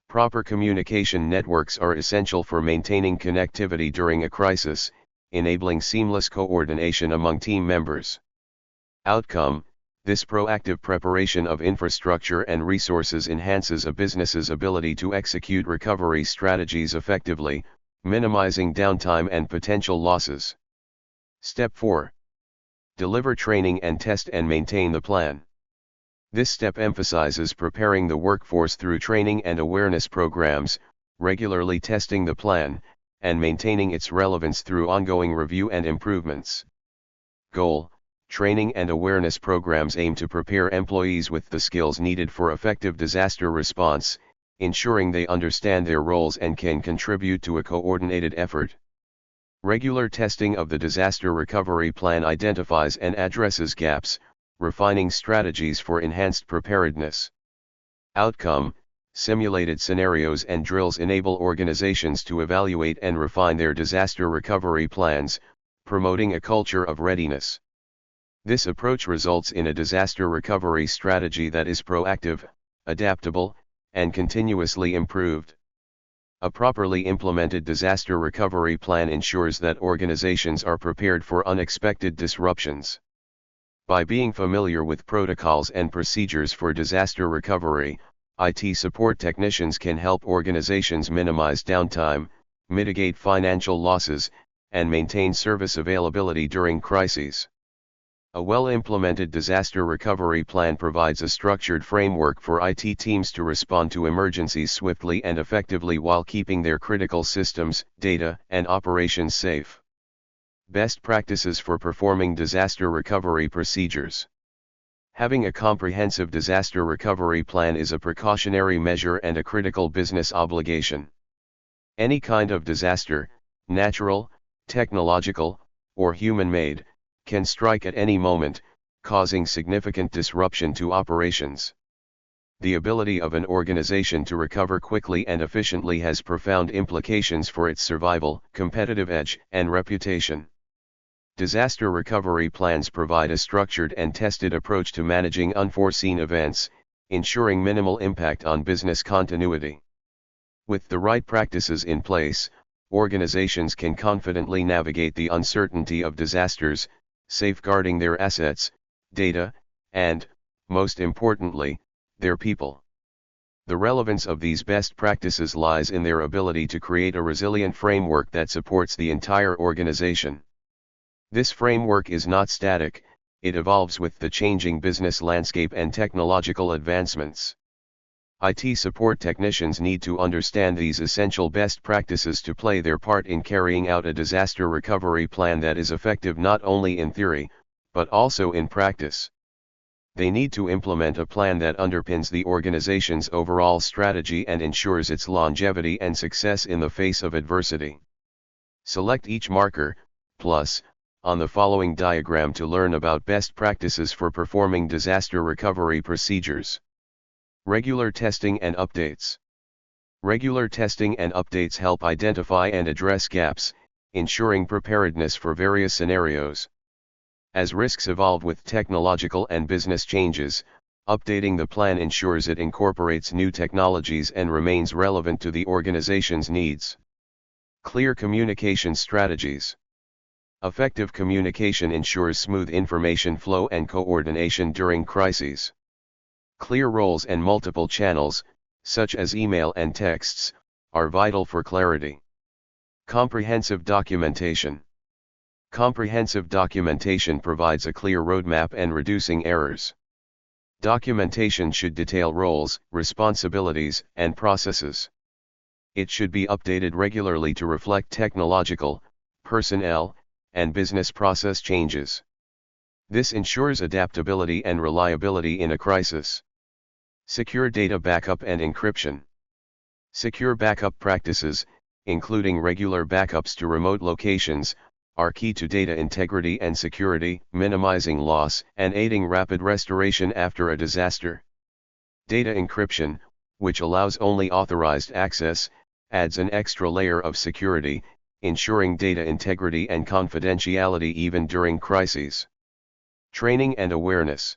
Proper communication networks are essential for maintaining connectivity during a crisis, enabling seamless coordination among team members. Outcome. This proactive preparation of infrastructure and resources enhances a business's ability to execute recovery strategies effectively, minimizing downtime and potential losses. Step 4. Deliver training and test and maintain the plan. This step emphasizes preparing the workforce through training and awareness programs, regularly testing the plan, and maintaining its relevance through ongoing review and improvements. Goal. Training and awareness programs aim to prepare employees with the skills needed for effective disaster response, ensuring they understand their roles and can contribute to a coordinated effort. Regular testing of the disaster recovery plan identifies and addresses gaps, refining strategies for enhanced preparedness. Outcome. Simulated scenarios and drills enable organizations to evaluate and refine their disaster recovery plans, promoting a culture of readiness. This approach results in a disaster recovery strategy that is proactive, adaptable, and continuously improved. A properly implemented disaster recovery plan ensures that organizations are prepared for unexpected disruptions. By being familiar with protocols and procedures for disaster recovery, IT support technicians can help organizations minimize downtime, mitigate financial losses, and maintain service availability during crises. A well-implemented disaster recovery plan provides a structured framework for IT teams to respond to emergencies swiftly and effectively while keeping their critical systems, data, and operations safe. Best practices for performing disaster recovery procedures. Having a comprehensive disaster recovery plan is a precautionary measure and a critical business obligation. Any kind of disaster, natural, technological, or human-made, can strike at any moment, causing significant disruption to operations. The ability of an organization to recover quickly and efficiently has profound implications for its survival, competitive edge, and reputation. Disaster recovery plans provide a structured and tested approach to managing unforeseen events, ensuring minimal impact on business continuity. With the right practices in place, organizations can confidently navigate the uncertainty of disasters, safeguarding their assets, data, and, most importantly, their people. The relevance of these best practices lies in their ability to create a resilient framework that supports the entire organization. This framework is not static, it evolves with the changing business landscape and technological advancements. IT support technicians need to understand these essential best practices to play their part in carrying out a disaster recovery plan that is effective not only in theory, but also in practice. They need to implement a plan that underpins the organization's overall strategy and ensures its longevity and success in the face of adversity. Select each marker, plus, on the following diagram to learn about best practices for performing disaster recovery procedures. Regular testing and updates. Regular testing and updates help identify and address gaps, ensuring preparedness for various scenarios. As risks evolve with technological and business changes, updating the plan ensures it incorporates new technologies and remains relevant to the organization's needs. Clear communication strategies. Effective communication ensures smooth information flow and coordination during crises. Clear roles and multiple channels, such as email and texts, are vital for clarity. Comprehensive documentation. Comprehensive documentation provides a clear roadmap and reducing errors. Documentation should detail roles, responsibilities, and processes. It should be updated regularly to reflect technological, personnel, and business process changes. This ensures adaptability and reliability in a crisis. Secure data backup and encryption. Secure backup practices, including regular backups to remote locations, are key to data integrity and security, minimizing loss and aiding rapid restoration after a disaster. Data encryption, which allows only authorized access, adds an extra layer of security, ensuring data integrity and confidentiality even during crises. Training and awareness.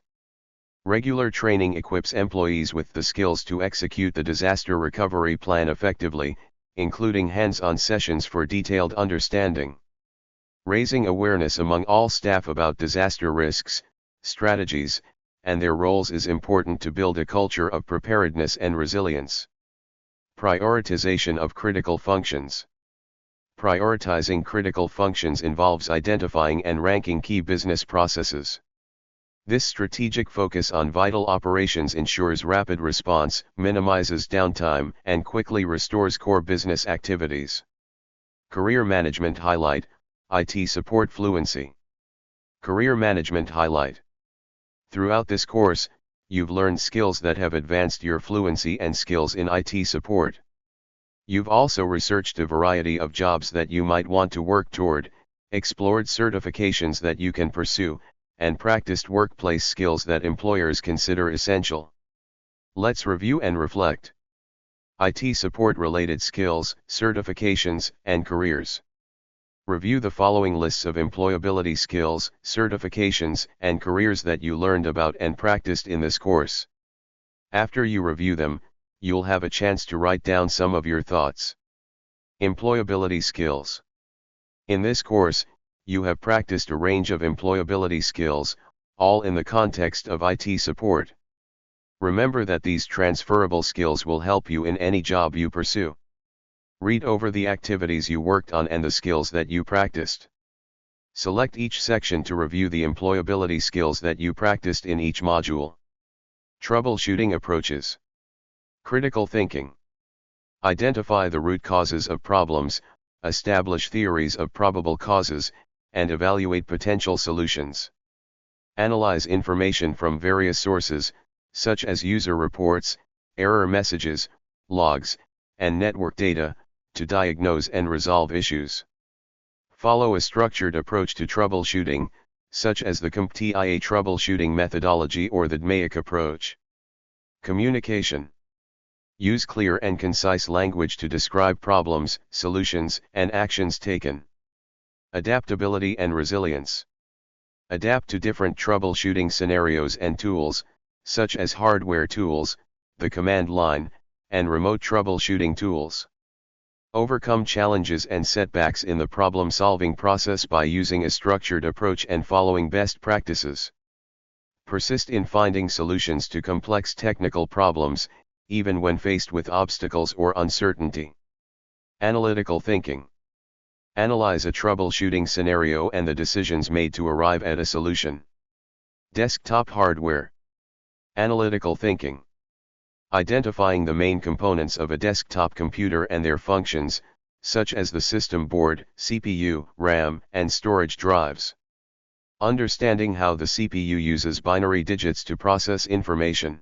Regular training equips employees with the skills to execute the disaster recovery plan effectively, including hands-on sessions for detailed understanding. Raising awareness among all staff about disaster risks, strategies, and their roles is important to build a culture of preparedness and resilience. Prioritization of critical functions. Prioritizing critical functions involves identifying and ranking key business processes. This strategic focus on vital operations ensures rapid response, minimizes downtime, and quickly restores core business activities. Career management highlight, IT support fluency. Career management highlight. Throughout this course, you've learned skills that have advanced your fluency and skills in IT support. You've also researched a variety of jobs that you might want to work toward, explored certifications that you can pursue, and practiced workplace skills that employers consider essential. Let's review and reflect. IT support-related skills, certifications, and careers. Review the following lists of employability skills, certifications, and careers that you learned about and practiced in this course. After you review them, you'll have a chance to write down some of your thoughts. Employability skills. In this course, you have practiced a range of employability skills, all in the context of IT support. Remember that these transferable skills will help you in any job you pursue. Read over the activities you worked on and the skills that you practiced. Select each section to review the employability skills that you practiced in each module. Troubleshooting approaches. Critical thinking. Identify the root causes of problems, establish theories of probable causes, and evaluate potential solutions. Analyze information from various sources, such as user reports, error messages, logs, and network data, to diagnose and resolve issues. Follow a structured approach to troubleshooting, such as the CompTIA troubleshooting methodology or the DMAIC approach. Communication. Use clear and concise language to describe problems, solutions, and actions taken. Adaptability and resilience. Adapt to different troubleshooting scenarios and tools, such as hardware tools, the command line, and remote troubleshooting tools. Overcome challenges and setbacks in the problem-solving process by using a structured approach and following best practices. Persist in finding solutions to complex technical problems, even when faced with obstacles or uncertainty. Analytical thinking. Analyze a troubleshooting scenario and the decisions made to arrive at a solution. Desktop hardware. Analytical thinking. Identifying the main components of a desktop computer and their functions, such as the system board, CPU, RAM, and storage drives. Understanding how the CPU uses binary digits to process information.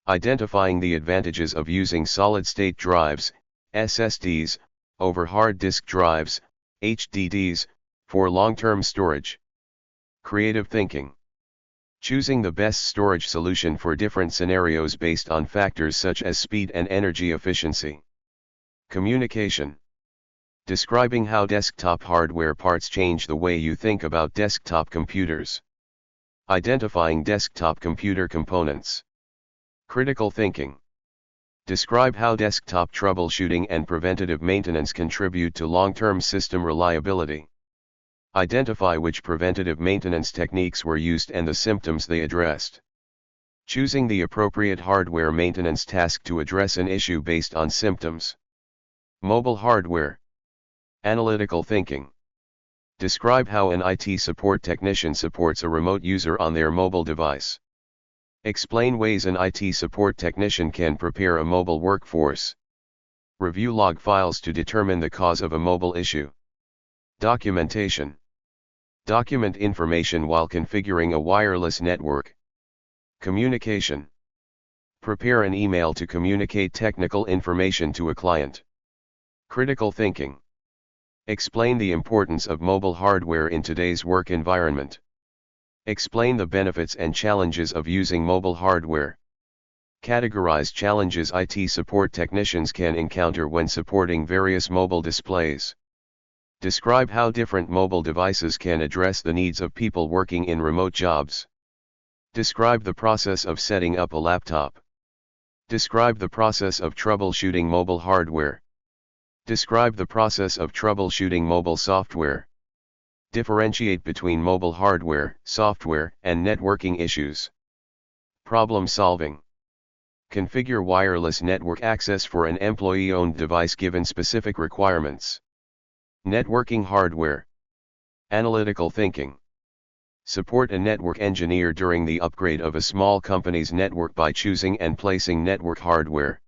Identifying the advantages of using solid-state drives, SSDs, over hard disk drives, HDDs, for long-term storage. Creative thinking. Choosing the best storage solution for different scenarios based on factors such as speed and energy efficiency. Communication. Describing how desktop hardware parts change the way you think about desktop computers. Identifying desktop computer components. Critical thinking. Describe how desktop troubleshooting and preventative maintenance contribute to long-term system reliability. Identify which preventative maintenance techniques were used and the symptoms they addressed. Choosing the appropriate hardware maintenance task to address an issue based on symptoms. Mobile hardware. Analytical thinking. Describe how an IT support technician supports a remote user on their mobile device. Explain ways an IT support technician can prepare a mobile workforce. Review log files to determine the cause of a mobile issue. Documentation. Document information while configuring a wireless network. Communication. Prepare an email to communicate technical information to a client. Critical thinking. Explain the importance of mobile hardware in today's work environment. Explain the benefits and challenges of using mobile hardware. Categorize challenges IT support technicians can encounter when supporting various mobile displays. Describe how different mobile devices can address the needs of people working in remote jobs. Describe the process of setting up a laptop. Describe the process of troubleshooting mobile hardware. Describe the process of troubleshooting mobile software. Differentiate between mobile hardware, software, and networking issues. Problem solving. Configure wireless network access for an employee-owned device given specific requirements. Networking hardware. Analytical thinking. Support a network engineer during the upgrade of a small company's network by choosing and placing network hardware.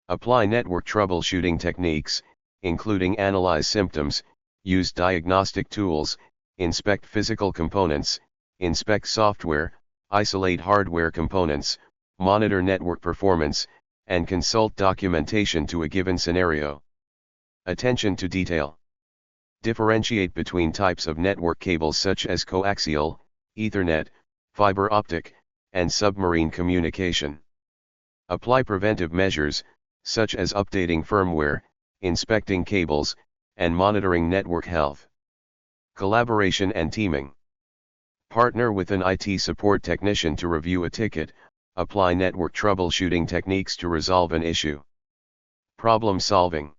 Apply network troubleshooting techniques, including analyze symptoms, use diagnostic tools, inspect physical components, inspect software, isolate hardware components, monitor network performance, and consult documentation to a given scenario. Attention to detail. Differentiate between types of network cables such as coaxial, Ethernet, fiber optic, and submarine communication. Apply preventive measures, such as updating firmware, inspecting cables, and monitoring network health. Collaboration and teaming. Partner with an IT support technician to review a ticket, Apply network troubleshooting techniques to resolve an issue. Problem solving.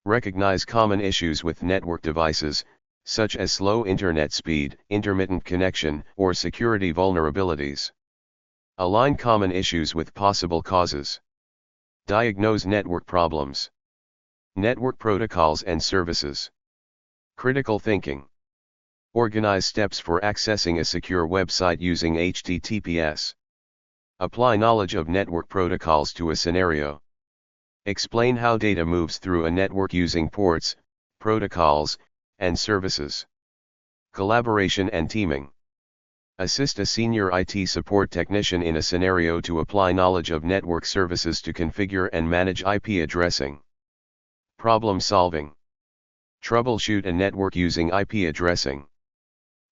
Recognize common issues with network devices, such as slow internet speed, intermittent connection, or security vulnerabilities. Align common issues with possible causes. Diagnose network problems. Network protocols and services. Critical thinking. Organize steps for accessing a secure website using HTTPS. Apply knowledge of network protocols to a scenario. Explain how data moves through a network using ports, protocols, and services. Collaboration and teaming. Assist a senior IT support technician in a scenario to apply knowledge of network services to configure and manage IP addressing. Problem solving. Troubleshoot a network using IP addressing.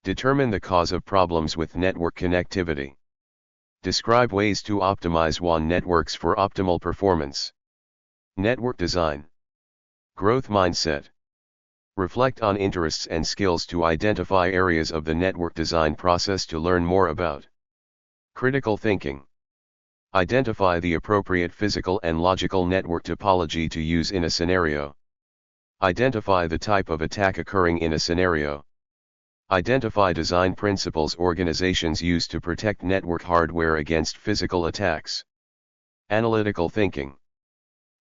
Determine the cause of problems with network connectivity. Describe ways to optimize WAN networks for optimal performance. Network design. Growth mindset. Reflect on interests and skills to identify areas of the network design process to learn more about. Critical thinking. Identify the appropriate physical and logical network topology to use in a scenario. Identify the type of attack occurring in a scenario. Identify design principles organizations use to protect network hardware against physical attacks. Analytical thinking.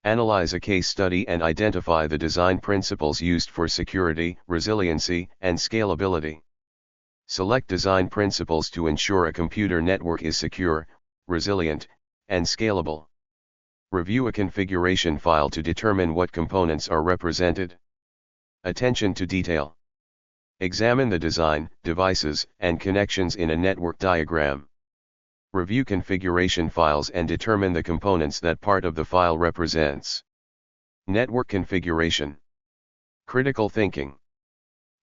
Analyze a case study and identify the design principles used for security, resiliency, and scalability. Select design principles to ensure a computer network is secure, resilient, and scalable. Review a configuration file to determine what components are represented. Attention to detail. Examine the design, devices, and connections in a network diagram. Review configuration files and determine the components that part of the file represents. Network configuration. Critical thinking.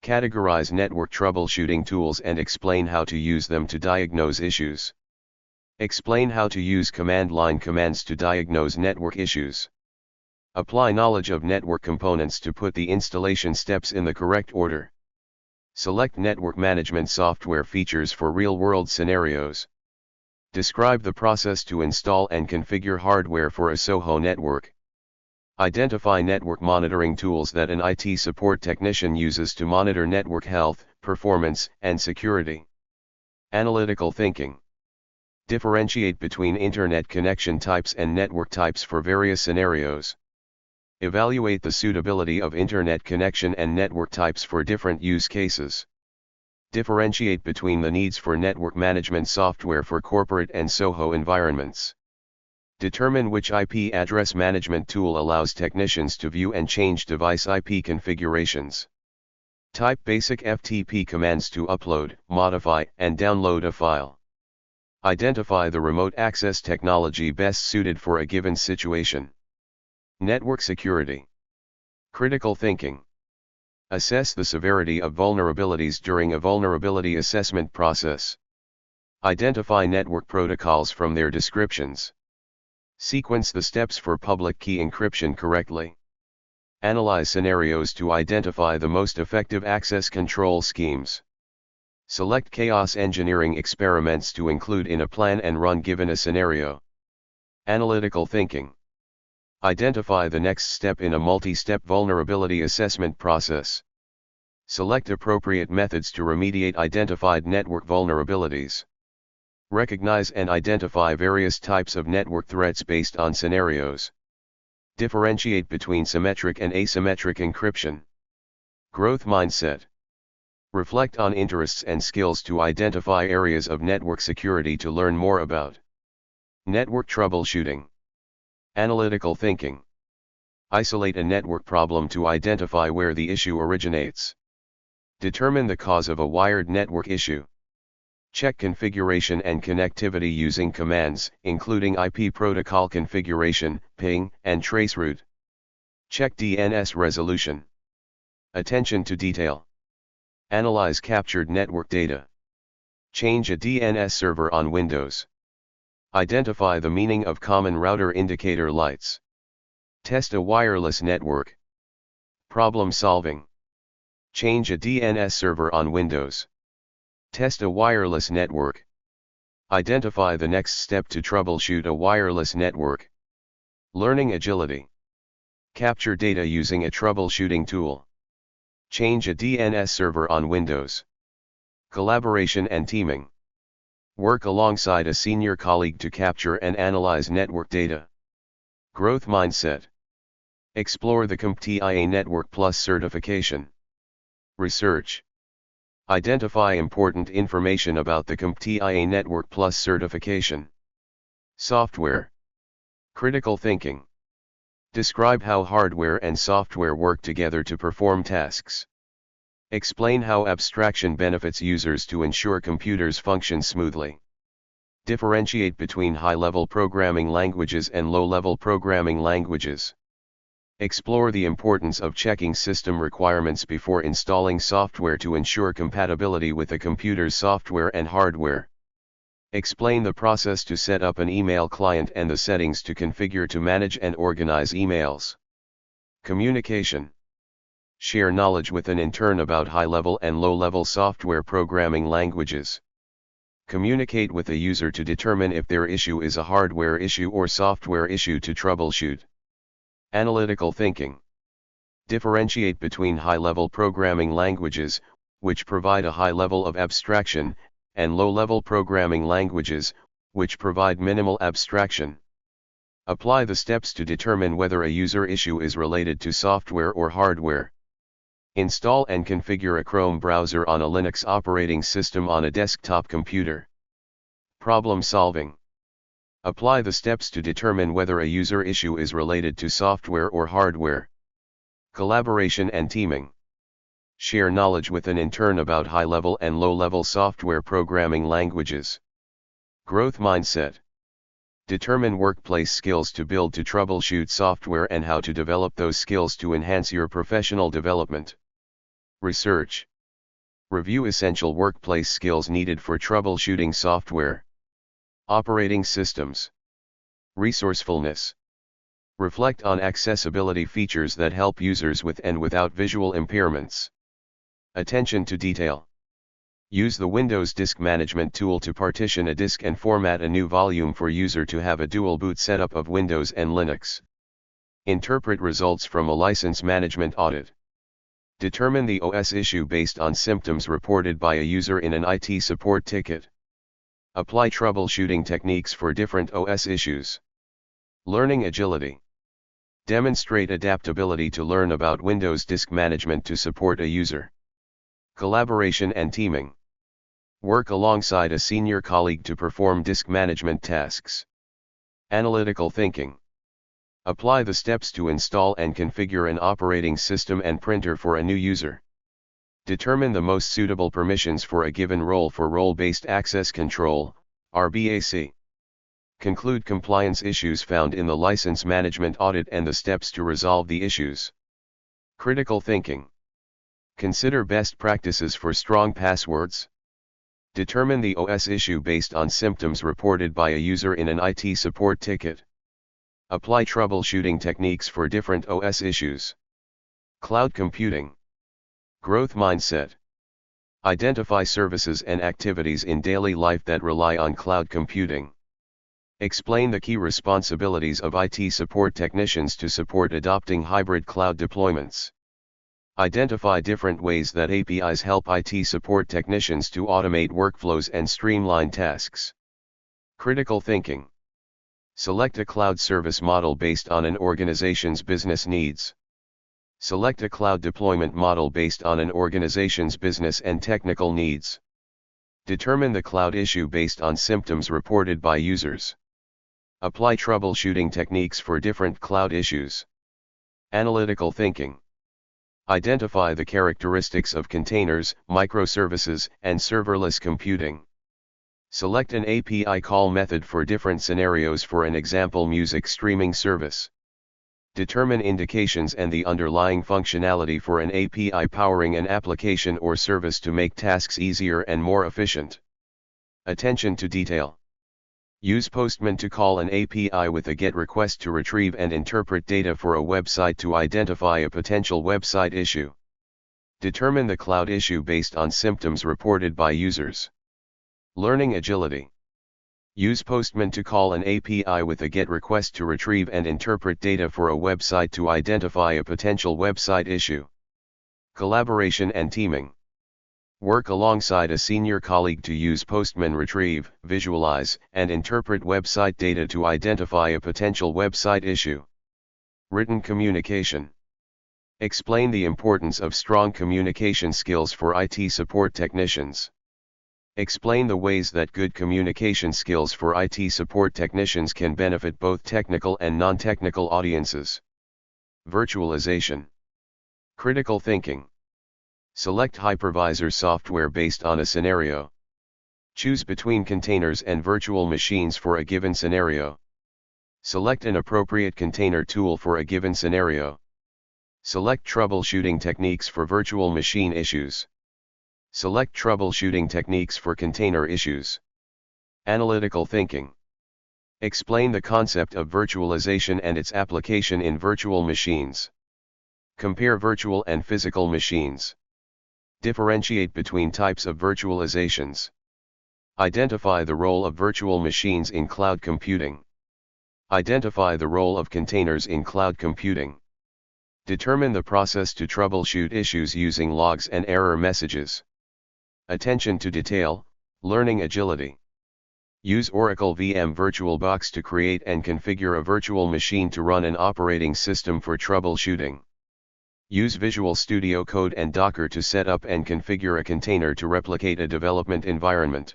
Categorize network troubleshooting tools and explain how to use them to diagnose issues. Explain how to use command line commands to diagnose network issues. Apply knowledge of network components to put the installation steps in the correct order. Select network management software features for real-world scenarios. Describe the process to install and configure hardware for a SOHO network. Identify network monitoring tools that an IT support technician uses to monitor network health, performance, and security. Analytical thinking. Differentiate between internet connection types and network types for various scenarios. Evaluate the suitability of internet connection and network types for different use cases. Differentiate between the needs for network management software for corporate and SOHO environments. Determine which IP address management tool allows technicians to view and change device IP configurations. Type basic FTP commands to upload, modify, and download a file. Identify the remote access technology best suited for a given situation. Network security. Critical thinking. Assess the severity of vulnerabilities during a vulnerability assessment process. Identify network protocols from their descriptions. Sequence the steps for public key encryption correctly. Analyze scenarios to identify the most effective access control schemes. Select chaos engineering experiments to include in a plan and run given a scenario. Analytical thinking. Identify the next step in a multi-step vulnerability assessment process. Select appropriate methods to remediate identified network vulnerabilities. Recognize and identify various types of network threats based on scenarios. Differentiate between symmetric and asymmetric encryption. Growth mindset. Reflect on interests and skills to identify areas of network security to learn more about. Network troubleshooting. Analytical thinking. Isolate a network problem to identify where the issue originates. Determine the cause of a wired network issue. Check configuration and connectivity using commands, including IP protocol configuration, ping, and traceroute. Check DNS resolution. Attention to detail. Analyze captured network data. Change a DNS server on Windows. Identify the meaning of common router indicator lights. Test a wireless network. Problem solving. Change a DNS server on Windows. Test a wireless network. Identify the next step to troubleshoot a wireless network. Learning agility. Capture data using a troubleshooting tool. Change a DNS server on Windows. Collaboration and teaming. Work alongside a senior colleague to capture and analyze network data. Growth mindset. Explore the CompTIA Network Plus certification. Research. Identify important information about the CompTIA Network Plus certification. Software. Critical thinking. Describe how hardware and software work together to perform tasks. Explain how abstraction benefits users to ensure computers function smoothly. Differentiate between high-level programming languages and low-level programming languages. Explore the importance of checking system requirements before installing software to ensure compatibility with a computer's software and hardware. Explain the process to set up an email client and the settings to configure to manage and organize emails. Communication. Share knowledge with an intern about high-level and low-level software programming languages. Communicate with a user to determine if their issue is a hardware issue or software issue to troubleshoot. Analytical thinking. Differentiate between high-level programming languages, which provide a high level of abstraction, and low-level programming languages, which provide minimal abstraction. Apply the steps to determine whether a user issue is related to software or hardware. Install and configure a Chrome browser on a Linux operating system on a desktop computer. Problem solving. Apply the steps to determine whether a user issue is related to software or hardware. Collaboration and teaming. Share knowledge with an intern about high-level and low-level software programming languages. Growth mindset. Determine workplace skills to build to troubleshoot software and how to develop those skills to enhance your professional development. Research. Review essential workplace skills needed for troubleshooting software. Operating systems. Resourcefulness. Reflect on accessibility features that help users with and without visual impairments. Attention to detail. Use the Windows Disk Management tool to partition a disk and format a new volume for user to have a dual boot setup of Windows and Linux. Interpret results from a license management audit. Determine the OS issue based on symptoms reported by a user in an IT support ticket. Apply troubleshooting techniques for different OS issues. Learning agility. Demonstrate adaptability to learn about Windows Disk Management to support a user. Collaboration and teaming. Work alongside a senior colleague to perform disk management tasks. Analytical thinking. Apply the steps to install and configure an operating system and printer for a new user. Determine the most suitable permissions for a given role for role-based access control, RBAC. Conclude compliance issues found in the license management audit and the steps to resolve the issues. Critical thinking. Consider best practices for strong passwords. Determine the OS issue based on symptoms reported by a user in an IT support ticket. Apply troubleshooting techniques for different OS issues. Cloud computing. Growth mindset. Identify services and activities in daily life that rely on cloud computing. Explain the key responsibilities of IT support technicians to support adopting hybrid cloud deployments. Identify different ways that APIs help IT support technicians to automate workflows and streamline tasks. Critical thinking. Select a cloud service model based on an organization's business needs. Select a cloud deployment model based on an organization's business and technical needs. Determine the cloud issue based on symptoms reported by users. Apply troubleshooting techniques for different cloud issues. Analytical thinking. Identify the characteristics of containers, microservices, and serverless computing. Select an API call method for different scenarios for an example music streaming service. Determine indications and the underlying functionality for an API powering an application or service to make tasks easier and more efficient. Attention to detail. Use Postman to call an API with a GET request to retrieve and interpret data for a website to identify a potential website issue. Determine the cloud issue based on symptoms reported by users. Learning agility. Use Postman to call an API with a GET request to retrieve and interpret data for a website to identify a potential website issue. Collaboration and teaming. Work alongside a senior colleague to use Postman retrieve, visualize, and interpret website data to identify a potential website issue. Written communication. Explain the importance of strong communication skills for IT support technicians. Explain the ways that good communication skills for IT support technicians can benefit both technical and non-technical audiences. Virtualization. Critical thinking. Select hypervisor software based on a scenario. Choose between containers and virtual machines for a given scenario. Select an appropriate container tool for a given scenario. Select troubleshooting techniques for virtual machine issues. Select troubleshooting techniques for container issues. Analytical thinking. Explain the concept of virtualization and its application in virtual machines. Compare virtual and physical machines. Differentiate between types of virtualizations. Identify the role of virtual machines in cloud computing. Identify the role of containers in cloud computing. Determine the process to troubleshoot issues using logs and error messages. Attention to detail, learning agility. Use Oracle VM VirtualBox to create and configure a virtual machine to run an operating system for troubleshooting. Use Visual Studio Code and Docker to set up and configure a container to replicate a development environment.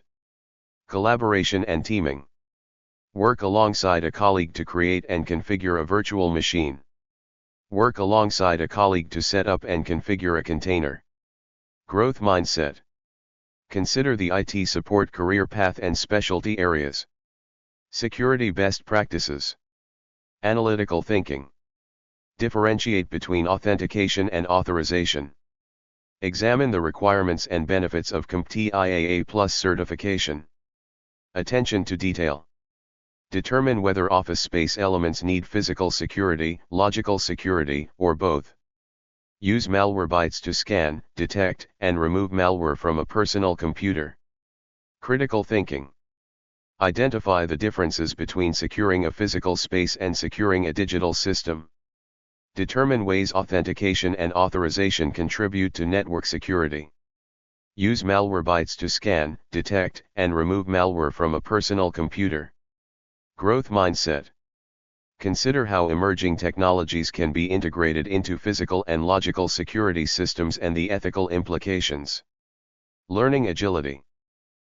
Collaboration and teaming. Work alongside a colleague to create and configure a virtual machine. Work alongside a colleague to set up and configure a container. Growth mindset. Consider the IT support career path and specialty areas. Security best practices. Analytical thinking. Differentiate between authentication and authorization. Examine the requirements and benefits of CompTIAA Plus certification. Attention to detail. Determine whether office space elements need physical security, logical security, or both. Use Malwarebytes to scan, detect, and remove malware from a personal computer. Critical thinking. Identify the differences between securing a physical space and securing a digital system. Determine ways authentication and authorization contribute to network security. Use Malwarebytes to scan, detect, and remove malware from a personal computer. Growth mindset. Consider how emerging technologies can be integrated into physical and logical security systems and the ethical implications. Learning agility.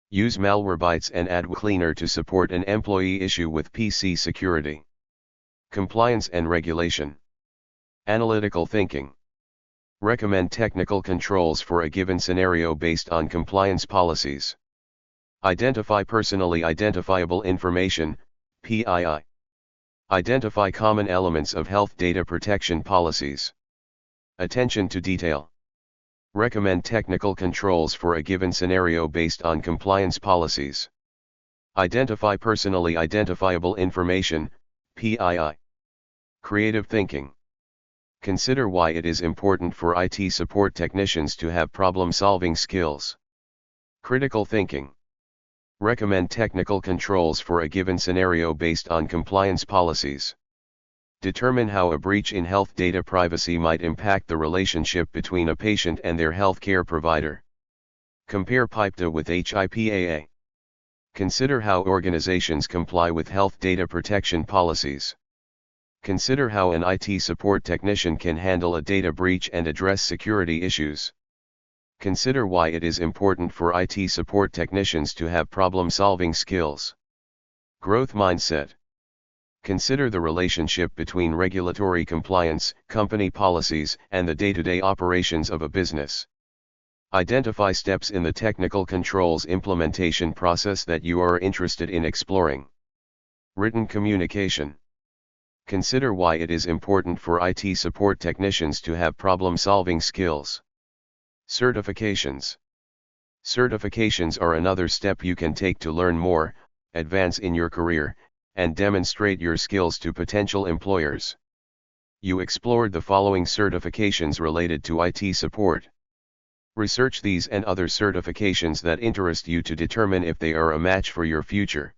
Use Malwarebytes and AdWCleaner to support an employee issue with PC security. Compliance and regulation. Analytical thinking. Recommend technical controls for a given scenario based on compliance policies. Identify personally identifiable information, PII. Identify common elements of health data protection policies. Attention to detail. Recommend technical controls for a given scenario based on compliance policies. Identify personally identifiable information, PII. Creative thinking. Consider why it is important for IT support technicians to have problem-solving skills. Critical thinking. Recommend technical controls for a given scenario based on compliance policies. Determine how a breach in health data privacy might impact the relationship between a patient and their healthcare provider. Compare PIPDA with HIPAA. Consider how organizations comply with health data protection policies. Consider how an IT support technician can handle a data breach and address security issues. Consider why it is important for IT support technicians to have problem-solving skills. Growth mindset. Consider the relationship between regulatory compliance, company policies, and the day-to-day operations of a business. Identify steps in the technical controls implementation process that you are interested in exploring. Written communication. Consider why it is important for IT support technicians to have problem-solving skills. Certifications. Certifications are another step you can take to learn more, advance in your career, and demonstrate your skills to potential employers. You explored the following certifications related to IT support. Research these and other certifications that interest you to determine if they are a match for your future.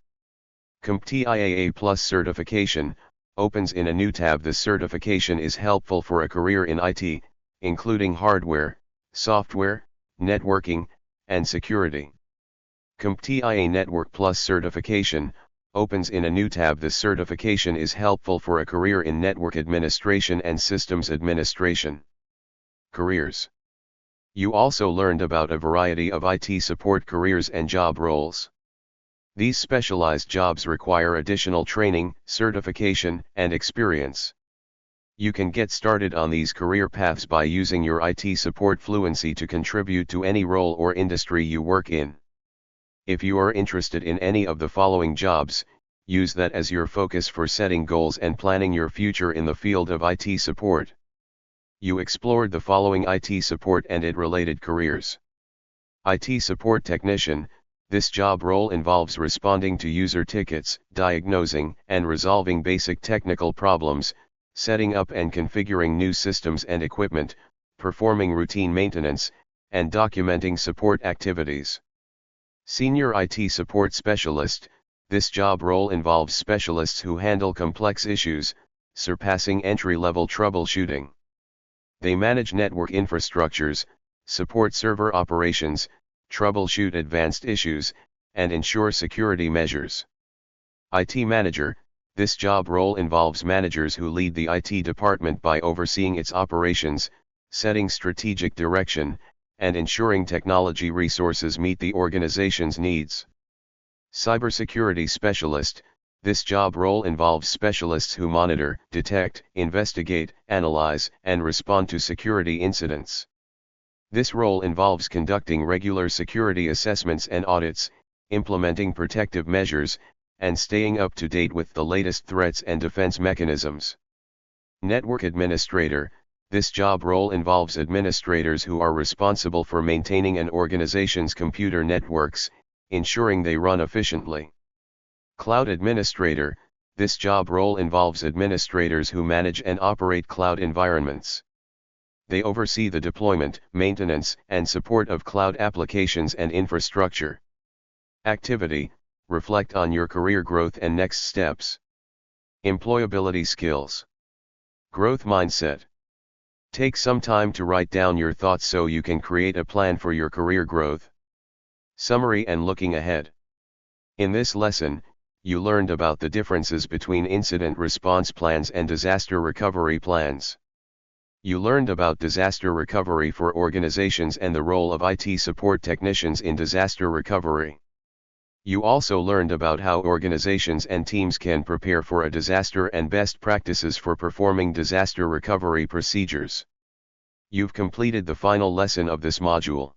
CompTIAA Plus certification opens in a new tab. This certification is helpful for a career in IT, including hardware, software, networking, and security. CompTIA Network Plus certification opens in a new tab. This certification is helpful for a career in network administration and systems administration. Careers. You also learned about a variety of IT support careers and job roles. These specialized jobs require additional training, certification, and experience. You can get started on these career paths by using your IT support fluency to contribute to any role or industry you work in. If you are interested in any of the following jobs, use that as your focus for setting goals and planning your future in the field of IT support. You explored the following IT support and it-related careers. IT support technician. This job role involves responding to user tickets, diagnosing and resolving basic technical problems, setting up and configuring new systems and equipment, performing routine maintenance, and documenting support activities. Senior IT support specialist. This job role involves specialists who handle complex issues, surpassing entry-level troubleshooting. They manage network infrastructures, support server operations, troubleshoot advanced issues, and ensure security measures. IT manager. This job role involves managers who lead the IT department by overseeing its operations, setting strategic direction, and ensuring technology resources meet the organization's needs. Cybersecurity specialist. This job role involves specialists who monitor, detect, investigate, analyze, and respond to security incidents. This role involves conducting regular security assessments and audits, implementing protective measures, and staying up to date with the latest threats and defense mechanisms. Network administrator. This job role involves administrators who are responsible for maintaining an organization's computer networks, ensuring they run efficiently. Cloud administrator. This job role involves administrators who manage and operate cloud environments. They oversee the deployment, maintenance, and support of cloud applications and infrastructure. Activity. Reflect on your career growth and next steps. Employability skills. Growth mindset. Take some time to write down your thoughts so you can create a plan for your career growth. Summary and looking ahead. In this lesson, you learned about the differences between incident response plans and disaster recovery plans. You learned about disaster recovery for organizations and the role of IT support technicians in disaster recovery. You also learned about how organizations and teams can prepare for a disaster and best practices for performing disaster recovery procedures. You've completed the final lesson of this module.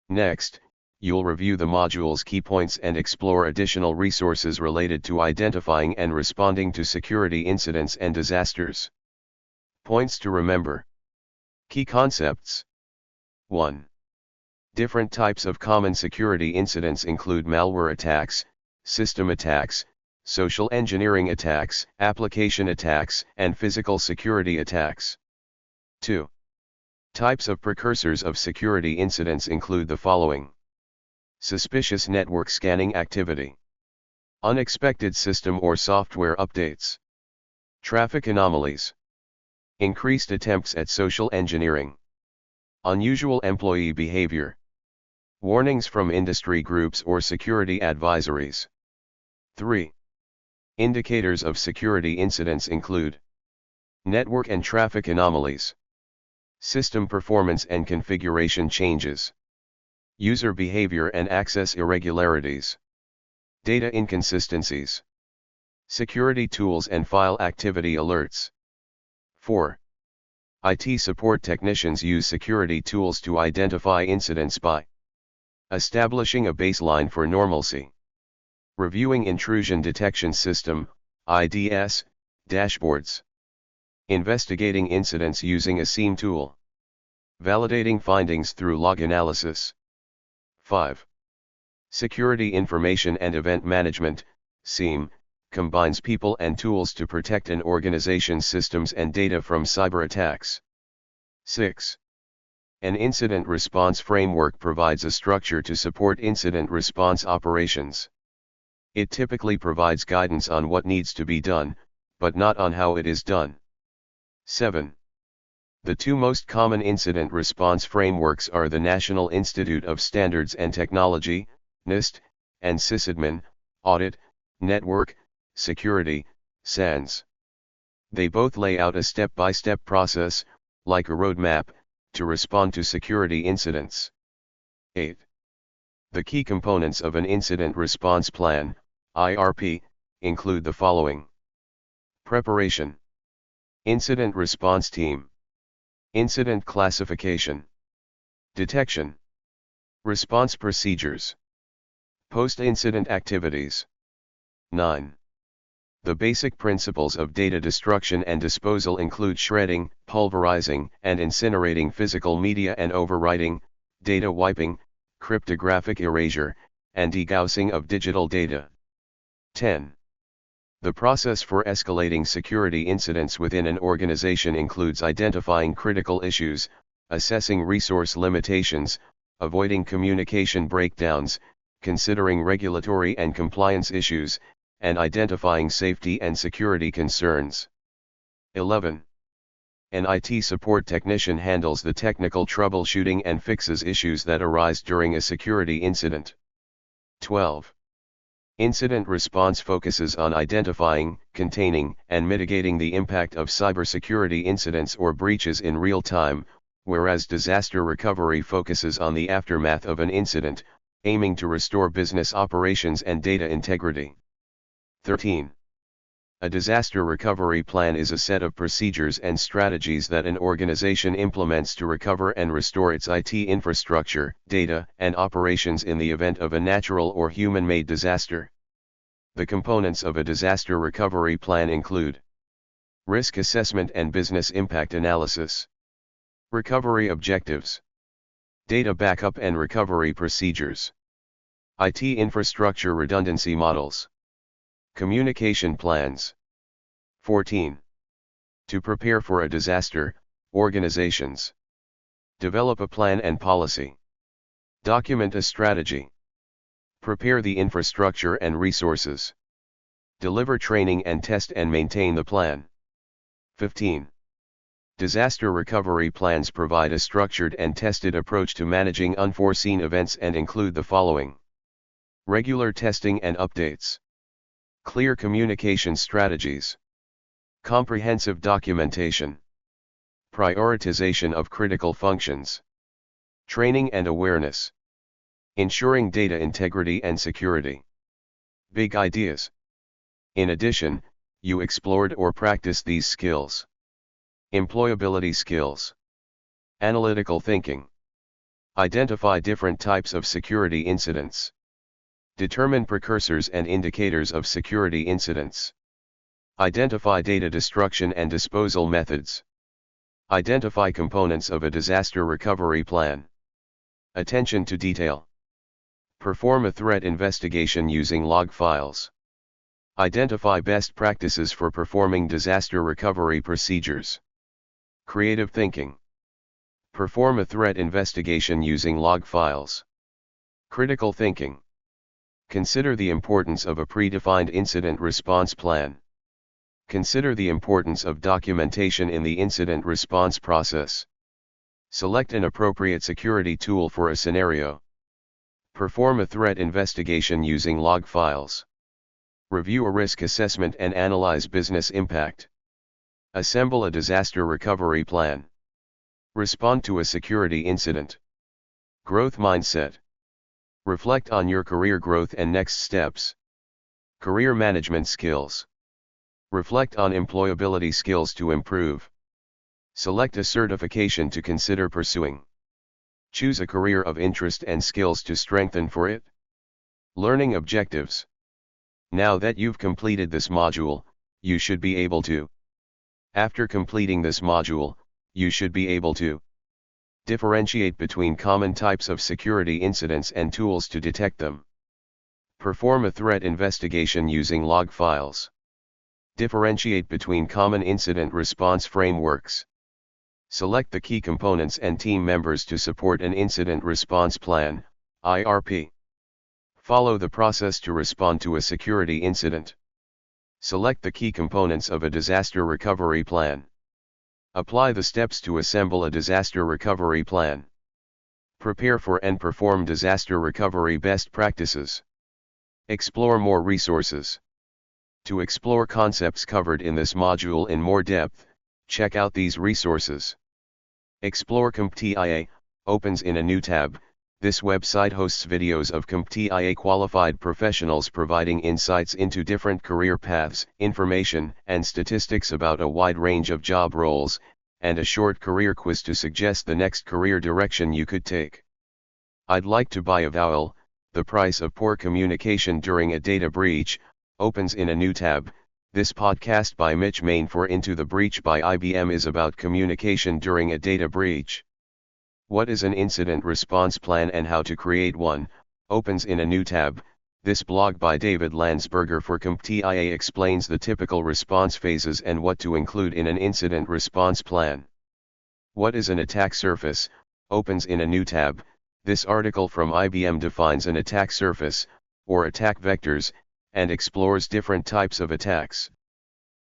Next, you'll review the module's key points and explore additional resources related to identifying and responding to security incidents and disasters. Points to remember. Key concepts. 1. Different types of common security incidents include malware attacks, system attacks, social engineering attacks, application attacks, and physical security attacks. 2. Types of precursors of security incidents include the following: suspicious network scanning activity, unexpected system or software updates, traffic anomalies, increased attempts at social engineering, unusual employee behavior, warnings from industry groups or security advisories. 3. Indicators of security incidents include network and traffic anomalies, system performance and configuration changes, user behavior and access irregularities, data inconsistencies, security tools and file activity alerts. 4. IT support technicians use security tools to identify incidents by establishing a baseline for normalcy, reviewing intrusion detection system (IDS) dashboards, investigating incidents using a SIEM tool, validating findings through log analysis. 5. Security information and event management (SIEM) combines people and tools to protect an organization's systems and data from cyber attacks. 6. An incident response framework provides a structure to support incident response operations. It typically provides guidance on what needs to be done, but not on how it is done. 7. The two most common incident response frameworks are the National Institute of Standards and Technology, NIST, and Sysadmin, Audit, Network, Security, SANS. They both lay out a step-by-step process, like a roadmap, to respond to security incidents. 8. The key components of an incident response plan, IRP, include the following. Preparation. Incident response team. Incident classification. Detection. Response procedures. Post-incident activities. 9. The basic principles of data destruction and disposal include shredding, pulverizing, and incinerating physical media and overwriting, data wiping, cryptographic erasure, and degaussing of digital data. 10. The process for escalating security incidents within an organization includes identifying critical issues, assessing resource limitations, avoiding communication breakdowns, considering regulatory and compliance issues, and identifying safety and security concerns. 11. An IT support technician handles the technical troubleshooting and fixes issues that arise during a security incident. 12. Incident response focuses on identifying, containing, and mitigating the impact of cybersecurity incidents or breaches in real time, whereas disaster recovery focuses on the aftermath of an incident, aiming to restore business operations and data integrity. 13. A disaster recovery plan is a set of procedures and strategies that an organization implements to recover and restore its IT infrastructure, data, and operations in the event of a natural or human-made disaster. The components of a disaster recovery plan include risk assessment and business impact analysis, recovery objectives, data backup and recovery procedures, IT infrastructure redundancy models, communication plans. 14. To prepare for a disaster, organizations develop a plan and policy, document a strategy, prepare the infrastructure and resources, deliver training and test and maintain the plan. 15. Disaster recovery plans provide a structured and tested approach to managing unforeseen events and include the following: regular testing and updates, clear communication strategies, comprehensive documentation, prioritization of critical functions, training and awareness, ensuring data integrity and security. Big ideas. In addition, you explored or practiced these skills. Employability skills. Analytical thinking. Identify different types of security incidents. Determine precursors and indicators of security incidents. Identify data destruction and disposal methods. Identify components of a disaster recovery plan. Attention to detail. Perform a threat investigation using log files. Identify best practices for performing disaster recovery procedures. Creative thinking. Perform a threat investigation using log files. Critical thinking. Consider the importance of a predefined incident response plan. Consider the importance of documentation in the incident response process. Select an appropriate security tool for a scenario. Perform a threat investigation using log files. Review a risk assessment and analyze business impact. Assemble a disaster recovery plan. Respond to a security incident. Growth mindset. Reflect on your career growth and next steps. Career management skills. Reflect on employability skills to improve. Select a certification to consider pursuing. Choose a career of interest and skills to strengthen for it. Learning objectives. Now that you've completed this module, you should be able to. After completing this module, you should be able to differentiate between common types of security incidents and tools to detect them. Perform a threat investigation using log files. Differentiate between common incident response frameworks. Select the key components and team members to support an incident response plan, IRP. Follow the process to respond to a security incident. Select the key components of a disaster recovery plan. Apply the steps to assemble a disaster recovery plan. Prepare for and perform disaster recovery best practices. Explore more resources. To explore concepts covered in this module in more depth, check out these resources. Explore CompTIA, opens in a new tab. This website hosts videos of CompTIA qualified professionals providing insights into different career paths, information and statistics about a wide range of job roles, and a short career quiz to suggest the next career direction you could take. I'd like to buy a vowel, the price of poor communication during a data breach, opens in a new tab. This podcast by Mitch Main for Into the Breach by IBM is about communication during a data breach. What is an incident response plan and how to create one, opens in a new tab. This blog by David Landsberger for CompTIA explains the typical response phases and what to include in an incident response plan. What is an attack surface, opens in a new tab. This article from IBM defines an attack surface, or attack vectors, and explores different types of attacks.